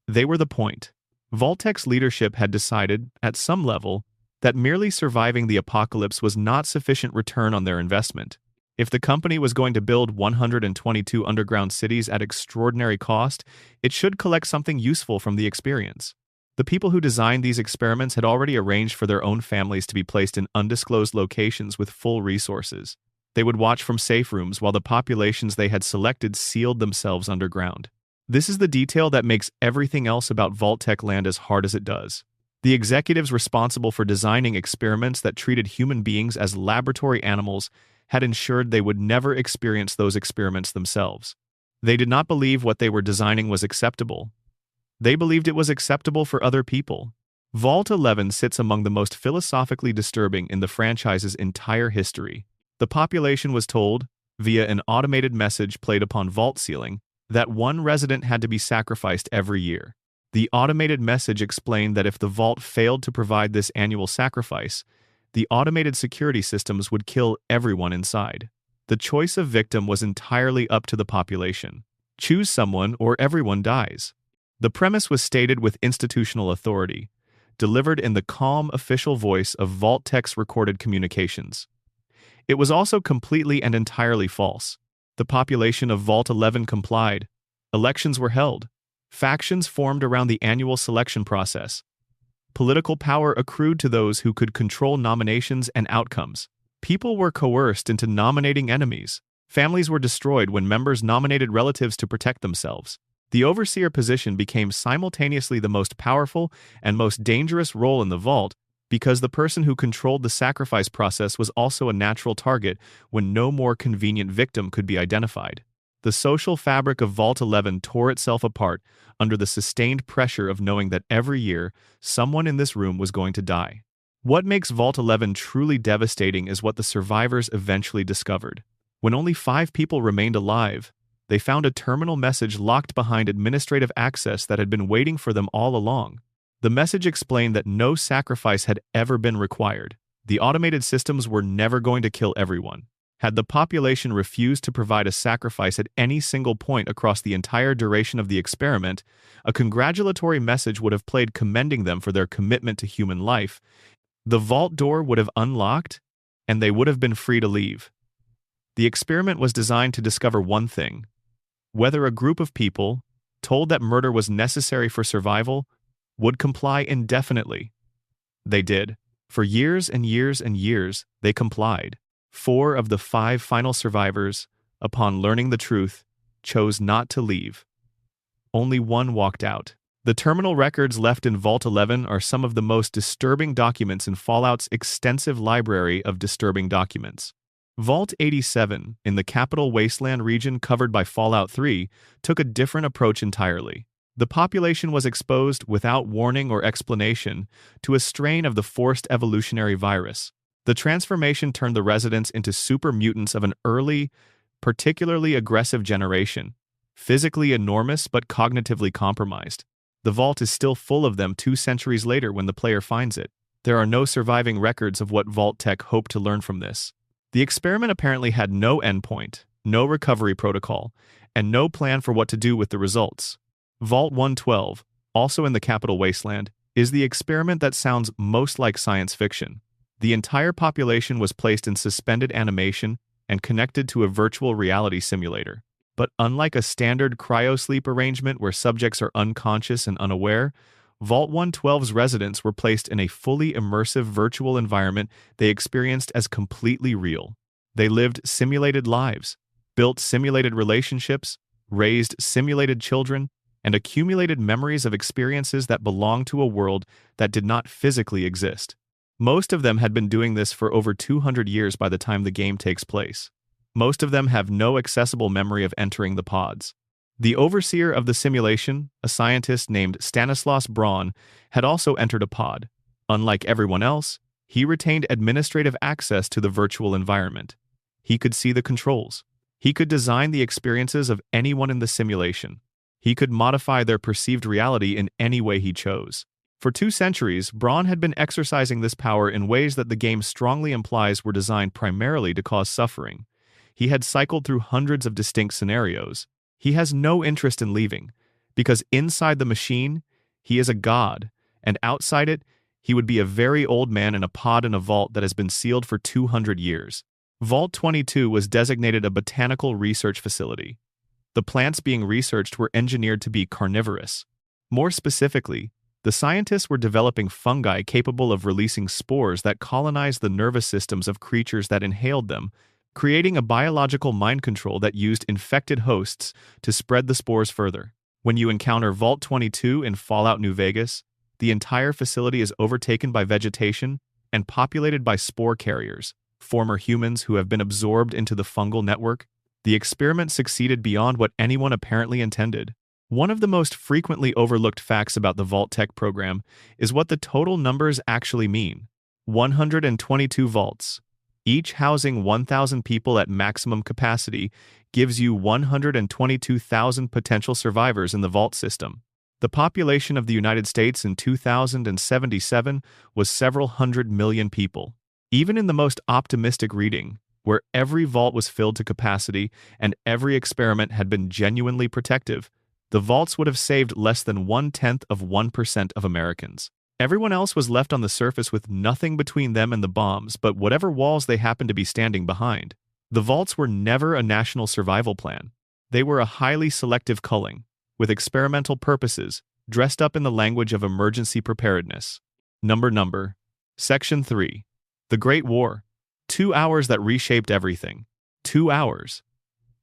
They were the point. Vault-Tec's leadership had decided, at some level, that merely surviving the apocalypse was not sufficient return on their investment. If the company was going to build 122 underground cities at extraordinary cost, it should collect something useful from the experience. The people who designed these experiments had already arranged for their own families to be placed in undisclosed locations with full resources. They would watch from safe rooms while the populations they had selected sealed themselves underground. This is the detail that makes everything else about Vault-Tec land as hard as it does. The executives responsible for designing experiments that treated human beings as laboratory animals had ensured they would never experience those experiments themselves. They did not believe what they were designing was acceptable. They believed it was acceptable for other people. Vault 11 sits among the most philosophically disturbing in the franchise's entire history. The population was told, via an automated message played upon vault ceiling, that one resident had to be sacrificed every year. The automated message explained that if the vault failed to provide this annual sacrifice, the automated security systems would kill everyone inside. The choice of victim was entirely up to the population. Choose someone or everyone dies. The premise was stated with institutional authority, delivered in the calm official voice of Vault-Tec's recorded communications. It was also completely and entirely false. The population of Vault 11 complied. Elections were held. Factions formed around the annual selection process. Political power accrued to those who could control nominations and outcomes. People were coerced into nominating enemies. Families were destroyed when members nominated relatives to protect themselves. The overseer position became simultaneously the most powerful and most dangerous role in the vault because the person who controlled the sacrifice process was also a natural target when no more convenient victim could be identified. The social fabric of Vault 11 tore itself apart under the sustained pressure of knowing that every year, someone in this room was going to die. What makes Vault 11 truly devastating is what the survivors eventually discovered. When only 5 people remained alive, they found a terminal message locked behind administrative access that had been waiting for them all along. The message explained that no sacrifice had ever been required. The automated systems were never going to kill everyone. Had the population refused to provide a sacrifice at any single point across the entire duration of the experiment, a congratulatory message would have played commending them for their commitment to human life. The vault door would have unlocked, and they would have been free to leave. The experiment was designed to discover one thing: whether a group of people, told that murder was necessary for survival, would comply indefinitely. They did. For years and years and years, they complied. 4 of the 5 final survivors, upon learning the truth, chose not to leave. Only 1 walked out. The terminal records left in Vault 11 are some of the most disturbing documents in Fallout's extensive library of disturbing documents. Vault 87, in the capital wasteland region covered by Fallout 3, took a different approach entirely. The population was exposed, without warning or explanation, to a strain of the forced evolutionary virus. The transformation turned the residents into super mutants of an early, particularly aggressive generation, physically enormous but cognitively compromised. The vault is still full of them 2 centuries later when the player finds it. There are no surviving records of what Vault-Tec hoped to learn from this. The experiment apparently had no endpoint, no recovery protocol, and no plan for what to do with the results. Vault 112, also in the capital wasteland, is the experiment that sounds most like science fiction. The entire population was placed in suspended animation and connected to a virtual reality simulator. But unlike a standard cryosleep arrangement where subjects are unconscious and unaware, Vault 112's residents were placed in a fully immersive virtual environment they experienced as completely real. They lived simulated lives, built simulated relationships, raised simulated children, and accumulated memories of experiences that belonged to a world that did not physically exist. Most of them had been doing this for over 200 years by the time the game takes place. Most of them have no accessible memory of entering the pods. The overseer of the simulation, a scientist named Stanislaus Braun, had also entered a pod. Unlike everyone else, he retained administrative access to the virtual environment. He could see the controls. He could design the experiences of anyone in the simulation. He could modify their perceived reality in any way he chose. For 2 centuries, Braun had been exercising this power in ways that the game strongly implies were designed primarily to cause suffering. He had cycled through hundreds of distinct scenarios. He has no interest in leaving, because inside the machine, he is a god, and outside it, he would be a very old man in a pod in a vault that has been sealed for 200 years. Vault 22 was designated a botanical research facility. The plants being researched were engineered to be carnivorous. More specifically, the scientists were developing fungi capable of releasing spores that colonized the nervous systems of creatures that inhaled them, creating a biological mind control that used infected hosts to spread the spores further. When you encounter Vault 22 in Fallout New Vegas, the entire facility is overtaken by vegetation and populated by spore carriers, former humans who have been absorbed into the fungal network. The experiment succeeded beyond what anyone apparently intended. One of the most frequently overlooked facts about the Vault-Tec program is what the total numbers actually mean. 122 vaults, each housing 1,000 people at maximum capacity, gives you 122,000 potential survivors in the vault system. The population of the United States in 2077 was several hundred million people. Even in the most optimistic reading, where every vault was filled to capacity and every experiment had been genuinely protective, the vaults would have saved less than 0.1% of Americans. Everyone else was left on the surface with nothing between them and the bombs but whatever walls they happened to be standing behind. The vaults were never a national survival plan. They were a highly selective culling. with experimental purposes, dressed up in the language of emergency preparedness. Number. Section 3. The Great War. 2 hours that reshaped everything. 2 hours.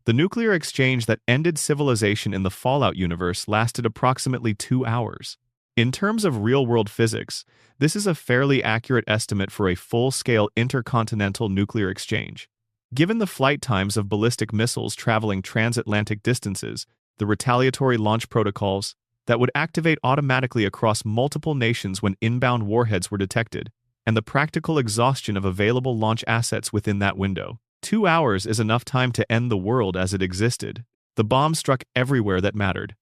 The nuclear exchange that ended civilization in the Fallout universe lasted approximately 2 hours. In terms of real-world physics, this is a fairly accurate estimate for a full-scale intercontinental nuclear exchange. Given the flight times of ballistic missiles traveling transatlantic distances, the retaliatory launch protocols that would activate automatically across multiple nations when inbound warheads were detected, and the practical exhaustion of available launch assets within that window. 2 hours is enough time to end the world as it existed. The bomb struck everywhere that mattered.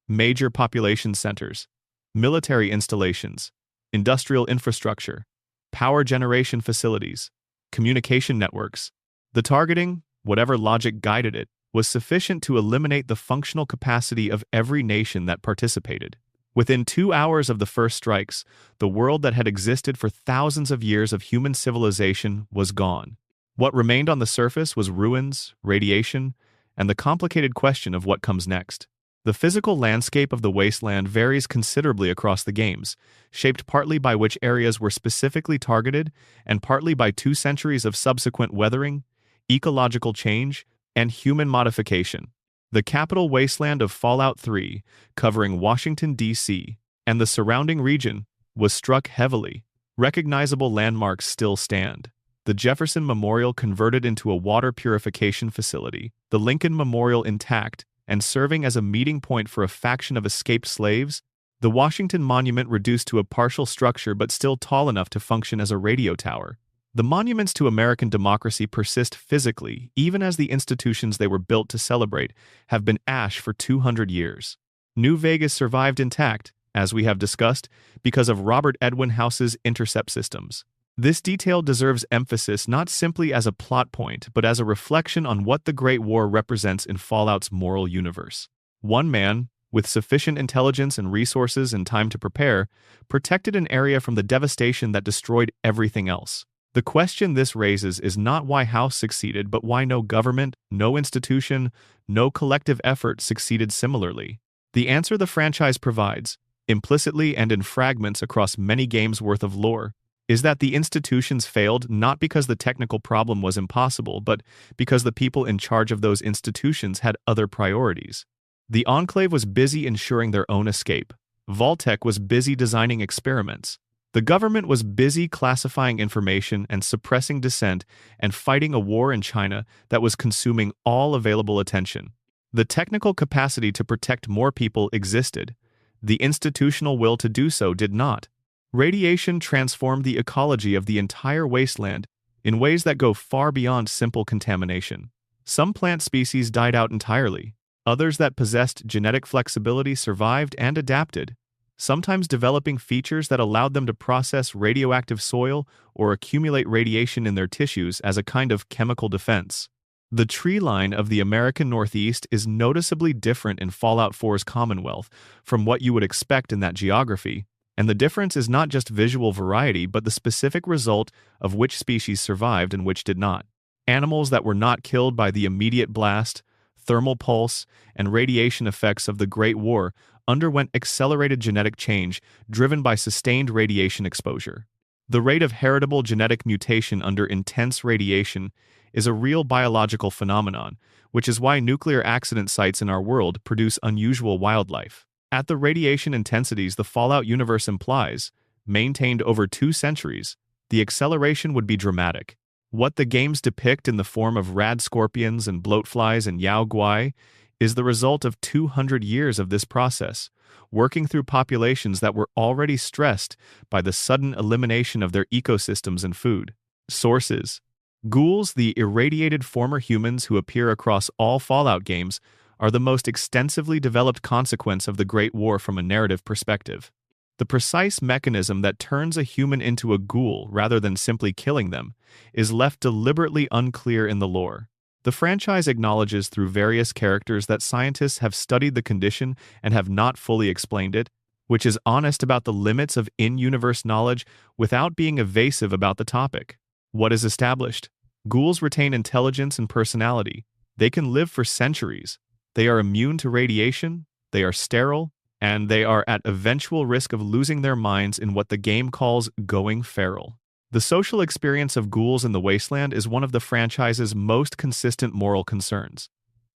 Major population centers, military installations, industrial infrastructure, power generation facilities, communication networks. The targeting, whatever logic guided it, was sufficient to eliminate the functional capacity of every nation that participated. Within 2 hours of the first strikes, the world that had existed for thousands of years of human civilization was gone. What remained on the surface was ruins, radiation, and the complicated question of what comes next. The physical landscape of the wasteland varies considerably across the games, shaped partly by which areas were specifically targeted and partly by 2 centuries of subsequent weathering, ecological change, and human modification. The capital wasteland of Fallout 3, covering Washington, D.C., and the surrounding region, was struck heavily. Recognizable landmarks still stand. The Jefferson Memorial converted into a water purification facility, the Lincoln Memorial intact and serving as a meeting point for a faction of escaped slaves, the Washington Monument reduced to a partial structure but still tall enough to function as a radio tower. The monuments to American democracy persist physically, even as the institutions they were built to celebrate have been ash for 200 years. New Vegas survived intact, as we have discussed, because of Robert Edwin House's intercept systems. This detail deserves emphasis not simply as a plot point, but as a reflection on what the Great War represents in Fallout's moral universe. One man, with sufficient intelligence and resources and time to prepare, protected an area from the devastation that destroyed everything else. The question this raises is not why House succeeded, but why no government, no institution, no collective effort succeeded similarly. The answer the franchise provides, implicitly and in fragments across many games' worth of lore, is that the institutions failed not because the technical problem was impossible, but because the people in charge of those institutions had other priorities. The Enclave was busy ensuring their own escape. Vault-Tec was busy designing experiments. The government was busy classifying information and suppressing dissent and fighting a war in China that was consuming all available attention. The technical capacity to protect more people existed. The institutional will to do so did not. Radiation transformed the ecology of the entire wasteland in ways that go far beyond simple contamination. Some plant species died out entirely. Others that possessed genetic flexibility survived and adapted, sometimes developing features that allowed them to process radioactive soil or accumulate radiation in their tissues as a kind of chemical defense. The tree line of the American Northeast is noticeably different in Fallout 4's Commonwealth from what you would expect in that geography, and the difference is not just visual variety but the specific result of which species survived and which did not. Animals that were not killed by the immediate blast, thermal pulse, and radiation effects of the Great War underwent accelerated genetic change driven by sustained radiation exposure. The rate of heritable genetic mutation under intense radiation is a real biological phenomenon, which is why nuclear accident sites in our world produce unusual wildlife. At the radiation intensities the Fallout universe implies, maintained over 2 centuries, the acceleration would be dramatic. What the games depict in the form of rad scorpions and bloatflies and Yao Guai is the result of 200 years of this process, working through populations that were already stressed by the sudden elimination of their ecosystems and food. Sources: Ghouls, the irradiated former humans who appear across all Fallout games, are the most extensively developed consequence of the Great War from a narrative perspective. The precise mechanism that turns a human into a ghoul rather than simply killing them is left deliberately unclear in the lore. The franchise acknowledges through various characters that scientists have studied the condition and have not fully explained it, which is honest about the limits of in-universe knowledge without being evasive about the topic. What is established? Ghouls retain intelligence and personality. They can live for centuries. They are immune to radiation. they are sterile, and they are at eventual risk of losing their minds in what the game calls going feral. The social experience of ghouls in the wasteland is one of the franchise's most consistent moral concerns.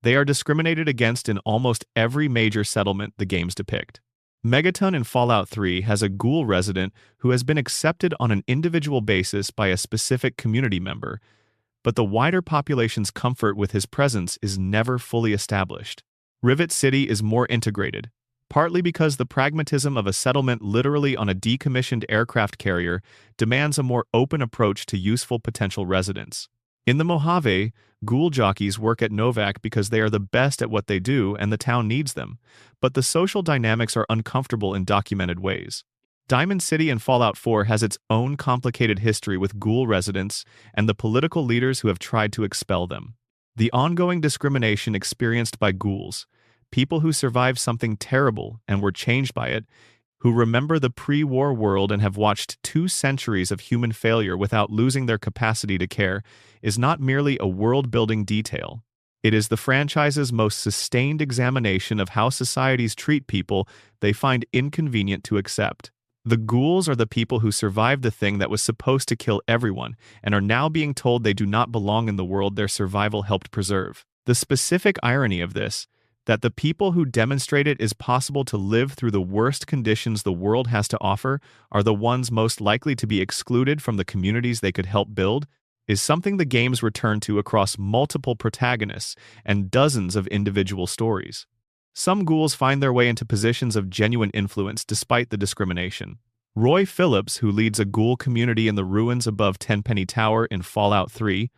They are discriminated against in almost every major settlement the games depict. Megaton in Fallout 3 has a ghoul resident who has been accepted on an individual basis by a specific community member, but the wider population's comfort with his presence is never fully established. Rivet City is more integrated, partly because the pragmatism of a settlement literally on a decommissioned aircraft carrier demands a more open approach to useful potential residents. In the Mojave, ghoul jockeys work at Novak because they are the best at what they do and the town needs them, but the social dynamics are uncomfortable in documented ways. Diamond City in Fallout 4 has its own complicated history with ghoul residents and the political leaders who have tried to expel them. The ongoing discrimination experienced by ghouls, people who survived something terrible and were changed by it, who remember the pre-war world and have watched 2 centuries of human failure without losing their capacity to care, is not merely a world-building detail. It is the franchise's most sustained examination of how societies treat people they find inconvenient to accept. The ghouls are the people who survived the thing that was supposed to kill everyone and are now being told they do not belong in the world their survival helped preserve. The specific irony of this, that the people who demonstrate it is possible to live through the worst conditions the world has to offer are the ones most likely to be excluded from the communities they could help build, is something the games return to across multiple protagonists and dozens of individual stories. Some ghouls find their way into positions of genuine influence despite the discrimination. Roy Phillips, who leads a ghoul community in the ruins above Tenpenny Tower in Fallout 3,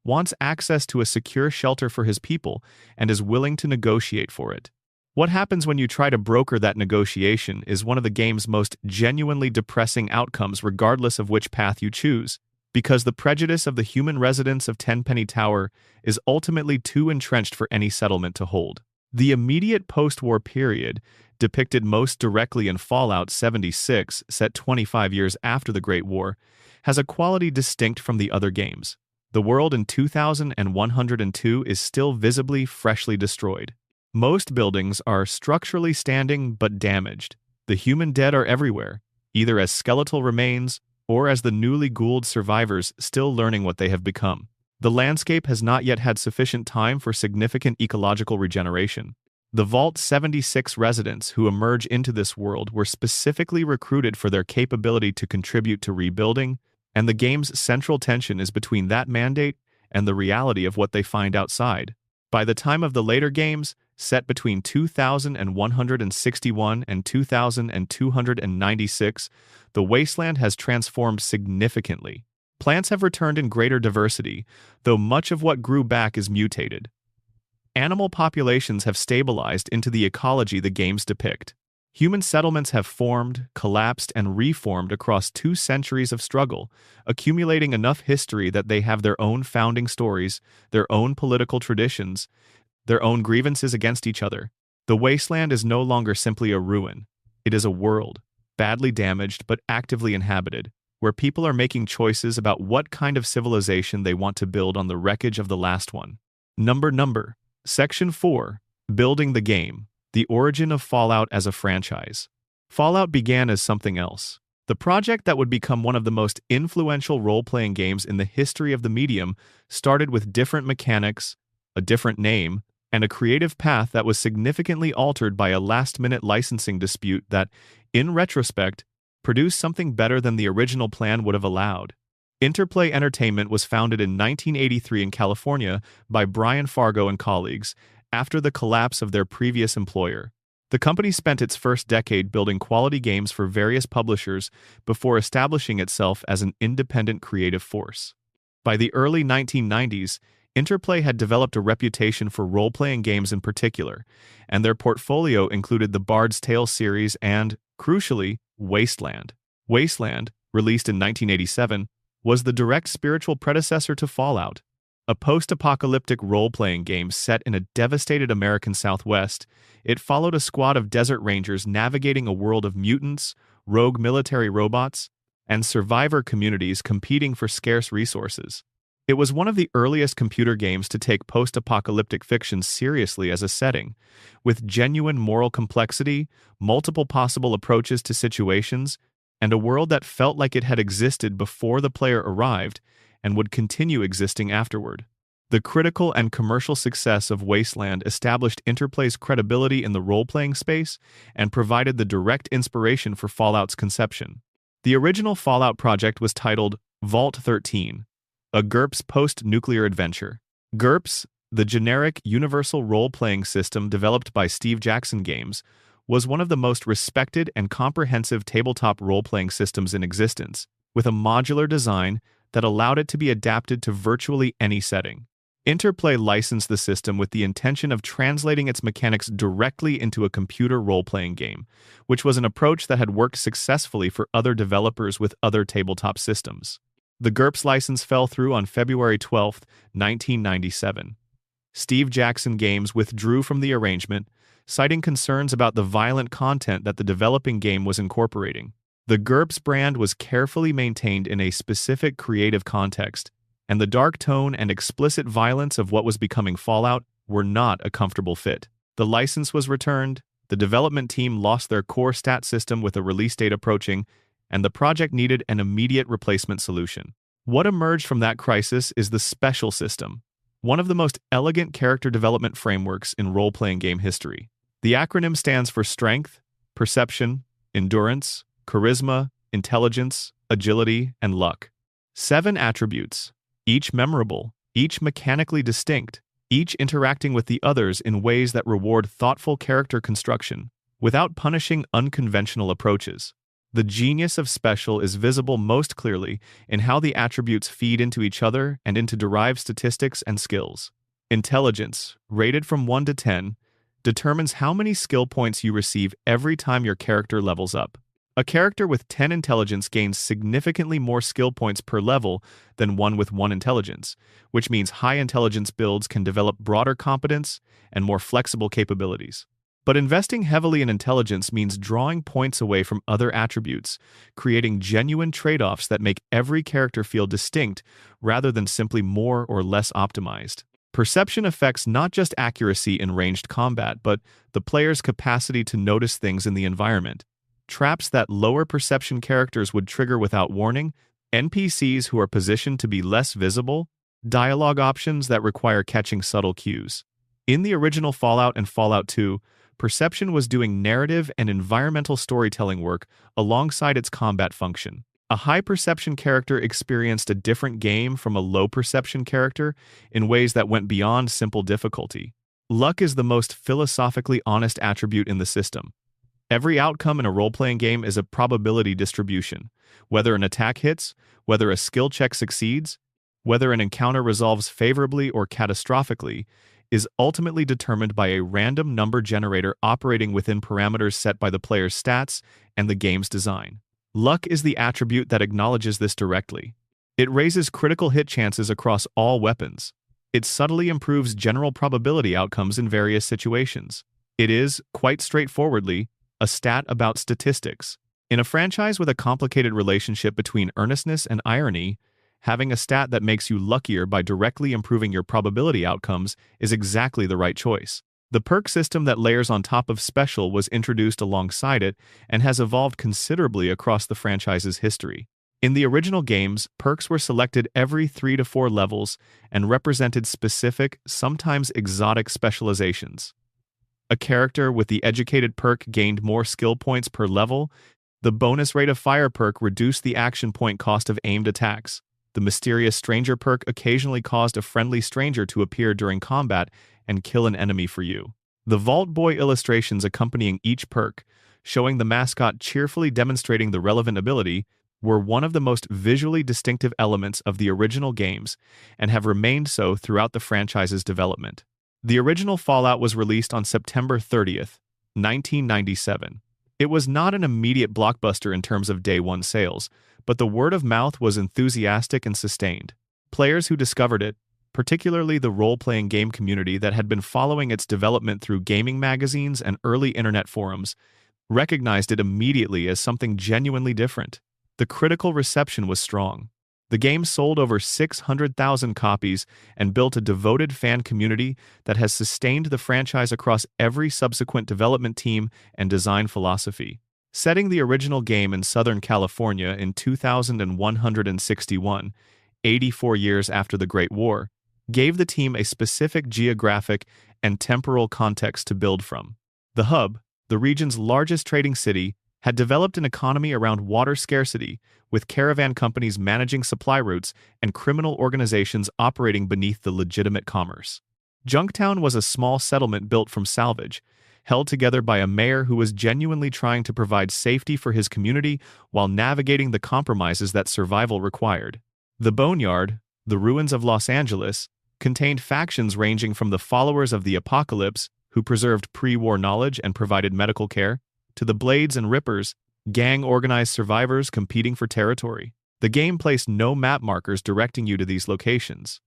wants access to a secure shelter for his people and is willing to negotiate for it. What happens when you try to broker that negotiation is one of the game's most genuinely depressing outcomes regardless of which path you choose, because the prejudice of the human residents of Tenpenny Tower is ultimately too entrenched for any settlement to hold. The immediate post-war period, depicted most directly in Fallout 76, set 25 years after the Great War, has a quality distinct from the other games. The world in 2102 is still visibly freshly destroyed. Most buildings are structurally standing but damaged. The human dead are everywhere, either as skeletal remains or as the newly ghouled survivors still learning what they have become. The landscape has not yet had sufficient time for significant ecological regeneration. The Vault 76 residents who emerge into this world were specifically recruited for their capability to contribute to rebuilding, and the game's central tension is between that mandate and the reality of what they find outside. By the time of the later games, set between 2161 and 2296, the wasteland has transformed significantly. Plants have returned in greater diversity, though much of what grew back is mutated. Animal populations have stabilized into the ecology the games depict. Human settlements have formed, collapsed, and reformed across 2 centuries of struggle, accumulating enough history that they have their own founding stories, their own political traditions, their own grievances against each other. The wasteland is no longer simply a ruin. It is a world, badly damaged but actively inhabited, where people are making choices about what kind of civilization they want to build on the wreckage of the last one. Number. Section 4. Building the game. The origin of Fallout as a franchise. Fallout began as something else. The project that would become one of the most influential role-playing games in the history of the medium started with different mechanics, a different name, and a creative path that was significantly altered by a last-minute licensing dispute that, in retrospect, produced something better than the original plan would have allowed. Interplay Entertainment was founded in 1983 in California by Brian Fargo and colleagues, after the collapse of their previous employer. The company spent its first decade building quality games for various publishers before establishing itself as an independent creative force. By the early 1990s, Interplay had developed a reputation for role-playing games in particular, and their portfolio included the Bard's Tale series and, crucially, Wasteland. Wasteland, released in 1987, was the direct spiritual predecessor to Fallout. A post-apocalyptic role-playing game set in a devastated American Southwest, it followed a squad of desert rangers navigating a world of mutants, rogue military robots, and survivor communities competing for scarce resources. It was one of the earliest computer games to take post-apocalyptic fiction seriously as a setting, with genuine moral complexity, multiple possible approaches to situations, and a world that felt like it had existed before the player arrived and would continue existing afterward. The critical and commercial success of Wasteland established Interplay's credibility in the role-playing space and provided the direct inspiration for Fallout's conception. The original Fallout project was titled Vault-13, a GURPS post-nuclear adventure. GURPS, the generic universal role-playing system developed by Steve Jackson Games, was one of the most respected and comprehensive tabletop role-playing systems in existence, with a modular design that allowed it to be adapted to virtually any setting. Interplay licensed the system with the intention of translating its mechanics directly into a computer role-playing game, which was an approach that had worked successfully for other developers with other tabletop systems. The GURPS license fell through on February 12, 1997. Steve Jackson Games withdrew from the arrangement, citing concerns about the violent content that the developing game was incorporating. The GURPS brand was carefully maintained in a specific creative context, and the dark tone and explicit violence of what was becoming Fallout were not a comfortable fit. The license was returned, the development team lost their core stat system with a release date approaching, and the project needed an immediate replacement solution. What emerged from that crisis is the Special System, one of the most elegant character development frameworks in role-playing game history. The acronym stands for Strength, Perception, Endurance, Charisma, Intelligence, Agility, and Luck. 7 attributes, each memorable, each mechanically distinct, each interacting with the others in ways that reward thoughtful character construction, without punishing unconventional approaches. The genius of Special is visible most clearly in how the attributes feed into each other and into derived statistics and skills. Intelligence, rated from 1 to 10, determines how many skill points you receive every time your character levels up. A character with 10 intelligence gains significantly more skill points per level than one with 1 intelligence, which means high intelligence builds can develop broader competence and more flexible capabilities. But investing heavily in intelligence means drawing points away from other attributes, creating genuine trade-offs that make every character feel distinct rather than simply more or less optimized. Perception affects not just accuracy in ranged combat, but the player's capacity to notice things in the environment. Traps that lower perception characters would trigger without warning, NPCs who are positioned to be less visible, dialogue options that require catching subtle cues. In the original Fallout and Fallout 2, Perception was doing narrative and environmental storytelling work alongside its combat function. A high perception character experienced a different game from a low perception character in ways that went beyond simple difficulty. Luck is the most philosophically honest attribute in the system. Every outcome in a role-playing game is a probability distribution. Whether an attack hits, whether a skill check succeeds, whether an encounter resolves favorably or catastrophically, is ultimately determined by a random number generator operating within parameters set by the player's stats and the game's design. Luck is the attribute that acknowledges this directly. It raises critical hit chances across all weapons. It subtly improves general probability outcomes in various situations. It is, quite straightforwardly, a stat about statistics. In a franchise with a complicated relationship between earnestness and irony, having a stat that makes you luckier by directly improving your probability outcomes is exactly the right choice. The perk system that layers on top of Special was introduced alongside it and has evolved considerably across the franchise's history. In the original games, perks were selected every 3 to 4 levels and represented specific, sometimes exotic specializations. A character with the Educated perk gained more skill points per level. The bonus rate of fire perk reduced the action point cost of aimed attacks. The Mysterious Stranger perk occasionally caused a friendly stranger to appear during combat and kill an enemy for you. The Vault Boy illustrations accompanying each perk, showing the mascot cheerfully demonstrating the relevant ability, were one of the most visually distinctive elements of the original games and have remained so throughout the franchise's development. The original Fallout was released on September 30th, 1997. It was not an immediate blockbuster in terms of day one sales, but the word of mouth was enthusiastic and sustained. Players who discovered it, particularly the role-playing game community that had been following its development through gaming magazines and early internet forums, recognized it immediately as something genuinely different. The critical reception was strong. The game sold over 600,000 copies and built a devoted fan community that has sustained the franchise across every subsequent development team and design philosophy. Setting the original game in Southern California in 2161, 84 years after the Great War, gave the team a specific geographic and temporal context to build from. The hub, the region's largest trading city, had developed an economy around water scarcity, with caravan companies managing supply routes and criminal organizations operating beneath the legitimate commerce. Junktown was a small settlement built from salvage, held together by a mayor who was genuinely trying to provide safety for his community while navigating the compromises that survival required. The Boneyard, the ruins of Los Angeles, contained factions ranging from the followers of the apocalypse, who preserved pre-war knowledge and provided medical care, to the Blades and Rippers, gang-organized survivors competing for territory. The game placed no map markers directing you to these locations.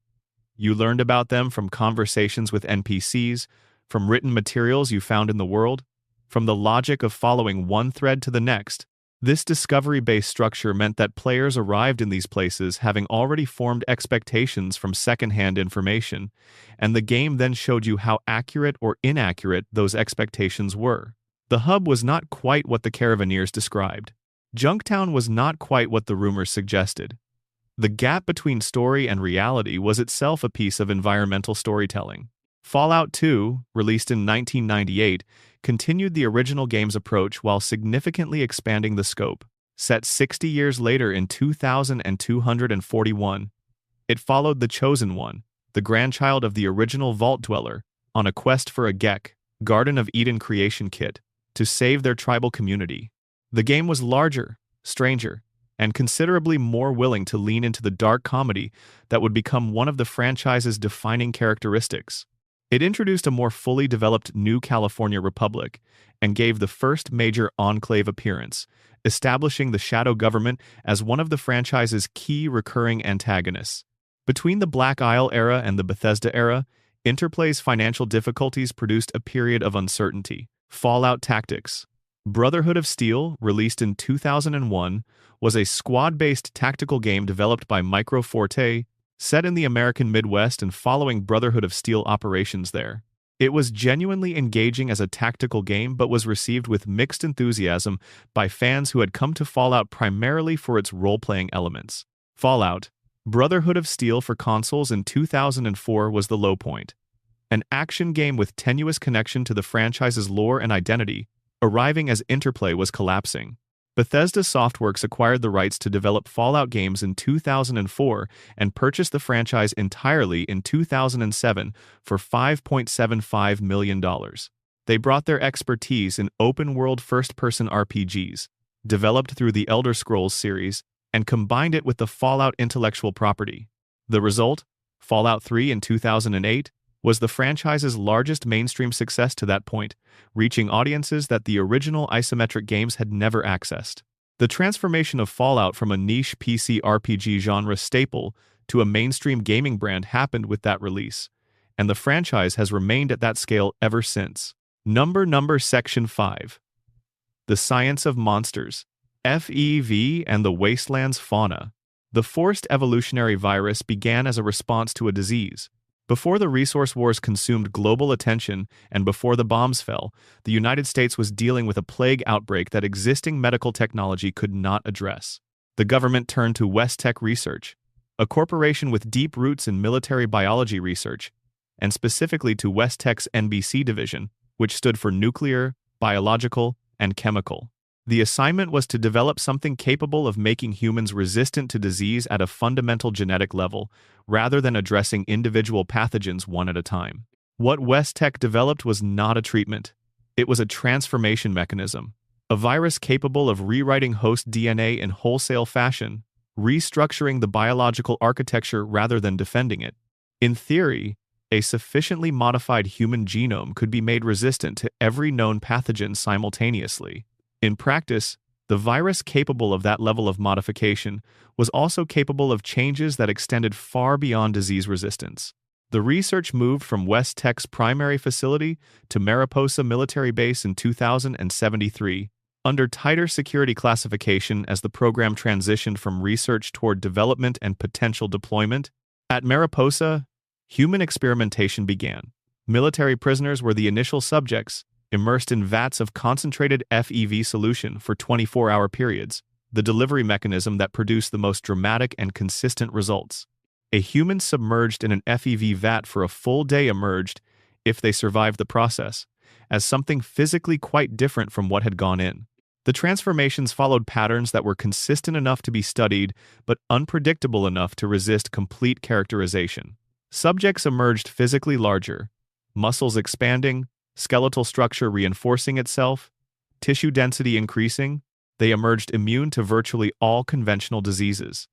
You learned about them from conversations with NPCs, from written materials you found in the world, from the logic of following one thread to the next. This discovery-based structure meant that players arrived in these places having already formed expectations from second-hand information, and the game then showed you how accurate or inaccurate those expectations were. The hub was not quite what the Caravaneers described. Junktown was not quite what the rumors suggested. The gap between story and reality was itself a piece of environmental storytelling. Fallout 2, released in 1998, continued the original game's approach while significantly expanding the scope. Set 60 years later in 2241, it followed the Chosen One, the grandchild of the original Vault Dweller, on a quest for a Gek, Garden of Eden creation kit, to save their tribal community. The game was larger, stranger, and considerably more willing to lean into the dark comedy that would become one of the franchise's defining characteristics. It introduced a more fully developed New California Republic and gave the first major enclave appearance, establishing the Shadow Government as one of the franchise's key recurring antagonists. Between the Black Isle era and the Bethesda era, Interplay's financial difficulties produced a period of uncertainty. Fallout Tactics. Brotherhood of Steel, released in 2001, was a squad-based tactical game developed by Micro Forte, set in the American Midwest and following Brotherhood of Steel operations there. It was genuinely engaging as a tactical game but was received with mixed enthusiasm by fans who had come to Fallout primarily for its role-playing elements. Fallout. Brotherhood of Steel for consoles in 2004 was the low point. An action game with tenuous connection to the franchise's lore and identity, arriving as Interplay was collapsing. Bethesda Softworks acquired the rights to develop Fallout games in 2004 and purchased the franchise entirely in 2007 for $5.75 million. They brought their expertise in open-world first-person RPGs, developed through the Elder Scrolls series, and combined it with the Fallout intellectual property. The result, Fallout 3 in 2008, was the franchise's largest mainstream success to that point, reaching audiences that the original isometric games had never accessed. The transformation of Fallout from a niche PC RPG genre staple to a mainstream gaming brand happened with that release, and the franchise has remained at that scale ever since. Section 5. The Science of Monsters, FEV and the Wasteland's Fauna. The forced evolutionary virus began as a response to a disease. Before the resource wars consumed global attention and before the bombs fell, the United States was dealing with a plague outbreak that existing medical technology could not address. The government turned to Vault-Tec Research, a corporation with deep roots in military biology research, and specifically to Vault-Tec's NBC division, which stood for Nuclear, Biological, and Chemical. The assignment was to develop something capable of making humans resistant to disease at a fundamental genetic level, rather than addressing individual pathogens one at a time. What Vault-Tec developed was not a treatment. It was a transformation mechanism, a virus capable of rewriting host DNA in wholesale fashion, restructuring the biological architecture rather than defending it. In theory, a sufficiently modified human genome could be made resistant to every known pathogen simultaneously. In practice, the virus capable of that level of modification was also capable of changes that extended far beyond disease resistance. The research moved from Vault-Tec's primary facility to Mariposa Military Base in 2073, under tighter security classification as the program transitioned from research toward development and potential deployment. At Mariposa, human experimentation began. Military prisoners were the initial subjects, immersed in vats of concentrated FEV solution for 24-hour periods, the delivery mechanism that produced the most dramatic and consistent results. A human submerged in an FEV vat for a full day emerged, if they survived the process, as something physically quite different from what had gone in. The transformations followed patterns that were consistent enough to be studied, but unpredictable enough to resist complete characterization. Subjects emerged physically larger, muscles expanding, skeletal structure reinforcing itself, tissue density increasing. They emerged immune to virtually all conventional diseases.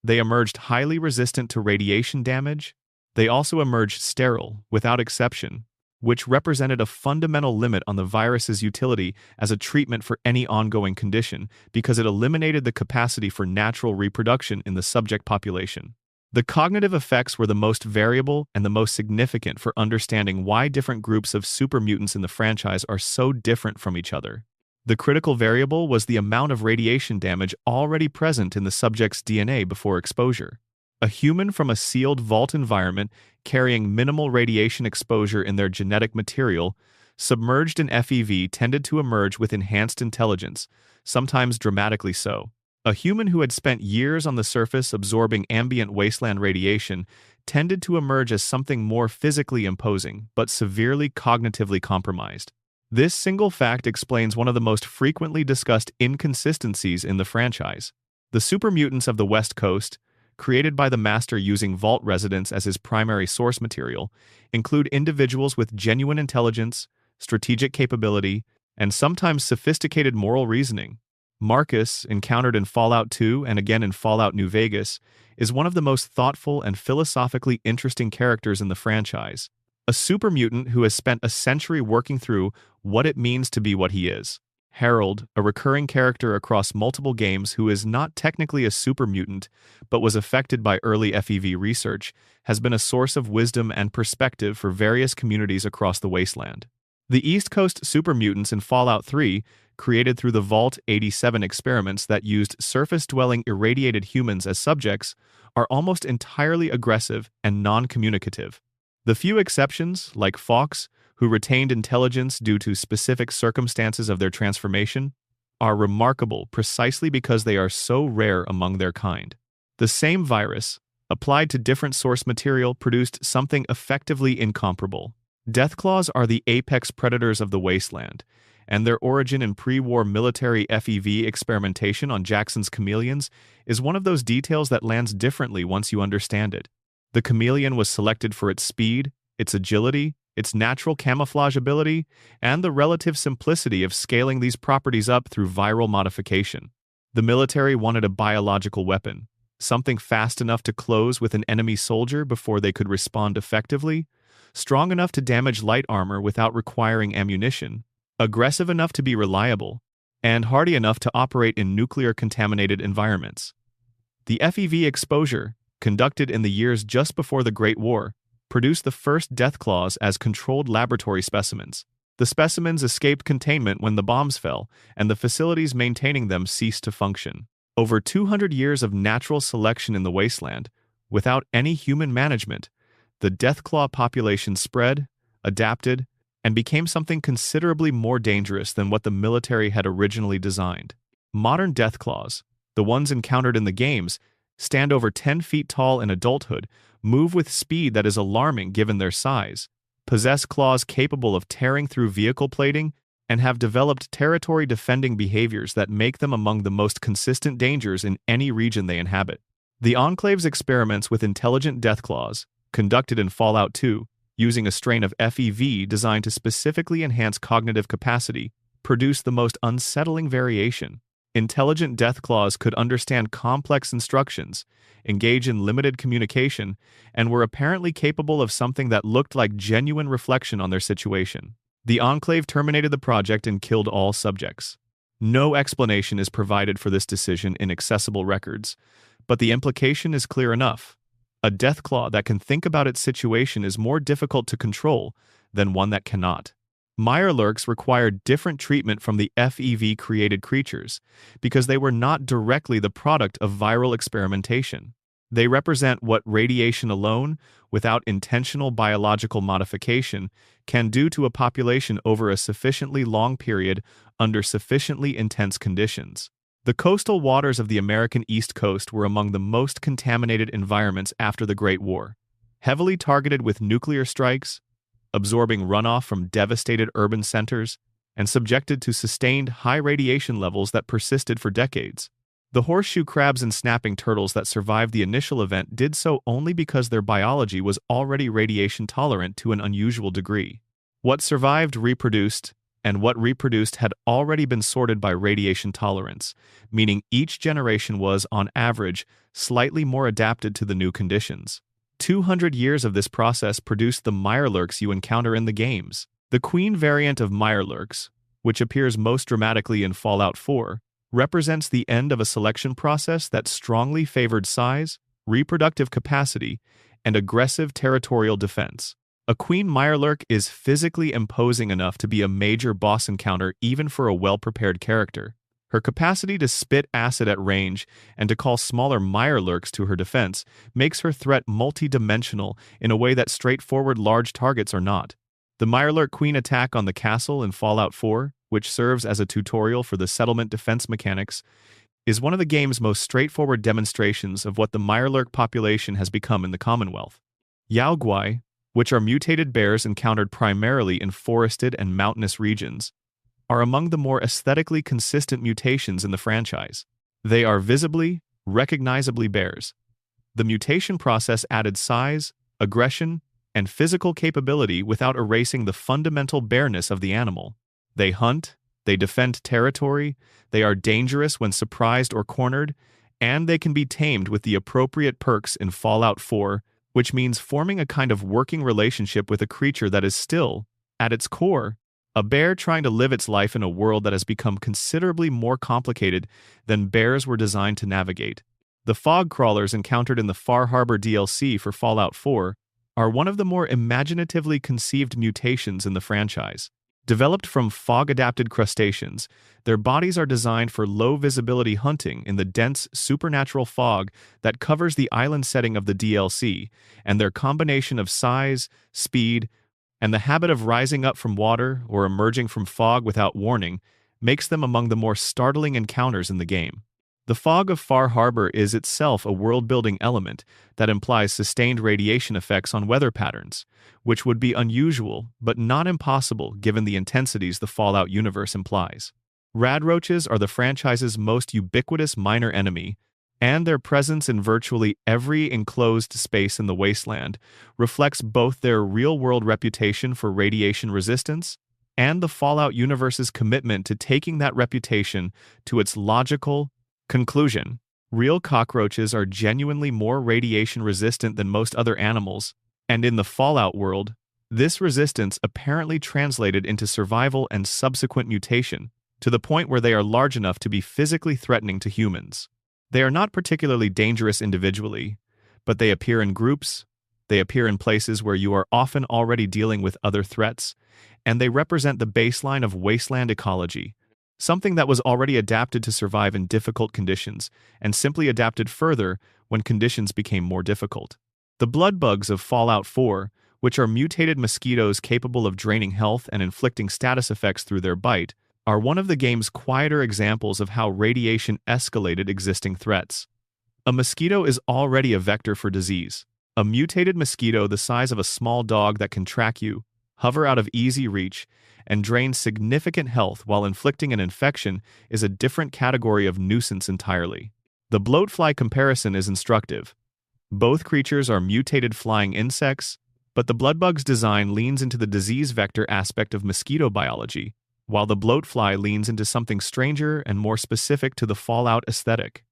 They emerged highly resistant to radiation damage. They also emerged sterile, without exception, which represented a fundamental limit on the virus's utility as a treatment for any ongoing condition because it eliminated the capacity for natural reproduction in the subject population. The cognitive effects were the most variable and the most significant for understanding why different groups of supermutants in the franchise are so different from each other. The critical variable was the amount of radiation damage already present in the subject's DNA before exposure. A human from a sealed vault environment carrying minimal radiation exposure in their genetic material, submerged in FEV, tended to emerge with enhanced intelligence, sometimes dramatically so. A human who had spent years on the surface absorbing ambient wasteland radiation tended to emerge as something more physically imposing, but severely cognitively compromised. This single fact explains one of the most frequently discussed inconsistencies in the franchise. The supermutants of the West Coast, created by the Master using Vault residents as his primary source material, include individuals with genuine intelligence, strategic capability, and sometimes sophisticated moral reasoning. Marcus, encountered in Fallout 2 and again in Fallout New Vegas, is one of the most thoughtful and philosophically interesting characters in the franchise. A supermutant who has spent a century working through what it means to be what he is. Harold, a recurring character across multiple games who is not technically a supermutant but was affected by early FEV research, has been a source of wisdom and perspective for various communities across the wasteland. The East Coast supermutants in Fallout 3, created through the Vault-87 experiments that used surface-dwelling irradiated humans as subjects, are almost entirely aggressive and non-communicative. The few exceptions, like Fox, who retained intelligence due to specific circumstances of their transformation, are remarkable precisely because they are so rare among their kind. The same virus, applied to different source material, produced something effectively incomparable. Deathclaws are the apex predators of the wasteland, and their origin in pre-war military FEV experimentation on Jackson's chameleons is one of those details that lands differently once you understand it. The chameleon was selected for its speed, its agility, its natural camouflage ability, and the relative simplicity of scaling these properties up through viral modification. The military wanted a biological weapon, something fast enough to close with an enemy soldier before they could respond effectively, strong enough to damage light armor without requiring ammunition, aggressive enough to be reliable, and hardy enough to operate in nuclear-contaminated environments. The FEV exposure, conducted in the years just before the Great War, produced the first Deathclaws as controlled laboratory specimens. The specimens escaped containment when the bombs fell, and the facilities maintaining them ceased to function. Over 200 years of natural selection in the wasteland, without any human management, the Deathclaw population spread, adapted, and became something considerably more dangerous than what the military had originally designed. Modern Deathclaws, the ones encountered in the games, stand over 10 feet tall in adulthood, move with speed that is alarming given their size, possess claws capable of tearing through vehicle plating, and have developed territory-defending behaviors that make them among the most consistent dangers in any region they inhabit. The Enclave's experiments with intelligent Deathclaws, conducted in Fallout 2, using a strain of FEV designed to specifically enhance cognitive capacity, produced the most unsettling variation. Intelligent Deathclaws could understand complex instructions, engage in limited communication, and were apparently capable of something that looked like genuine reflection on their situation. The Enclave terminated the project and killed all subjects. No explanation is provided for this decision in accessible records, but the implication is clear enough. A Deathclaw that can think about its situation is more difficult to control than one that cannot. Mirelurks required different treatment from the FEV-created creatures because they were not directly the product of viral experimentation. They represent what radiation alone, without intentional biological modification, can do to a population over a sufficiently long period under sufficiently intense conditions. The coastal waters of the American East Coast were among the most contaminated environments after the Great War, heavily targeted with nuclear strikes, absorbing runoff from devastated urban centers, and subjected to sustained high radiation levels that persisted for decades. The horseshoe crabs and snapping turtles that survived the initial event did so only because their biology was already radiation tolerant to an unusual degree. What survived reproduced, and what reproduced had already been sorted by radiation tolerance, meaning each generation was, on average, slightly more adapted to the new conditions. 200 years of this process produced the Mirelurks you encounter in the games. The queen variant of Mirelurks, which appears most dramatically in Fallout 4, represents the end of a selection process that strongly favored size, reproductive capacity, and aggressive territorial defense. A queen Mirelurk is physically imposing enough to be a major boss encounter even for a well-prepared character. Her capacity to spit acid at range and to call smaller Mirelurks to her defense makes her threat multi-dimensional in a way that straightforward large targets are not. The Mirelurk Queen attack on the castle in Fallout 4, which serves as a tutorial for the settlement defense mechanics, is one of the game's most straightforward demonstrations of what the Mirelurk population has become in the Commonwealth. Yaoguai, which are mutated bears encountered primarily in forested and mountainous regions, are among the more aesthetically consistent mutations in the franchise. They are visibly, recognizably bears. The mutation process added size, aggression, and physical capability without erasing the fundamental bareness of the animal. They hunt, they defend territory, they are dangerous when surprised or cornered, and they can be tamed with the appropriate perks in Fallout 4, which means forming a kind of working relationship with a creature that is still, at its core, a bear trying to live its life in a world that has become considerably more complicated than bears were designed to navigate. The fog crawlers encountered in the Far Harbor DLC for Fallout 4 are one of the more imaginatively conceived mutations in the franchise. Developed from fog-adapted crustaceans, their bodies are designed for low-visibility hunting in the dense, supernatural fog that covers the island setting of the DLC, and their combination of size, speed, and the habit of rising up from water or emerging from fog without warning makes them among the more startling encounters in the game. The fog of Far Harbor is itself a world-building element that implies sustained radiation effects on weather patterns, which would be unusual but not impossible given the intensities the Fallout universe implies. Radroaches are the franchise's most ubiquitous minor enemy, and their presence in virtually every enclosed space in the wasteland reflects both their real-world reputation for radiation resistance and the Fallout universe's commitment to taking that reputation to its logical conclusion. Real cockroaches are genuinely more radiation-resistant than most other animals, and in the Fallout world, this resistance apparently translated into survival and subsequent mutation, to the point where they are large enough to be physically threatening to humans. They are not particularly dangerous individually, but they appear in groups, they appear in places where you are often already dealing with other threats, and they represent the baseline of wasteland ecology, something that was already adapted to survive in difficult conditions, and simply adapted further when conditions became more difficult. The blood bugs of Fallout 4, which are mutated mosquitoes capable of draining health and inflicting status effects through their bite, are one of the game's quieter examples of how radiation escalated existing threats. A mosquito is already a vector for disease. A mutated mosquito the size of a small dog that can track you, hover out of easy reach, and drain significant health while inflicting an infection is a different category of nuisance entirely. The bloatfly comparison is instructive. Both creatures are mutated flying insects, but the bloodbug's design leans into the disease vector aspect of mosquito biology, while the bloatfly leans into something stranger and more specific to the Fallout aesthetic.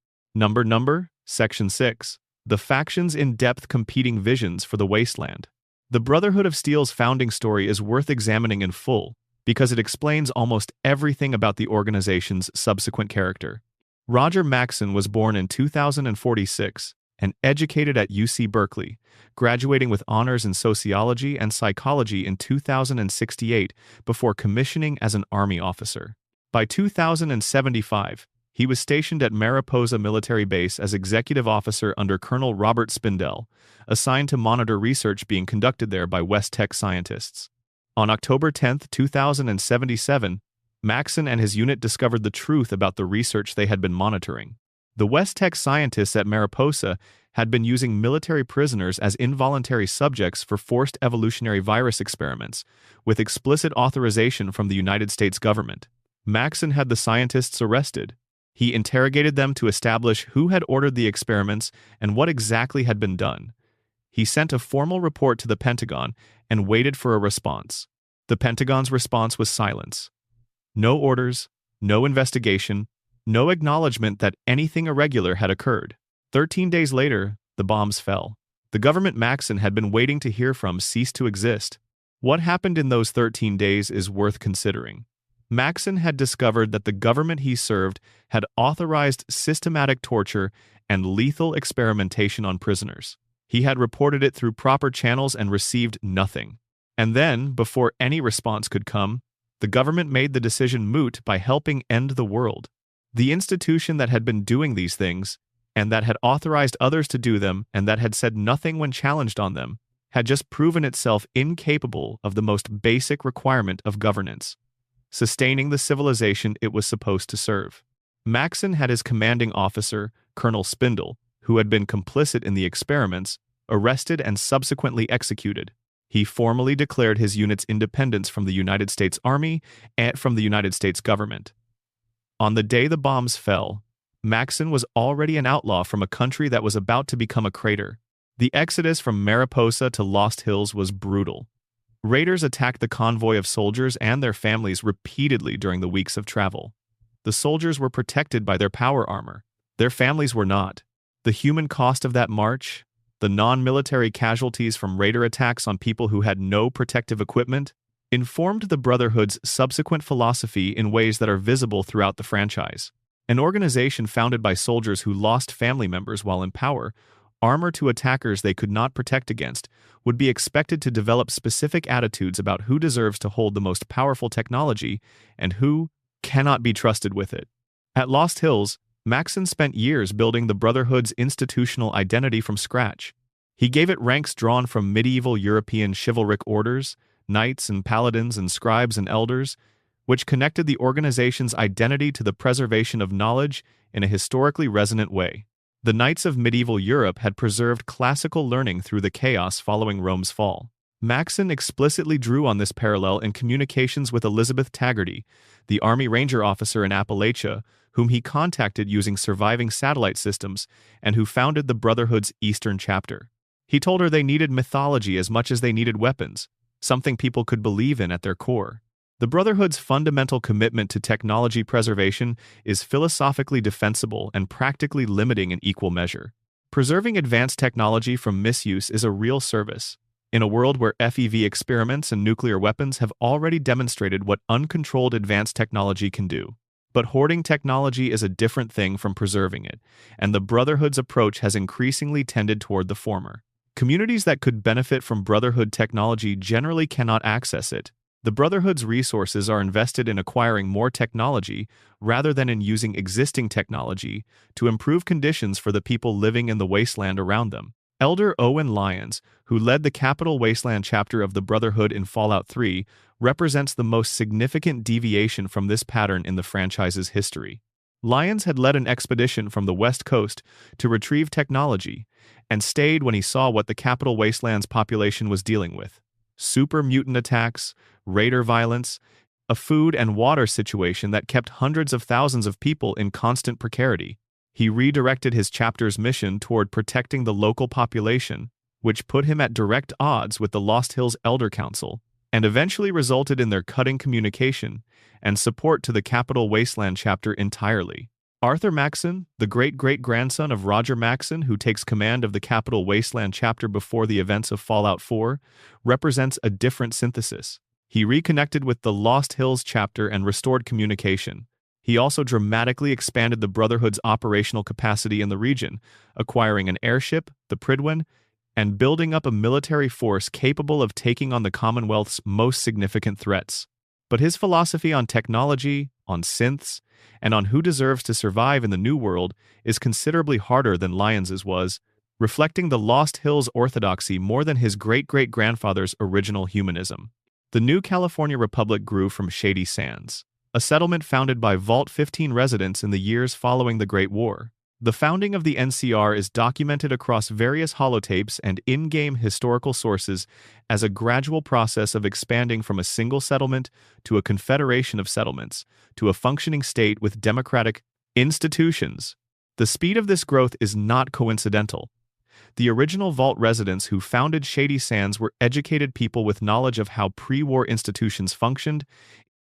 Section 6. The factions' in-depth competing visions for the wasteland. The Brotherhood of Steel's founding story is worth examining in full, because it explains almost everything about the organization's subsequent character. Roger Maxson was born in 2046 and educated at UC Berkeley, graduating with honors in sociology and psychology in 2068 before commissioning as an Army officer. By 2075, he was stationed at Mariposa Military Base as executive officer under Colonel Robert Spindell, assigned to monitor research being conducted there by Vault-Tec scientists. On October 10, 2077, Maxson and his unit discovered the truth about the research they had been monitoring. The Vault-Tec scientists at Mariposa had been using military prisoners as involuntary subjects for forced evolutionary virus experiments, with explicit authorization from the United States government. Maxson had the scientists arrested. He interrogated them to establish who had ordered the experiments and what exactly had been done. He sent a formal report to the Pentagon and waited for a response. The Pentagon's response was silence. No orders, no investigation, no acknowledgement that anything irregular had occurred. 13 days later, the bombs fell. The government Maxson had been waiting to hear from ceased to exist. What happened in those 13 days is worth considering. Maxson had discovered that the government he served had authorized systematic torture and lethal experimentation on prisoners. He had reported it through proper channels and received nothing. And then, before any response could come, the government made the decision moot by helping end the world. The institution that had been doing these things, and that had authorized others to do them, and that had said nothing when challenged on them, had just proven itself incapable of the most basic requirement of governance: sustaining the civilization it was supposed to serve. Maxson had his commanding officer, Colonel Spindell, who had been complicit in the experiments, arrested and subsequently executed. He formally declared his unit's independence from the United States Army and from the United States government. On the day the bombs fell, Maxson was already an outlaw from a country that was about to become a crater. The exodus from Mariposa to Lost Hills was brutal. Raiders attacked the convoy of soldiers and their families repeatedly during the weeks of travel. The soldiers were protected by their power armor. Their families were not. The human cost of that march, the non-military casualties from raider attacks on people who had no protective equipment, informed the Brotherhood's subsequent philosophy in ways that are visible throughout the franchise. An organization founded by soldiers who lost family members while in power, armor to attackers they could not protect against, would be expected to develop specific attitudes about who deserves to hold the most powerful technology and who cannot be trusted with it. At Lost Hills, Maxson spent years building the Brotherhood's institutional identity from scratch. He gave it ranks drawn from medieval European chivalric orders, knights and paladins and scribes and elders, which connected the organization's identity to the preservation of knowledge in a historically resonant way. The knights of medieval Europe had preserved classical learning through the chaos following Rome's fall. Maxson explicitly drew on this parallel in communications with Elizabeth Taggarty, the Army Ranger officer in Appalachia, whom he contacted using surviving satellite systems and who founded the Brotherhood's Eastern chapter. He told her they needed mythology as much as they needed weapons, something people could believe in at their core. The Brotherhood's fundamental commitment to technology preservation is philosophically defensible and practically limiting in equal measure. Preserving advanced technology from misuse is a real service. In a world where FEV experiments and nuclear weapons have already demonstrated what uncontrolled advanced technology can do. But hoarding technology is a different thing from preserving it, and the Brotherhood's approach has increasingly tended toward the former. Communities that could benefit from Brotherhood technology generally cannot access it. The Brotherhood's resources are invested in acquiring more technology rather than in using existing technology to improve conditions for the people living in the wasteland around them. Elder Owen Lyons, who led the Capital Wasteland chapter of the Brotherhood in Fallout 3, represents the most significant deviation from this pattern in the franchise's history. Lyons had led an expedition from the West Coast to retrieve technology and stayed when he saw what the Capital Wasteland's population was dealing with: super mutant attacks, raider violence, a food and water situation that kept hundreds of thousands of people in constant precarity. He redirected his chapter's mission toward protecting the local population, which put him at direct odds with the Lost Hills Elder Council, and eventually resulted in their cutting communication and support to the Capital Wasteland chapter entirely. Arthur Maxson, the great-great-grandson of Roger Maxson, who takes command of the Capital Wasteland chapter before the events of Fallout 4, represents a different synthesis. He reconnected with the Lost Hills chapter and restored communication. He also dramatically expanded the Brotherhood's operational capacity in the region, acquiring an airship, the Pridwen, and building up a military force capable of taking on the Commonwealth's most significant threats. But his philosophy on technology, on synths, and on who deserves to survive in the New World is considerably harder than Lyons's was, reflecting the Lost Hills orthodoxy more than his great-great-grandfather's original humanism. The new California Republic grew from Shady Sands, a settlement founded by Vault-15 residents in the years following the Great War. The founding of the NCR is documented across various holotapes and in-game historical sources as a gradual process of expanding from a single settlement to a confederation of settlements, to a functioning state with democratic institutions. The speed of this growth is not coincidental. The original Vault residents who founded Shady Sands were educated people with knowledge of how pre-war institutions functioned,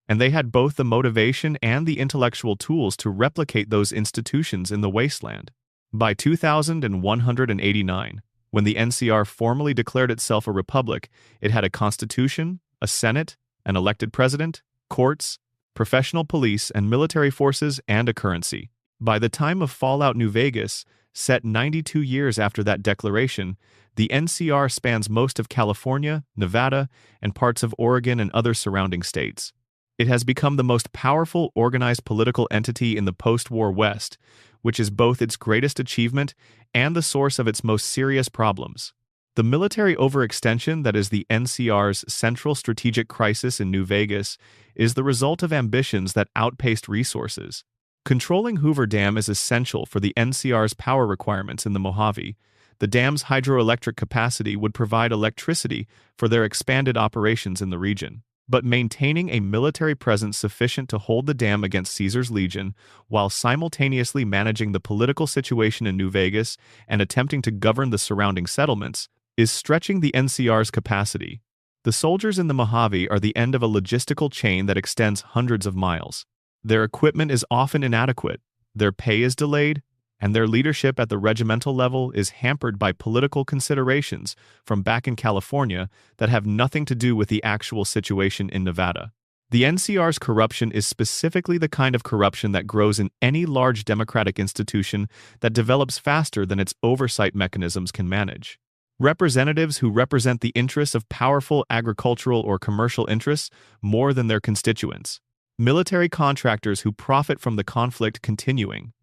and they had both the motivation and the intellectual tools to replicate those institutions in the wasteland. By 2189, when the NCR formally declared itself a republic, it had a constitution, a senate, an elected president, courts, professional police and military forces, and a currency. By the time of Fallout New Vegas, set 92 years after that declaration, the NCR spans most of California, Nevada, and parts of Oregon and other surrounding states. It has become the most powerful organized political entity in the post-war West, which is both its greatest achievement and the source of its most serious problems. The military overextension that is the NCR's central strategic crisis in New Vegas is the result of ambitions that outpaced resources. Controlling Hoover Dam is essential for the NCR's power requirements in the Mojave. The dam's hydroelectric capacity would provide electricity for their expanded operations in the region. But maintaining a military presence sufficient to hold the dam against Caesar's Legion, while simultaneously managing the political situation in New Vegas and attempting to govern the surrounding settlements, is stretching the NCR's capacity. The soldiers in the Mojave are the end of a logistical chain that extends hundreds of miles. Their equipment is often inadequate, their pay is delayed, and their leadership at the regimental level is hampered by political considerations from back in California that have nothing to do with the actual situation in Nevada. The NCR's corruption is specifically the kind of corruption that grows in any large democratic institution that develops faster than its oversight mechanisms can manage. Representatives who represent the interests of powerful agricultural or commercial interests more than their constituents. Military contractors who profit from the conflict continuing.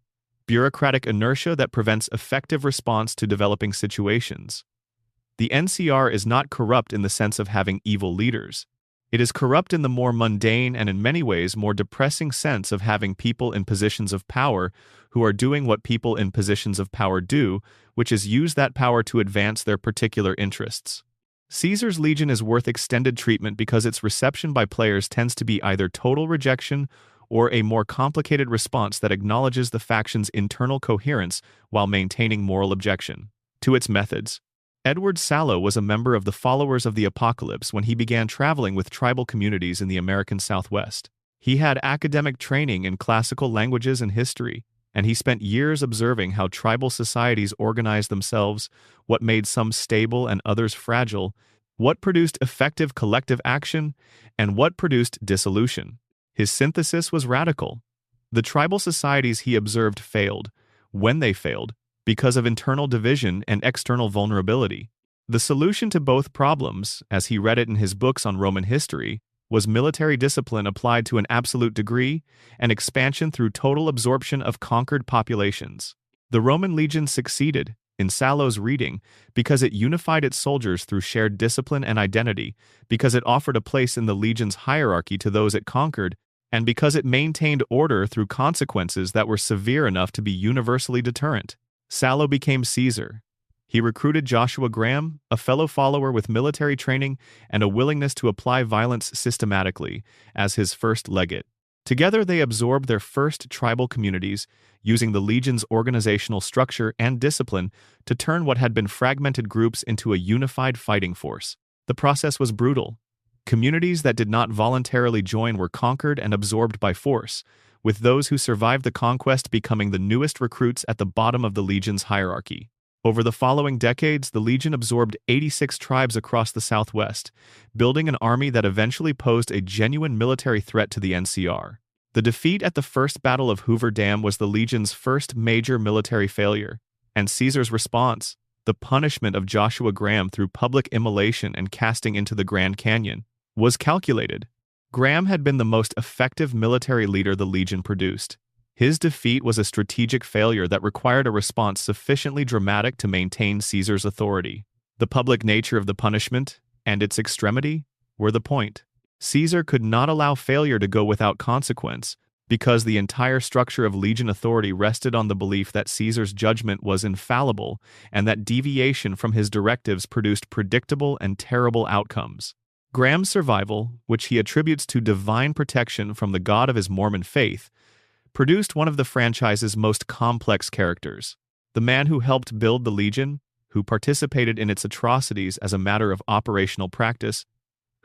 Bureaucratic inertia that prevents effective response to developing situations. The NCR is not corrupt in the sense of having evil leaders. It is corrupt in the more mundane and in many ways more depressing sense of having people in positions of power who are doing what people in positions of power do, which is use that power to advance their particular interests. Caesar's Legion is worth extended treatment because its reception by players tends to be either total rejection or a more complicated response that acknowledges the faction's internal coherence while maintaining moral objection to its methods. Edward Sallow was a member of the Followers of the Apocalypse when he began traveling with tribal communities in the American Southwest. He had academic training in classical languages and history, and he spent years observing how tribal societies organized themselves, what made some stable and others fragile, what produced effective collective action, and what produced dissolution. His synthesis was radical. The tribal societies he observed failed, when they failed, because of internal division and external vulnerability. The solution to both problems, as he read it in his books on Roman history, was military discipline applied to an absolute degree and expansion through total absorption of conquered populations. The Roman legion succeeded, in Sallow's reading, because it unified its soldiers through shared discipline and identity, because it offered a place in the legion's hierarchy to those it conquered, and because it maintained order through consequences that were severe enough to be universally deterrent. Sallow became Caesar. He recruited Joshua Graham, a fellow follower with military training and a willingness to apply violence systematically, as his first legate. Together they absorbed their first tribal communities, using the legion's organizational structure and discipline to turn what had been fragmented groups into a unified fighting force. The process was brutal. Communities that did not voluntarily join were conquered and absorbed by force, with those who survived the conquest becoming the newest recruits at the bottom of the Legion's hierarchy. Over the following decades, the Legion absorbed 86 tribes across the Southwest, building an army that eventually posed a genuine military threat to the NCR. The defeat at the First Battle of Hoover Dam was the Legion's first major military failure, and Caesar's response, the punishment of Joshua Graham through public immolation and casting into the Grand Canyon, was calculated. Graham had been the most effective military leader the Legion produced. His defeat was a strategic failure that required a response sufficiently dramatic to maintain Caesar's authority. The public nature of the punishment, and its extremity, were the point. Caesar could not allow failure to go without consequence, because the entire structure of Legion authority rested on the belief that Caesar's judgment was infallible and that deviation from his directives produced predictable and terrible outcomes. Graham's survival, which he attributes to divine protection from the God of his Mormon faith, produced one of the franchise's most complex characters. The man who helped build the Legion, who participated in its atrocities as a matter of operational practice,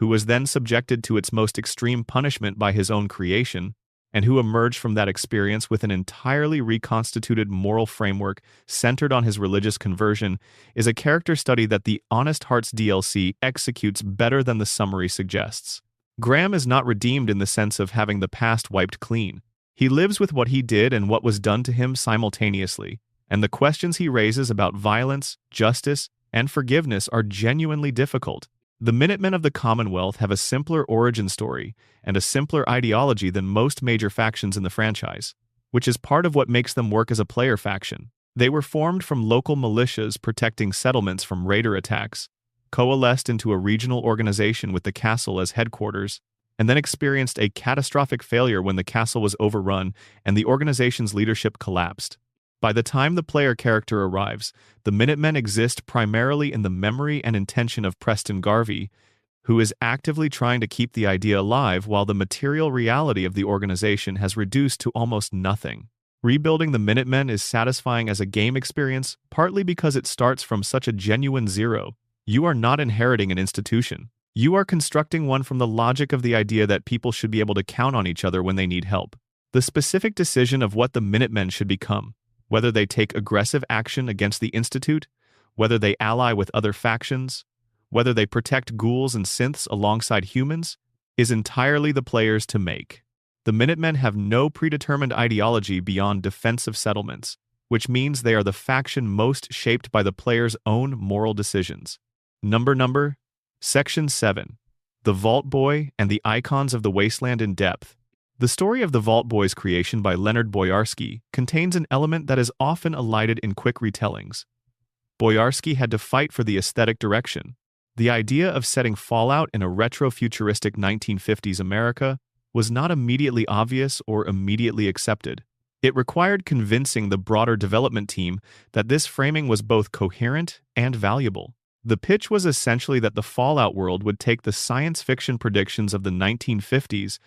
who was then subjected to its most extreme punishment by his own creation, and who emerged from that experience with an entirely reconstituted moral framework centered on his religious conversion, is a character study that the Honest Hearts DLC executes better than the summary suggests. Graham is not redeemed in the sense of having the past wiped clean. He lives with what he did and what was done to him simultaneously, and the questions he raises about violence, justice, and forgiveness are genuinely difficult. The Minutemen of the Commonwealth have a simpler origin story and a simpler ideology than most major factions in the franchise, which is part of what makes them work as a player faction. They were formed from local militias protecting settlements from raider attacks, coalesced into a regional organization with the castle as headquarters, and then experienced a catastrophic failure when the castle was overrun and the organization's leadership collapsed. By the time the player character arrives, the Minutemen exist primarily in the memory and intention of Preston Garvey, who is actively trying to keep the idea alive while the material reality of the organization has reduced to almost nothing. Rebuilding the Minutemen is satisfying as a game experience, partly because it starts from such a genuine zero. You are not inheriting an institution. You are constructing one from the logic of the idea that people should be able to count on each other when they need help. The specific decision of what the Minutemen should become, whether they take aggressive action against the Institute, whether they ally with other factions, whether they protect ghouls and synths alongside humans, is entirely the players to make. The Minutemen have no predetermined ideology beyond defensive settlements, which means they are the faction most shaped by the player's own moral decisions. Number, Section 7. The Vault Boy and the Icons of the Wasteland in Depth. The story of the Vault Boy's creation by Leonard Boyarsky contains an element that is often elided in quick retellings. Boyarsky had to fight for the aesthetic direction. The idea of setting Fallout in a retro-futuristic 1950s America was not immediately obvious or immediately accepted. It required convincing the broader development team that this framing was both coherent and valuable. The pitch was essentially that the Fallout world would take the science fiction predictions of the 1950s,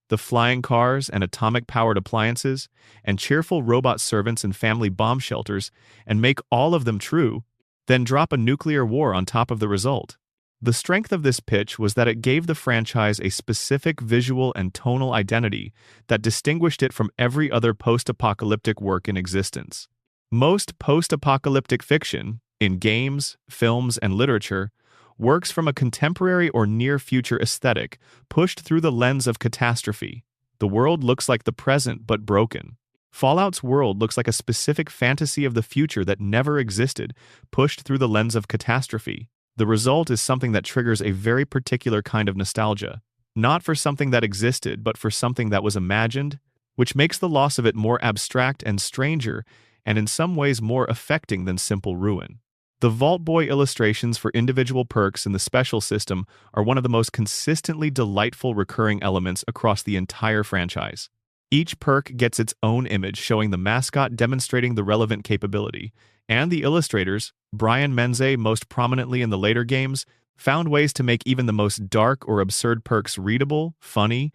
the flying cars and atomic-powered appliances, and cheerful robot servants and family bomb shelters, and make all of them true, then drop a nuclear war on top of the result. The strength of this pitch was that it gave the franchise a specific visual and tonal identity that distinguished it from every other post-apocalyptic work in existence. Most post-apocalyptic fiction, in games, films, and literature, works from a contemporary or near-future aesthetic pushed through the lens of catastrophe. The world looks like the present but broken. Fallout's world looks like a specific fantasy of the future that never existed, pushed through the lens of catastrophe. The result is something that triggers a very particular kind of nostalgia, not for something that existed but for something that was imagined, which makes the loss of it more abstract and stranger, and in some ways more affecting than simple ruin. The Vault Boy illustrations for individual perks in the special system are one of the most consistently delightful recurring elements across the entire franchise. Each perk gets its own image showing the mascot demonstrating the relevant capability, and the illustrators, Brian Menze most prominently in the later games, found ways to make even the most dark or absurd perks readable, funny,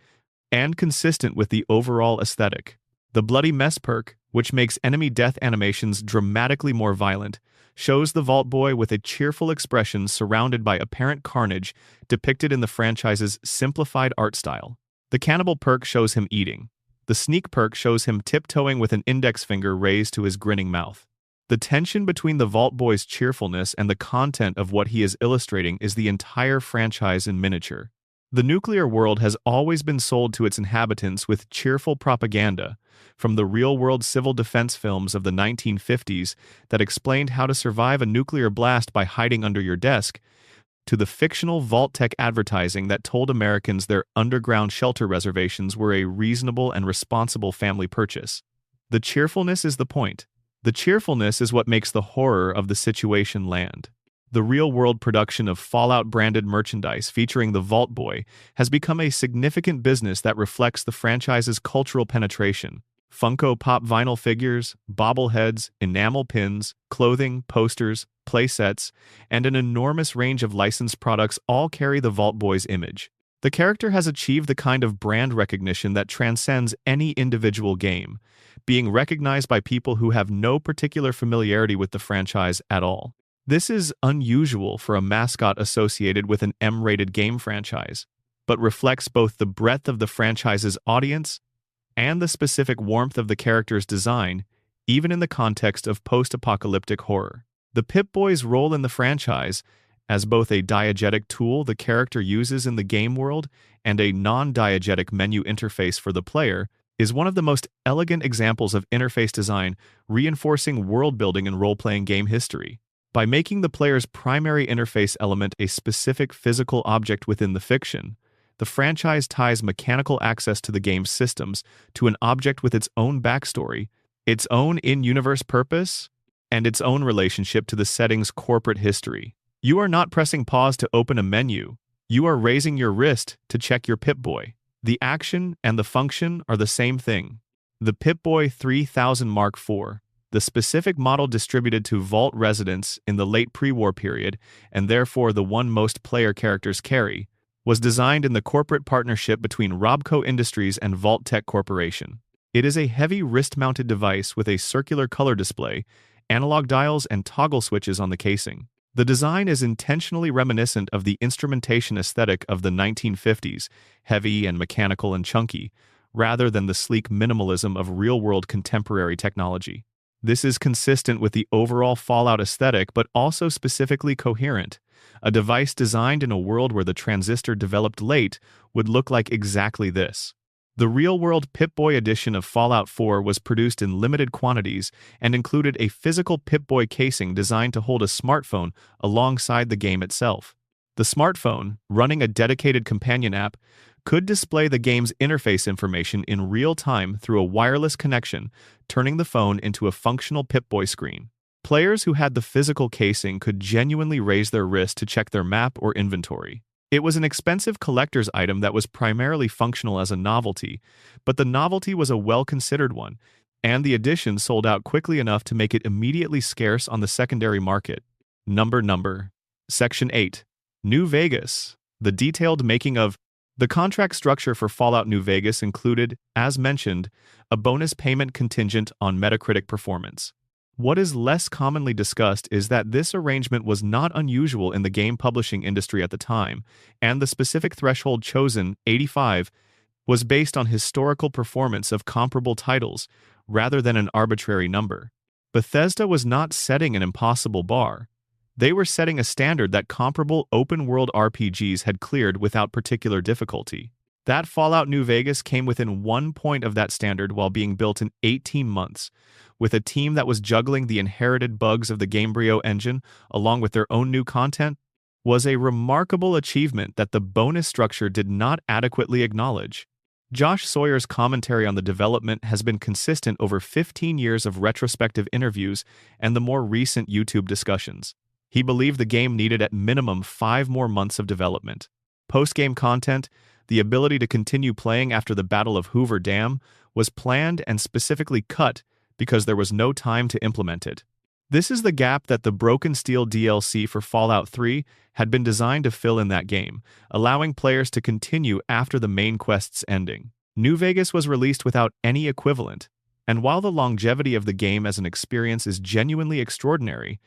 and consistent with the overall aesthetic. The Bloody Mess perk, which makes enemy death animations dramatically more violent, shows the Vault Boy with a cheerful expression surrounded by apparent carnage depicted in the franchise's simplified art style. The Cannibal perk shows him eating. The Sneak perk shows him tiptoeing with an index finger raised to his grinning mouth. The tension between the Vault Boy's cheerfulness and the content of what he is illustrating is the entire franchise in miniature. The nuclear world has always been sold to its inhabitants with cheerful propaganda, from the real-world civil defense films of the 1950s that explained how to survive a nuclear blast by hiding under your desk, to the fictional Vault-Tec advertising that told Americans their underground shelter reservations were a reasonable and responsible family purchase. The cheerfulness is the point. The cheerfulness is what makes the horror of the situation land. The real-world production of Fallout-branded merchandise featuring the Vault Boy has become a significant business that reflects the franchise's cultural penetration. Funko Pop vinyl figures, bobbleheads, enamel pins, clothing, posters, playsets, and an enormous range of licensed products all carry the Vault Boy's image. The character has achieved the kind of brand recognition that transcends any individual game, being recognized by people who have no particular familiarity with the franchise at all. This is unusual for a mascot associated with an M-rated game franchise, but reflects both the breadth of the franchise's audience and the specific warmth of the character's design, even in the context of post-apocalyptic horror. The Pip-Boy's role in the franchise, as both a diegetic tool the character uses in the game world and a non-diegetic menu interface for the player, is one of the most elegant examples of interface design reinforcing world-building in role-playing game history. By making the player's primary interface element a specific physical object within the fiction, the franchise ties mechanical access to the game's systems to an object with its own backstory, its own in-universe purpose, and its own relationship to the setting's corporate history. You are not pressing pause to open a menu. You are raising your wrist to check your Pip-Boy. The action and the function are the same thing. The Pip-Boy 3000 Mark IV, the specific model distributed to Vault residents in the late pre-war period, and therefore the one most player characters carry, was designed in the corporate partnership between Robco Industries and Vault-Tec Corporation. It is a heavy wrist-mounted device with a circular color display, analog dials, and toggle switches on the casing. The design is intentionally reminiscent of the instrumentation aesthetic of the 1950s, heavy and mechanical and chunky, rather than the sleek minimalism of real-world contemporary technology. This is consistent with the overall Fallout aesthetic, but also specifically coherent. A device designed in a world where the transistor developed late would look like exactly this. The real-world Pip-Boy edition of Fallout 4 was produced in limited quantities and included a physical Pip-Boy casing designed to hold a smartphone alongside the game itself. The smartphone, running a dedicated companion app, could display the game's interface information in real time through a wireless connection, turning the phone into a functional Pip-Boy screen. Players who had the physical casing could genuinely raise their wrist to check their map or inventory. It was an expensive collector's item that was primarily functional as a novelty, but the novelty was a well-considered one, and the edition sold out quickly enough to make it immediately scarce on the secondary market. Number. Section 8. New Vegas. The detailed making of. The contract structure for Fallout New Vegas included, as mentioned, a bonus payment contingent on Metacritic performance. What is less commonly discussed is that this arrangement was not unusual in the game publishing industry at the time, and the specific threshold chosen, 85, was based on historical performance of comparable titles rather than an arbitrary number. Bethesda was not setting an impossible bar. They were setting a standard that comparable open-world RPGs had cleared without particular difficulty. That Fallout New Vegas came within 1 point of that standard while being built in 18 months, with a team that was juggling the inherited bugs of the Gamebryo engine along with their own new content, was a remarkable achievement that the bonus structure did not adequately acknowledge. Josh Sawyer's commentary on the development has been consistent over 15 years of retrospective interviews and the more recent YouTube discussions. He believed the game needed at minimum 5 more months of development. Post-game content, the ability to continue playing after the Battle of Hoover Dam, was planned and specifically cut because there was no time to implement it. This is the gap that the Broken Steel DLC for Fallout 3 had been designed to fill in that game, allowing players to continue after the main quest's ending. New Vegas was released without any equivalent, and while the longevity of the game as an experience is genuinely extraordinary,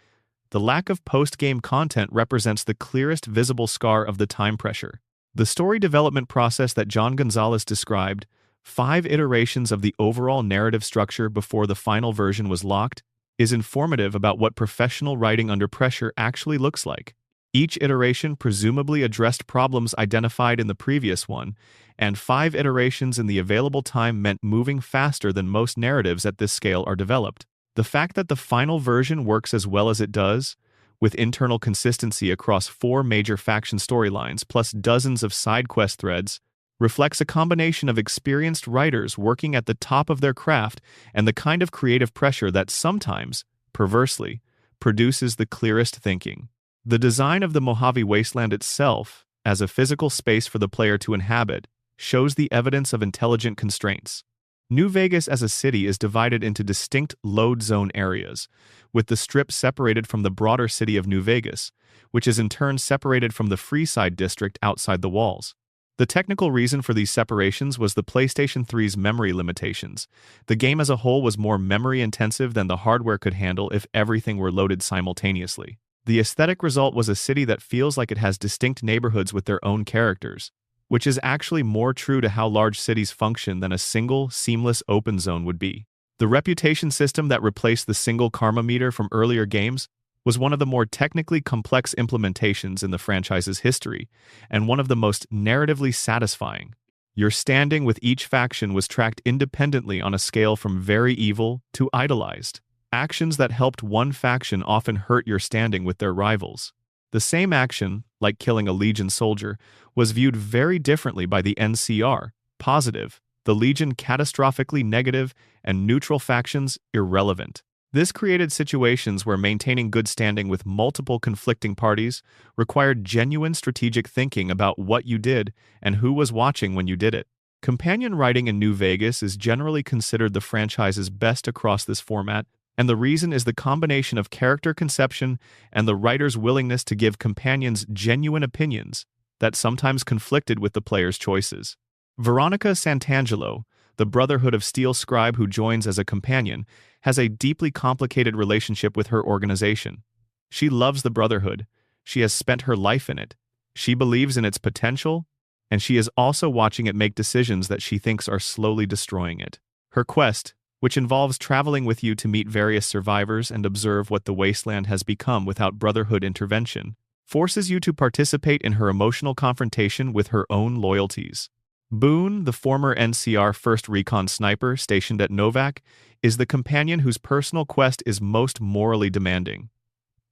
the lack of post-game content represents the clearest visible scar of the time pressure. The story development process that John Gonzalez described, 5 iterations of the overall narrative structure before the final version was locked, is informative about what professional writing under pressure actually looks like. Each iteration presumably addressed problems identified in the previous one, and 5 iterations in the available time meant moving faster than most narratives at this scale are developed. The fact that the final version works as well as it does, with internal consistency across 4 major faction storylines plus dozens of side quest threads, reflects a combination of experienced writers working at the top of their craft and the kind of creative pressure that sometimes, perversely, produces the clearest thinking. The design of the Mojave Wasteland itself, as a physical space for the player to inhabit, shows the evidence of intelligent constraints. New Vegas as a city is divided into distinct load zone areas, with the Strip separated from the broader city of New Vegas, which is in turn separated from the Freeside district outside the walls. The technical reason for these separations was the PlayStation 3's memory limitations. The game as a whole was more memory-intensive than the hardware could handle if everything were loaded simultaneously. The aesthetic result was a city that feels like it has distinct neighborhoods with their own characters, which is actually more true to how large cities function than a single, seamless open zone would be. The reputation system that replaced the single karma meter from earlier games was one of the more technically complex implementations in the franchise's history, and one of the most narratively satisfying. Your standing with each faction was tracked independently on a scale from very evil to idolized. Actions that helped one faction often hurt your standing with their rivals. The same action, like killing a Legion soldier, was viewed very differently by the NCR, positive, the Legion catastrophically negative, and neutral factions irrelevant. This created situations where maintaining good standing with multiple conflicting parties required genuine strategic thinking about what you did and who was watching when you did it. Companion writing in New Vegas is generally considered the franchise's best across this format, and the reason is the combination of character conception and the writer's willingness to give companions genuine opinions that sometimes conflicted with the player's choices. Veronica Santangelo, the Brotherhood of Steel scribe who joins as a companion, has a deeply complicated relationship with her organization. She loves the Brotherhood, she has spent her life in it, she believes in its potential, and she is also watching it make decisions that she thinks are slowly destroying it. Her quest, which involves traveling with you to meet various survivors and observe what the wasteland has become without Brotherhood intervention, forces you to participate in her emotional confrontation with her own loyalties. Boone, the former NCR 1st Recon sniper stationed at Novak, is the companion whose personal quest is most morally demanding.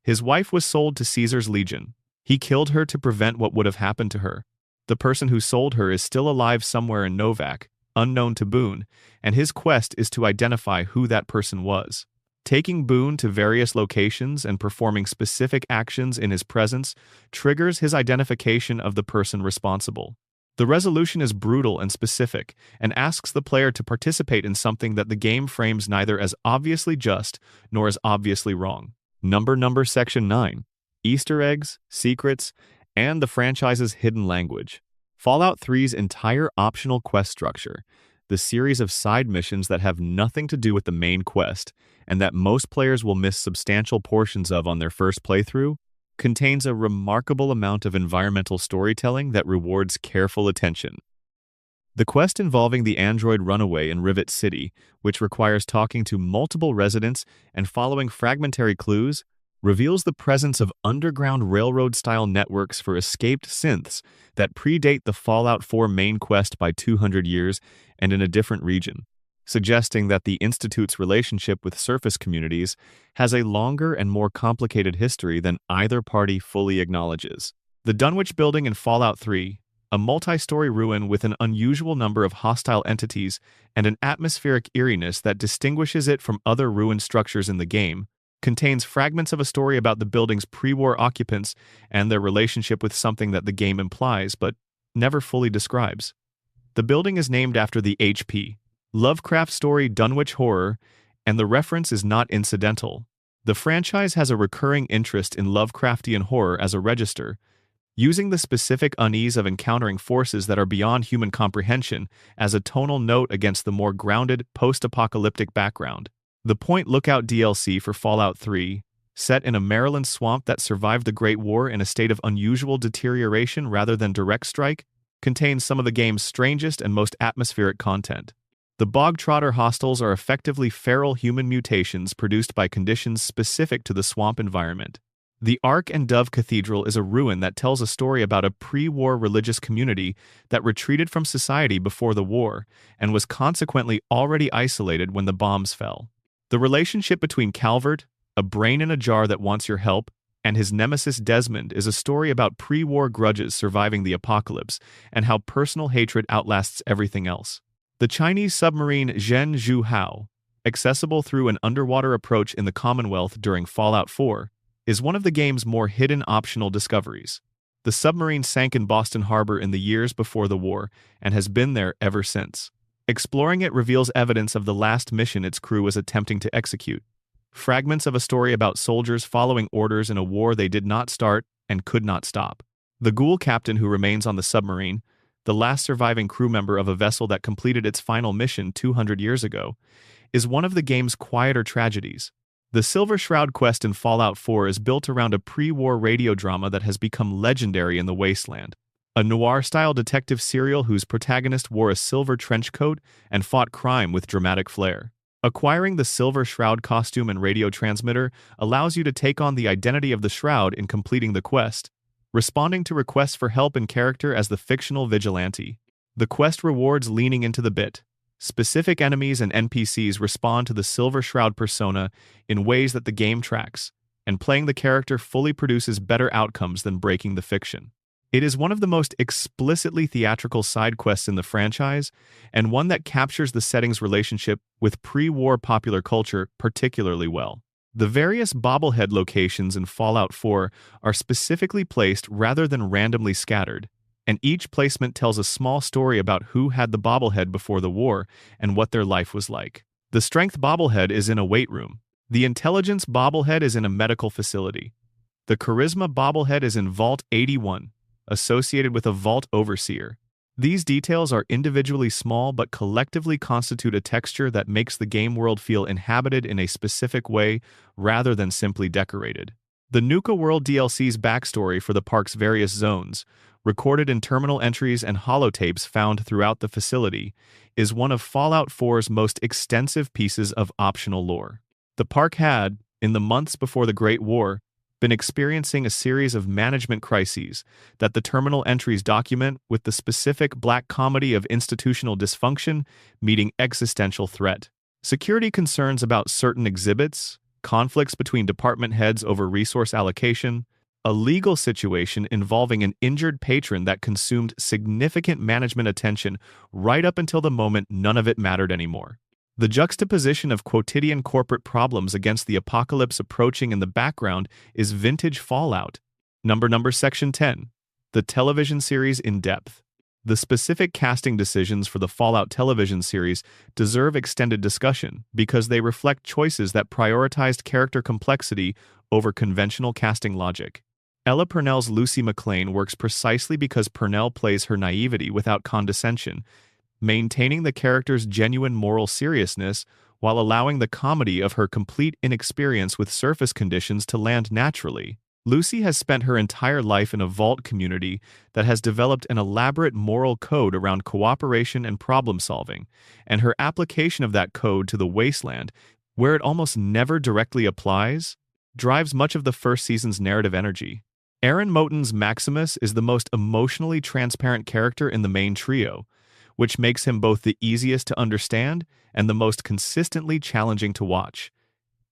His wife was sold to Caesar's Legion. He killed her to prevent what would have happened to her. The person who sold her is still alive somewhere in Novak, unknown to Boone, and his quest is to identify who that person was. Taking Boone to various locations and performing specific actions in his presence triggers his identification of the person responsible. The resolution is brutal and specific, and asks the player to participate in something that the game frames neither as obviously just nor as obviously wrong. Number Section 9. Easter eggs, secrets, and the franchise's hidden language. Fallout 3's entire optional quest structure, the series of side missions that have nothing to do with the main quest, and that most players will miss substantial portions of on their first playthrough, contains a remarkable amount of environmental storytelling that rewards careful attention. The quest involving the android runaway in Rivet City, which requires talking to multiple residents and following fragmentary clues, reveals the presence of underground railroad-style networks for escaped synths that predate the Fallout 4 main quest by 200 years and in a different region, suggesting that the Institute's relationship with surface communities has a longer and more complicated history than either party fully acknowledges. The Dunwich Building in Fallout 3, a multi-story ruin with an unusual number of hostile entities and an atmospheric eeriness that distinguishes it from other ruined structures in the game, contains fragments of a story about the building's pre-war occupants and their relationship with something that the game implies but never fully describes. The building is named after the H.P. Lovecraft story Dunwich Horror, and the reference is not incidental. The franchise has a recurring interest in Lovecraftian horror as a register, using the specific unease of encountering forces that are beyond human comprehension as a tonal note against the more grounded, post-apocalyptic background. The Point Lookout DLC for Fallout 3, set in a Maryland swamp that survived the Great War in a state of unusual deterioration rather than direct strike, contains some of the game's strangest and most atmospheric content. The Bogtrotter hostels are effectively feral human mutations produced by conditions specific to the swamp environment. The Ark and Dove Cathedral is a ruin that tells a story about a pre-war religious community that retreated from society before the war and was consequently already isolated when the bombs fell. The relationship between Calvert, a brain in a jar that wants your help, and his nemesis Desmond is a story about pre-war grudges surviving the apocalypse and how personal hatred outlasts everything else. The Chinese submarine Zhen Zhuhao, accessible through an underwater approach in the Commonwealth during Fallout 4, is one of the game's more hidden optional discoveries. The submarine sank in Boston Harbor in the years before the war and has been there ever since. Exploring it reveals evidence of the last mission its crew was attempting to execute. Fragments of a story about soldiers following orders in a war they did not start and could not stop. The ghoul captain who remains on the submarine, the last surviving crew member of a vessel that completed its final mission 200 years ago, is one of the game's quieter tragedies. The Silver Shroud quest in Fallout 4 is built around a pre-war radio drama that has become legendary in the Wasteland. A noir-style detective serial whose protagonist wore a silver trench coat and fought crime with dramatic flair. Acquiring the Silver Shroud costume and radio transmitter allows you to take on the identity of the Shroud in completing the quest, responding to requests for help in character as the fictional vigilante. The quest rewards leaning into the bit. Specific enemies and NPCs respond to the Silver Shroud persona in ways that the game tracks, and playing the character fully produces better outcomes than breaking the fiction. It is one of the most explicitly theatrical side quests in the franchise, and one that captures the setting's relationship with pre-war popular culture particularly well. The various bobblehead locations in Fallout 4 are specifically placed rather than randomly scattered, and each placement tells a small story about who had the bobblehead before the war and what their life was like. The Strength bobblehead is in a weight room. The Intelligence bobblehead is in a medical facility. The Charisma bobblehead is in Vault 81, associated with a Vault Overseer. These details are individually small but collectively constitute a texture that makes the game world feel inhabited in a specific way rather than simply decorated. The Nuka World DLC's backstory for the park's various zones, recorded in terminal entries and holotapes found throughout the facility, is one of Fallout 4's most extensive pieces of optional lore. The park had, in the months before the Great War, been experiencing a series of management crises that the terminal entries document, with the specific black comedy of institutional dysfunction meeting existential threat. Security concerns about certain exhibits, conflicts between department heads over resource allocation, a legal situation involving an injured patron that consumed significant management attention right up until the moment none of it mattered anymore. The juxtaposition of quotidian corporate problems against the apocalypse approaching in the background is vintage Fallout. Section 10. The television series in depth. The specific casting decisions for the Fallout television series deserve extended discussion because they reflect choices that prioritized character complexity over conventional casting logic. Ella Purnell's Lucy McLean works precisely because Purnell plays her naivety without condescension, maintaining the character's genuine moral seriousness while allowing the comedy of her complete inexperience with surface conditions to land naturally. Lucy has spent her entire life in a vault community that has developed an elaborate moral code around cooperation and problem-solving, and her application of that code to the wasteland, where it almost never directly applies, drives much of the first season's narrative energy. Aaron Moten's Maximus is the most emotionally transparent character in the main trio, which makes him both the easiest to understand and the most consistently challenging to watch.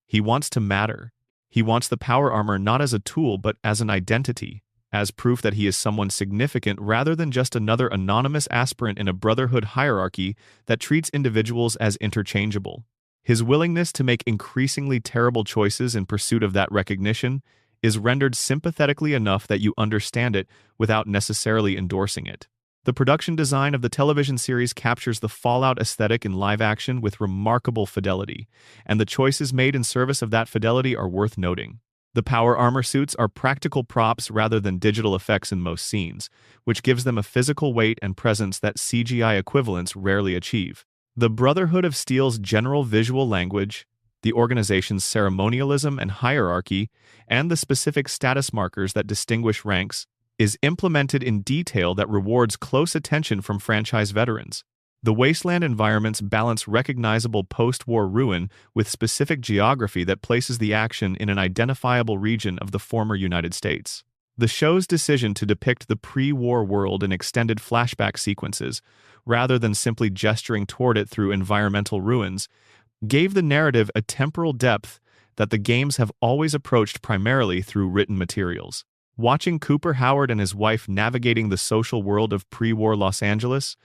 He wants to matter. He wants the power armor not as a tool but as an identity, as proof that he is someone significant rather than just another anonymous aspirant in a brotherhood hierarchy that treats individuals as interchangeable. His willingness to make increasingly terrible choices in pursuit of that recognition is rendered sympathetically enough that you understand it without necessarily endorsing it. The production design of the television series captures the Fallout aesthetic in live action with remarkable fidelity, and the choices made in service of that fidelity are worth noting. The power armor suits are practical props rather than digital effects in most scenes, which gives them a physical weight and presence that CGI equivalents rarely achieve. The Brotherhood of Steel's general visual language, the organization's ceremonialism and hierarchy, and the specific status markers that distinguish ranks, is implemented in detail that rewards close attention from franchise veterans. The wasteland environments balance recognizable post-war ruin with specific geography that places the action in an identifiable region of the former United States. The show's decision to depict the pre-war world in extended flashback sequences, rather than simply gesturing toward it through environmental ruins, gave the narrative a temporal depth that the games have always approached primarily through written materials. Watching Cooper Howard and his wife navigating the social world of pre-war Los Angeles,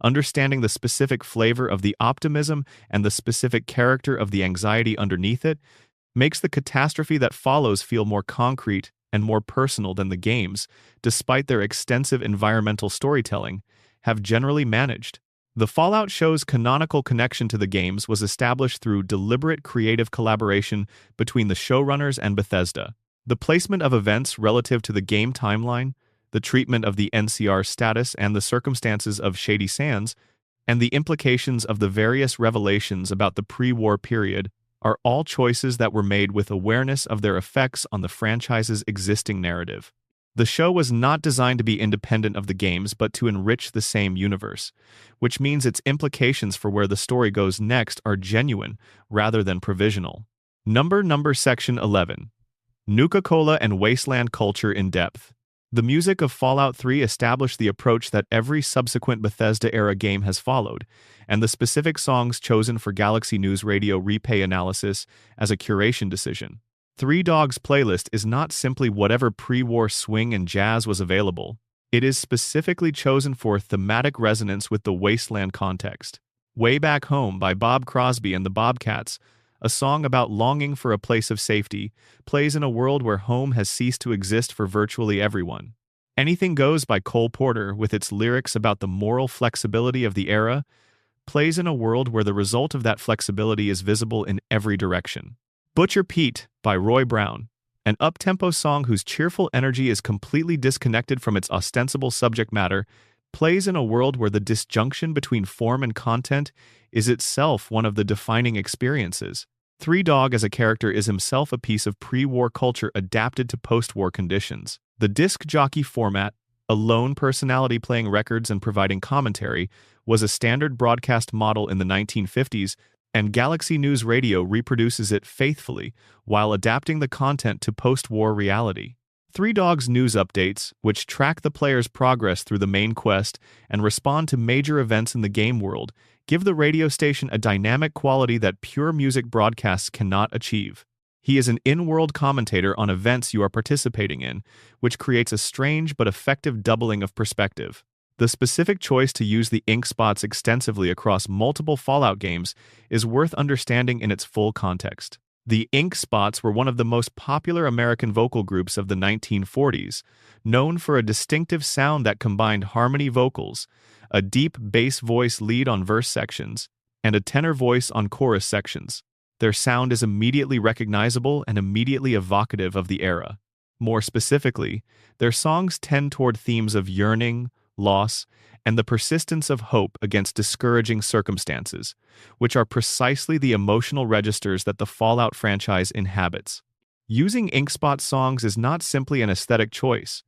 understanding the specific flavor of the optimism and the specific character of the anxiety underneath it, makes the catastrophe that follows feel more concrete and more personal than the games, despite their extensive environmental storytelling, have generally managed. The Fallout show's canonical connection to the games was established through deliberate creative collaboration between the showrunners and Bethesda. The placement of events relative to the game timeline, the treatment of the NCR status and the circumstances of Shady Sands, and the implications of the various revelations about the pre-war period are all choices that were made with awareness of their effects on the franchise's existing narrative. The show was not designed to be independent of the games but to enrich the same universe, which means its implications for where the story goes next are genuine rather than provisional. Number Section 11. Nuka-Cola and Wasteland Culture in Depth. The music of Fallout 3 established the approach that every subsequent Bethesda-era game has followed, and the specific songs chosen for Galaxy News Radio replay analysis as a curation decision. Three Dogs' playlist is not simply whatever pre-war swing and jazz was available. It is specifically chosen for thematic resonance with the Wasteland context. Way Back Home by Bob Crosby and the Bobcats, a song about longing for a place of safety, plays in a world where home has ceased to exist for virtually everyone. Anything Goes by Cole Porter, with its lyrics about the moral flexibility of the era, plays in a world where the result of that flexibility is visible in every direction. Butcher Pete by Roy Brown, an up-tempo song whose cheerful energy is completely disconnected from its ostensible subject matter, plays in a world where the disjunction between form and content is itself one of the defining experiences. Three Dog as a character is himself a piece of pre-war culture adapted to post-war conditions. The disc jockey format, a lone personality playing records and providing commentary, was a standard broadcast model in the 1950s, and Galaxy News Radio reproduces it faithfully while adapting the content to post-war reality. Three Dogs news updates, which track the player's progress through the main quest and respond to major events in the game world, give the radio station a dynamic quality that pure music broadcasts cannot achieve. He is an in-world commentator on events you are participating in, which creates a strange but effective doubling of perspective. The specific choice to use the ink spots extensively across multiple Fallout games is worth understanding in its full context. The Ink Spots were one of the most popular American vocal groups of the 1940s, known for a distinctive sound that combined harmony vocals, a deep bass voice lead on verse sections, and a tenor voice on chorus sections. Their sound is immediately recognizable and immediately evocative of the era. More specifically, their songs tend toward themes of yearning, loss, and the persistence of hope against discouraging circumstances, which are precisely the emotional registers that the Fallout franchise inhabits. Using Inkspot songs is not simply an aesthetic choice.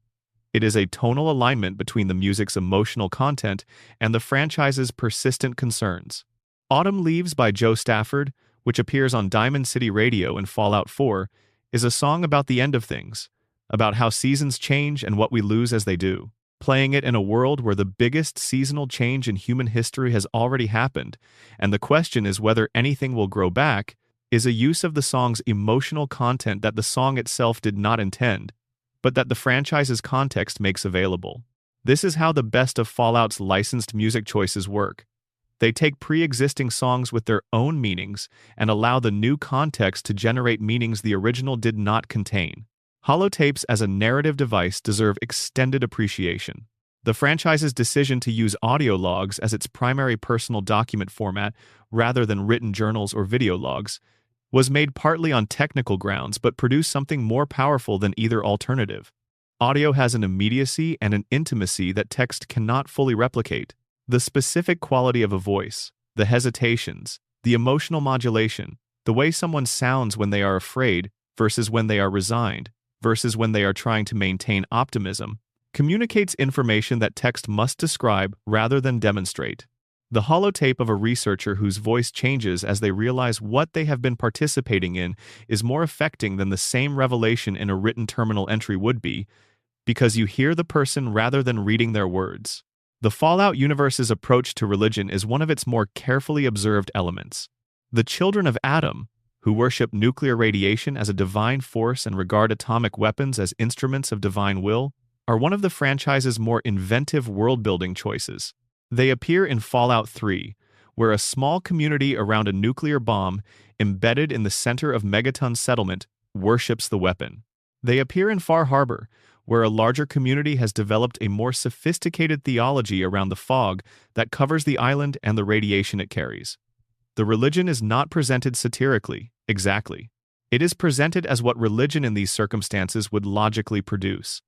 It is a tonal alignment between the music's emotional content and the franchise's persistent concerns. Autumn Leaves by Joe Stafford, which appears on Diamond City Radio in Fallout 4, is a song about the end of things, about how seasons change and what we lose as they do. Playing it in a world where the biggest seasonal change in human history has already happened, and the question is whether anything will grow back, is a use of the song's emotional content that the song itself did not intend, but that the franchise's context makes available. This is how the best of Fallout's licensed music choices work. They take pre-existing songs with their own meanings and allow the new context to generate meanings the original did not contain. Holotapes as a narrative device deserve extended appreciation. The franchise's decision to use audio logs as its primary personal document format rather than written journals or video logs was made partly on technical grounds but produced something more powerful than either alternative. Audio has an immediacy and an intimacy that text cannot fully replicate. The specific quality of a voice, the hesitations, the emotional modulation, the way someone sounds when they are afraid versus when they are resigned, versus when they are trying to maintain optimism, communicates information that text must describe rather than demonstrate. The holotape of a researcher whose voice changes as they realize what they have been participating in is more affecting than the same revelation in a written terminal entry would be, because you hear the person rather than reading their words. The Fallout universe's approach to religion is one of its more carefully observed elements. The children of Adam, who worship nuclear radiation as a divine force and regard atomic weapons as instruments of divine will, are one of the franchise's more inventive world-building choices. They appear in Fallout 3, where a small community around a nuclear bomb embedded in the center of Megaton's settlement worships the weapon. They appear in Far Harbor, where a larger community has developed a more sophisticated theology around the fog that covers the island and the radiation it carries. The religion is not presented satirically, exactly. It is presented as what religion in these circumstances would logically produce: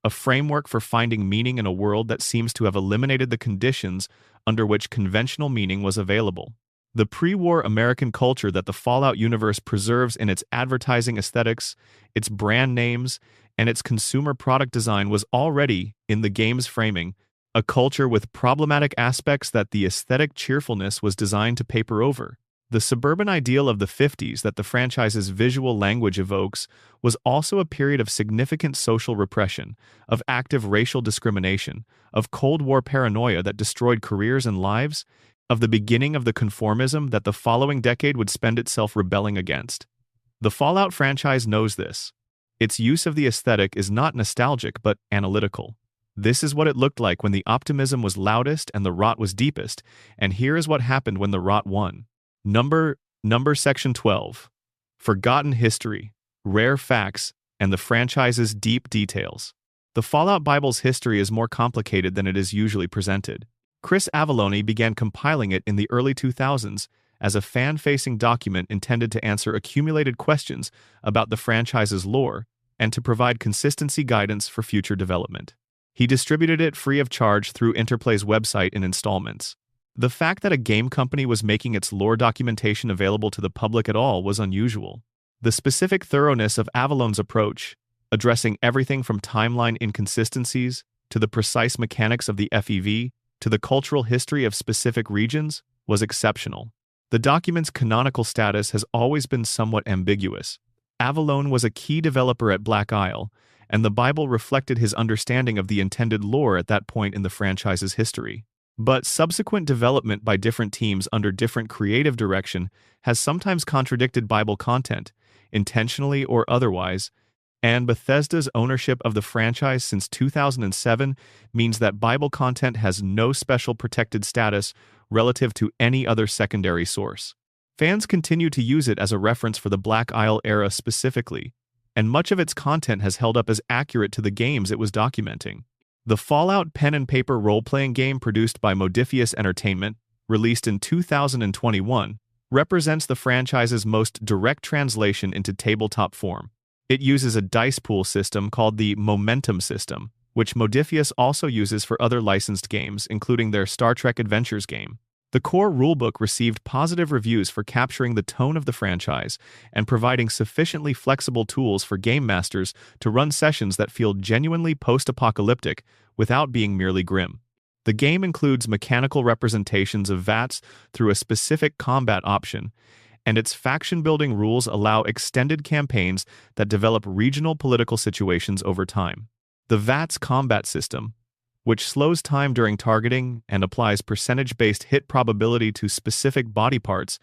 a framework for finding meaning in a world that seems to have eliminated the conditions under which conventional meaning was available. The pre-war American culture that the Fallout universe preserves in its advertising aesthetics, its brand names, and its consumer product design was already, in the game's framing, a culture with problematic aspects that the aesthetic cheerfulness was designed to paper over. The suburban ideal of the 50s that the franchise's visual language evokes was also a period of significant social repression, of active racial discrimination, of Cold War paranoia that destroyed careers and lives, of the beginning of the conformism that the following decade would spend itself rebelling against. The Fallout franchise knows this. Its use of the aesthetic is not nostalgic but analytical. This is what it looked like when the optimism was loudest and the rot was deepest, and here is what happened when the rot won. Number Section 12. Forgotten history, rare facts, and the franchise's deep details. The Fallout Bible's history is more complicated than it is usually presented. Chris Avellone began compiling it in the early 2000s as a fan-facing document intended to answer accumulated questions about the franchise's lore and to provide consistency guidance for future development. He distributed it free of charge through Interplay's website in installments. The fact that a game company was making its lore documentation available to the public at all was unusual. The specific thoroughness of Avallone's approach, addressing everything from timeline inconsistencies to the precise mechanics of the FEV to the cultural history of specific regions, was exceptional. The document's canonical status has always been somewhat ambiguous. Avallone was a key developer at Black Isle, and the Bible reflected his understanding of the intended lore at that point in the franchise's history. But subsequent development by different teams under different creative direction has sometimes contradicted Bible content, intentionally or otherwise, and Bethesda's ownership of the franchise since 2007 means that Bible content has no special protected status relative to any other secondary source. Fans continue to use it as a reference for the Black Isle era specifically, and much of its content has held up as accurate to the games it was documenting. The Fallout pen and paper role-playing game produced by Modiphius Entertainment, released in 2021, represents the franchise's most direct translation into tabletop form. It uses a dice pool system called the Momentum system, which Modiphius also uses for other licensed games, including their Star Trek Adventures game. The core rulebook received positive reviews for capturing the tone of the franchise and providing sufficiently flexible tools for game masters to run sessions that feel genuinely post-apocalyptic without being merely grim. The game includes mechanical representations of VATS through a specific combat option, and its faction-building rules allow extended campaigns that develop regional political situations over time. The VATS combat system, which slows time during targeting and applies percentage-based hit probability to specific body parts,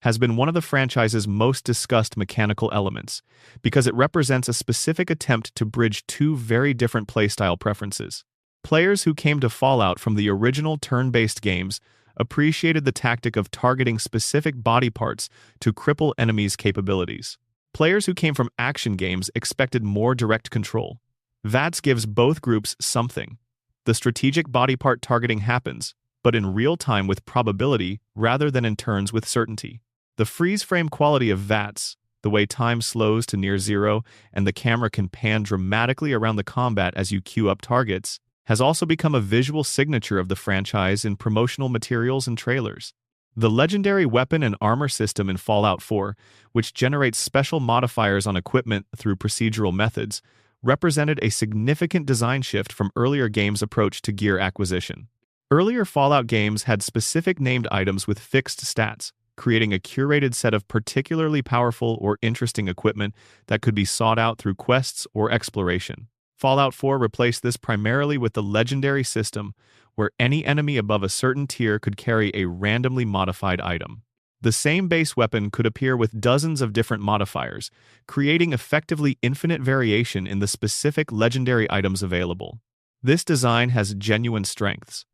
has been one of the franchise's most discussed mechanical elements, because it represents a specific attempt to bridge two very different playstyle preferences. Players who came to Fallout from the original turn-based games appreciated the tactic of targeting specific body parts to cripple enemies' capabilities. Players who came from action games expected more direct control. VATS gives both groups something. The strategic body part targeting happens, but in real time with probability rather than in turns with certainty. The freeze-frame quality of VATS, the way time slows to near zero and the camera can pan dramatically around the combat as you queue up targets, has also become a visual signature of the franchise in promotional materials and trailers. The legendary weapon and armor system in Fallout 4, which generates special modifiers on equipment through procedural methods, represented a significant design shift from earlier games' approach to gear acquisition. Earlier Fallout games had specific named items with fixed stats, creating a curated set of particularly powerful or interesting equipment that could be sought out through quests or exploration. Fallout 4 replaced this primarily with the legendary system, where any enemy above a certain tier could carry a randomly modified item. The same base weapon could appear with dozens of different modifiers, creating effectively infinite variation in the specific legendary items available. This design has genuine strengths.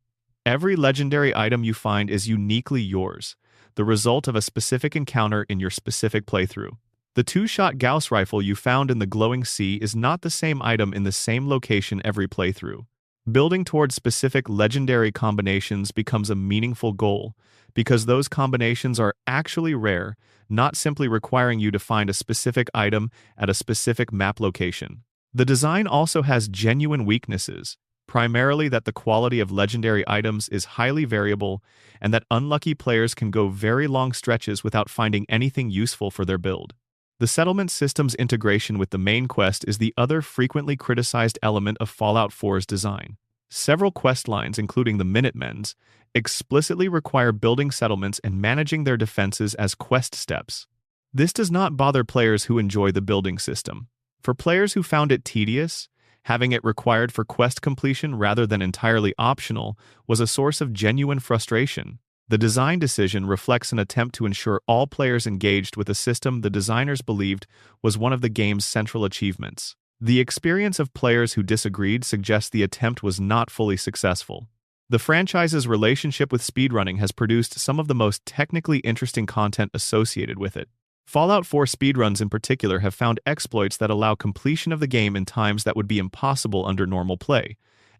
Every legendary item you find is uniquely yours, the result of a specific encounter in your specific playthrough. The two-shot Gauss rifle you found in the glowing sea is not the same item in the same location every playthrough. Building towards specific legendary combinations becomes a meaningful goal, because those combinations are actually rare, not simply requiring you to find a specific item at a specific map location. The design also has genuine weaknesses, primarily that the quality of legendary items is highly variable and that unlucky players can go very long stretches without finding anything useful for their build. The settlement system's integration with the main quest is the other frequently criticized element of Fallout 4's design. Several quest lines, including the Minutemen's, explicitly require building settlements and managing their defenses as quest steps. This does not bother players who enjoy the building system. For players who found it tedious, having it required for quest completion rather than entirely optional was a source of genuine frustration. The design decision reflects an attempt to ensure all players engaged with a system the designers believed was one of the game's central achievements. The experience of players who disagreed suggests the attempt was not fully successful. The franchise's relationship with speedrunning has produced some of the most technically interesting content associated with it. Fallout 4 speedruns in particular have found exploits that allow completion of the game in times that would be impossible under normal play.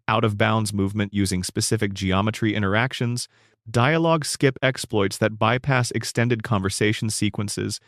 Out-of-bounds movement using specific geometry interactions, dialogue skip exploits that bypass extended conversation sequences,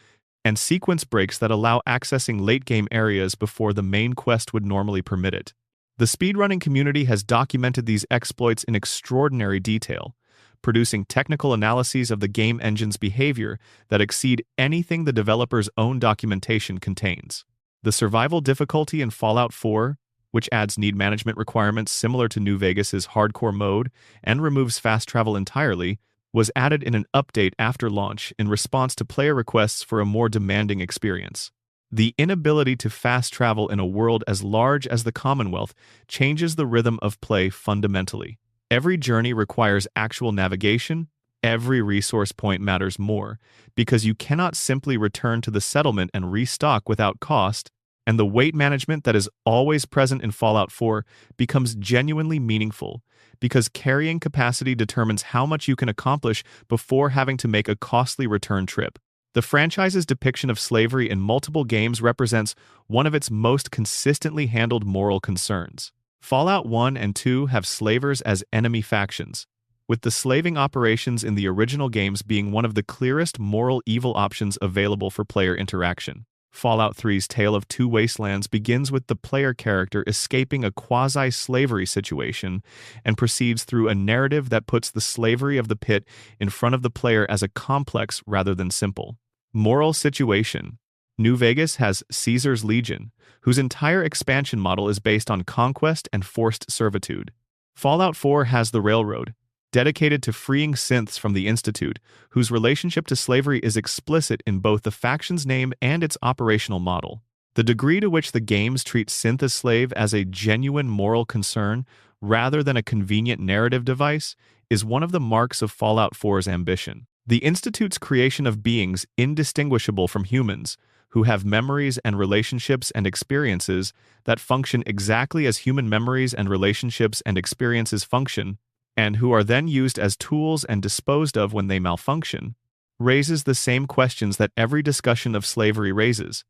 and sequence breaks that allow accessing late-game areas before the main quest would normally permit it. The speedrunning community has documented these exploits in extraordinary detail, producing technical analyses of the game engine's behavior that exceed anything the developer's own documentation contains. The survival difficulty in Fallout 4, which adds need management requirements similar to New Vegas's hardcore mode and removes fast travel entirely, was added in an update after launch in response to player requests for a more demanding experience. The inability to fast travel in a world as large as the Commonwealth changes the rhythm of play fundamentally. Every journey requires actual navigation. Every resource point matters more, because you cannot simply return to the settlement and restock without cost, and the weight management that is always present in Fallout 4 becomes genuinely meaningful, because carrying capacity determines how much you can accomplish before having to make a costly return trip. The franchise's depiction of slavery in multiple games represents one of its most consistently handled moral concerns. Fallout 1 and 2 have slavers as enemy factions, with the slaving operations in the original games being one of the clearest moral evil options available for player interaction. Fallout 3's Tale of Two Wastelands begins with the player character escaping a quasi-slavery situation and proceeds through a narrative that puts the slavery of the pit in front of the player as a complex rather than simple. Moral situation. New Vegas has Caesar's Legion, whose entire expansion model is based on conquest and forced servitude. Fallout 4 has the Railroad, dedicated to freeing synths from the Institute, whose relationship to slavery is explicit in both the faction's name and its operational model. The degree to which the games treat synth as slave as a genuine moral concern rather than a convenient narrative device is one of the marks of Fallout 4's ambition. The Institute's creation of beings indistinguishable from humans, who have memories and relationships and experiences that function exactly as human memories and relationships and experiences function, and who are then used as tools and disposed of when they malfunction, raises the same questions that every discussion of slavery raises.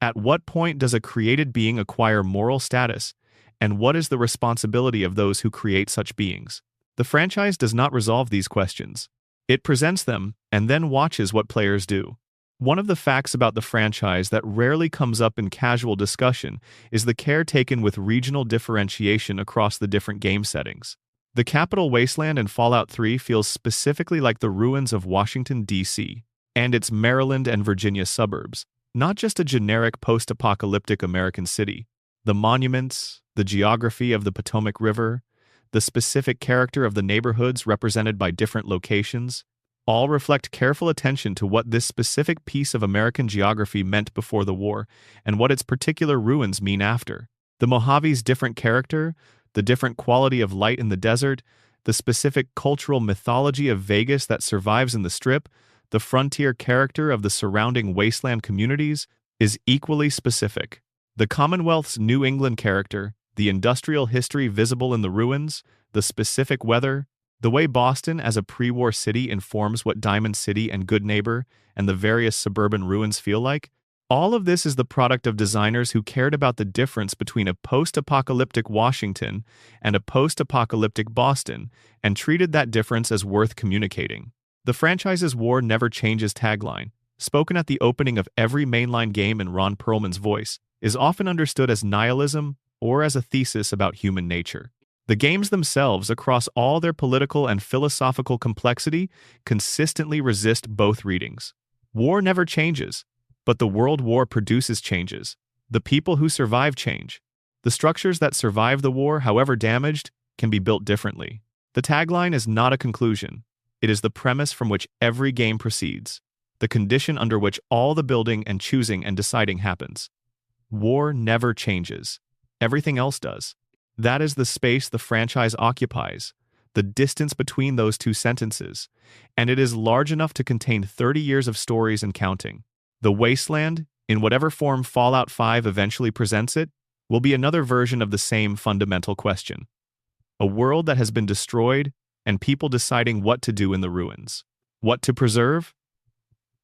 At what point does a created being acquire moral status, and what is the responsibility of those who create such beings? The franchise does not resolve these questions. It presents them, and then watches what players do. One of the facts about the franchise that rarely comes up in casual discussion is the care taken with regional differentiation across the different game settings. The capital wasteland in Fallout 3 feels specifically like the ruins of Washington, D.C., and its Maryland and Virginia suburbs, not just a generic post-apocalyptic American city. The monuments, the geography of the Potomac River, the specific character of the neighborhoods represented by different locations, all reflect careful attention to what this specific piece of American geography meant before the war and what its particular ruins mean after. The Mojave's different character, the different quality of light in the desert, the specific cultural mythology of Vegas that survives in the Strip, the frontier character of the surrounding wasteland communities, is equally specific. The Commonwealth's New England character, the industrial history visible in the ruins, the specific weather, the way Boston as a pre-war city informs what Diamond City and Good Neighbor and the various suburban ruins feel like, all of this is the product of designers who cared about the difference between a post-apocalyptic Washington and a post-apocalyptic Boston and treated that difference as worth communicating. The franchise's War Never Changes tagline, spoken at the opening of every mainline game in Ron Perlman's voice, is often understood as nihilism or as a thesis about human nature. The games themselves, across all their political and philosophical complexity, consistently resist both readings. War never changes, but the world war produces changes. The people who survive change. The structures that survive the war, however damaged, can be built differently. The tagline is not a conclusion. It is the premise from which every game proceeds, the condition under which all the building and choosing and deciding happens. War never changes. Everything else does. That is the space the franchise occupies, the distance between those two sentences, and it is large enough to contain 30 years of stories and counting. The Wasteland, in whatever form Fallout 5 eventually presents it, will be another version of the same fundamental question. A world that has been destroyed and people deciding what to do in the ruins. What to preserve?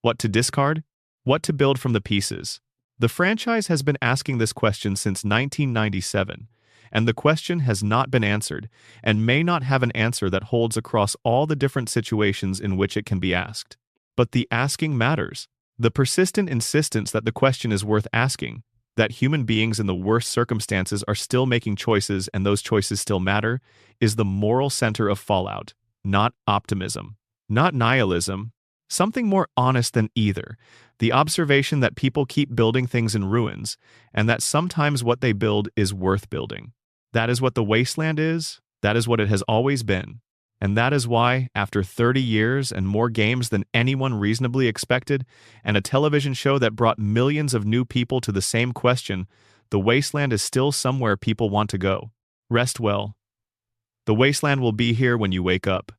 What to discard? What to build from the pieces? The franchise has been asking this question since 1997, and the question has not been answered and may not have an answer that holds across all the different situations in which it can be asked. But the asking matters. The persistent insistence that the question is worth asking, that human beings in the worst circumstances are still making choices and those choices still matter, is the moral center of Fallout, not optimism, not nihilism, something more honest than either, the observation that people keep building things in ruins, and that sometimes what they build is worth building. That is what the Wasteland is, that is what it has always been, and that is why, after 30 years and more games than anyone reasonably expected, and a television show that brought millions of new people to the same question, the Wasteland is still somewhere people want to go. Rest well. The Wasteland will be here when you wake up.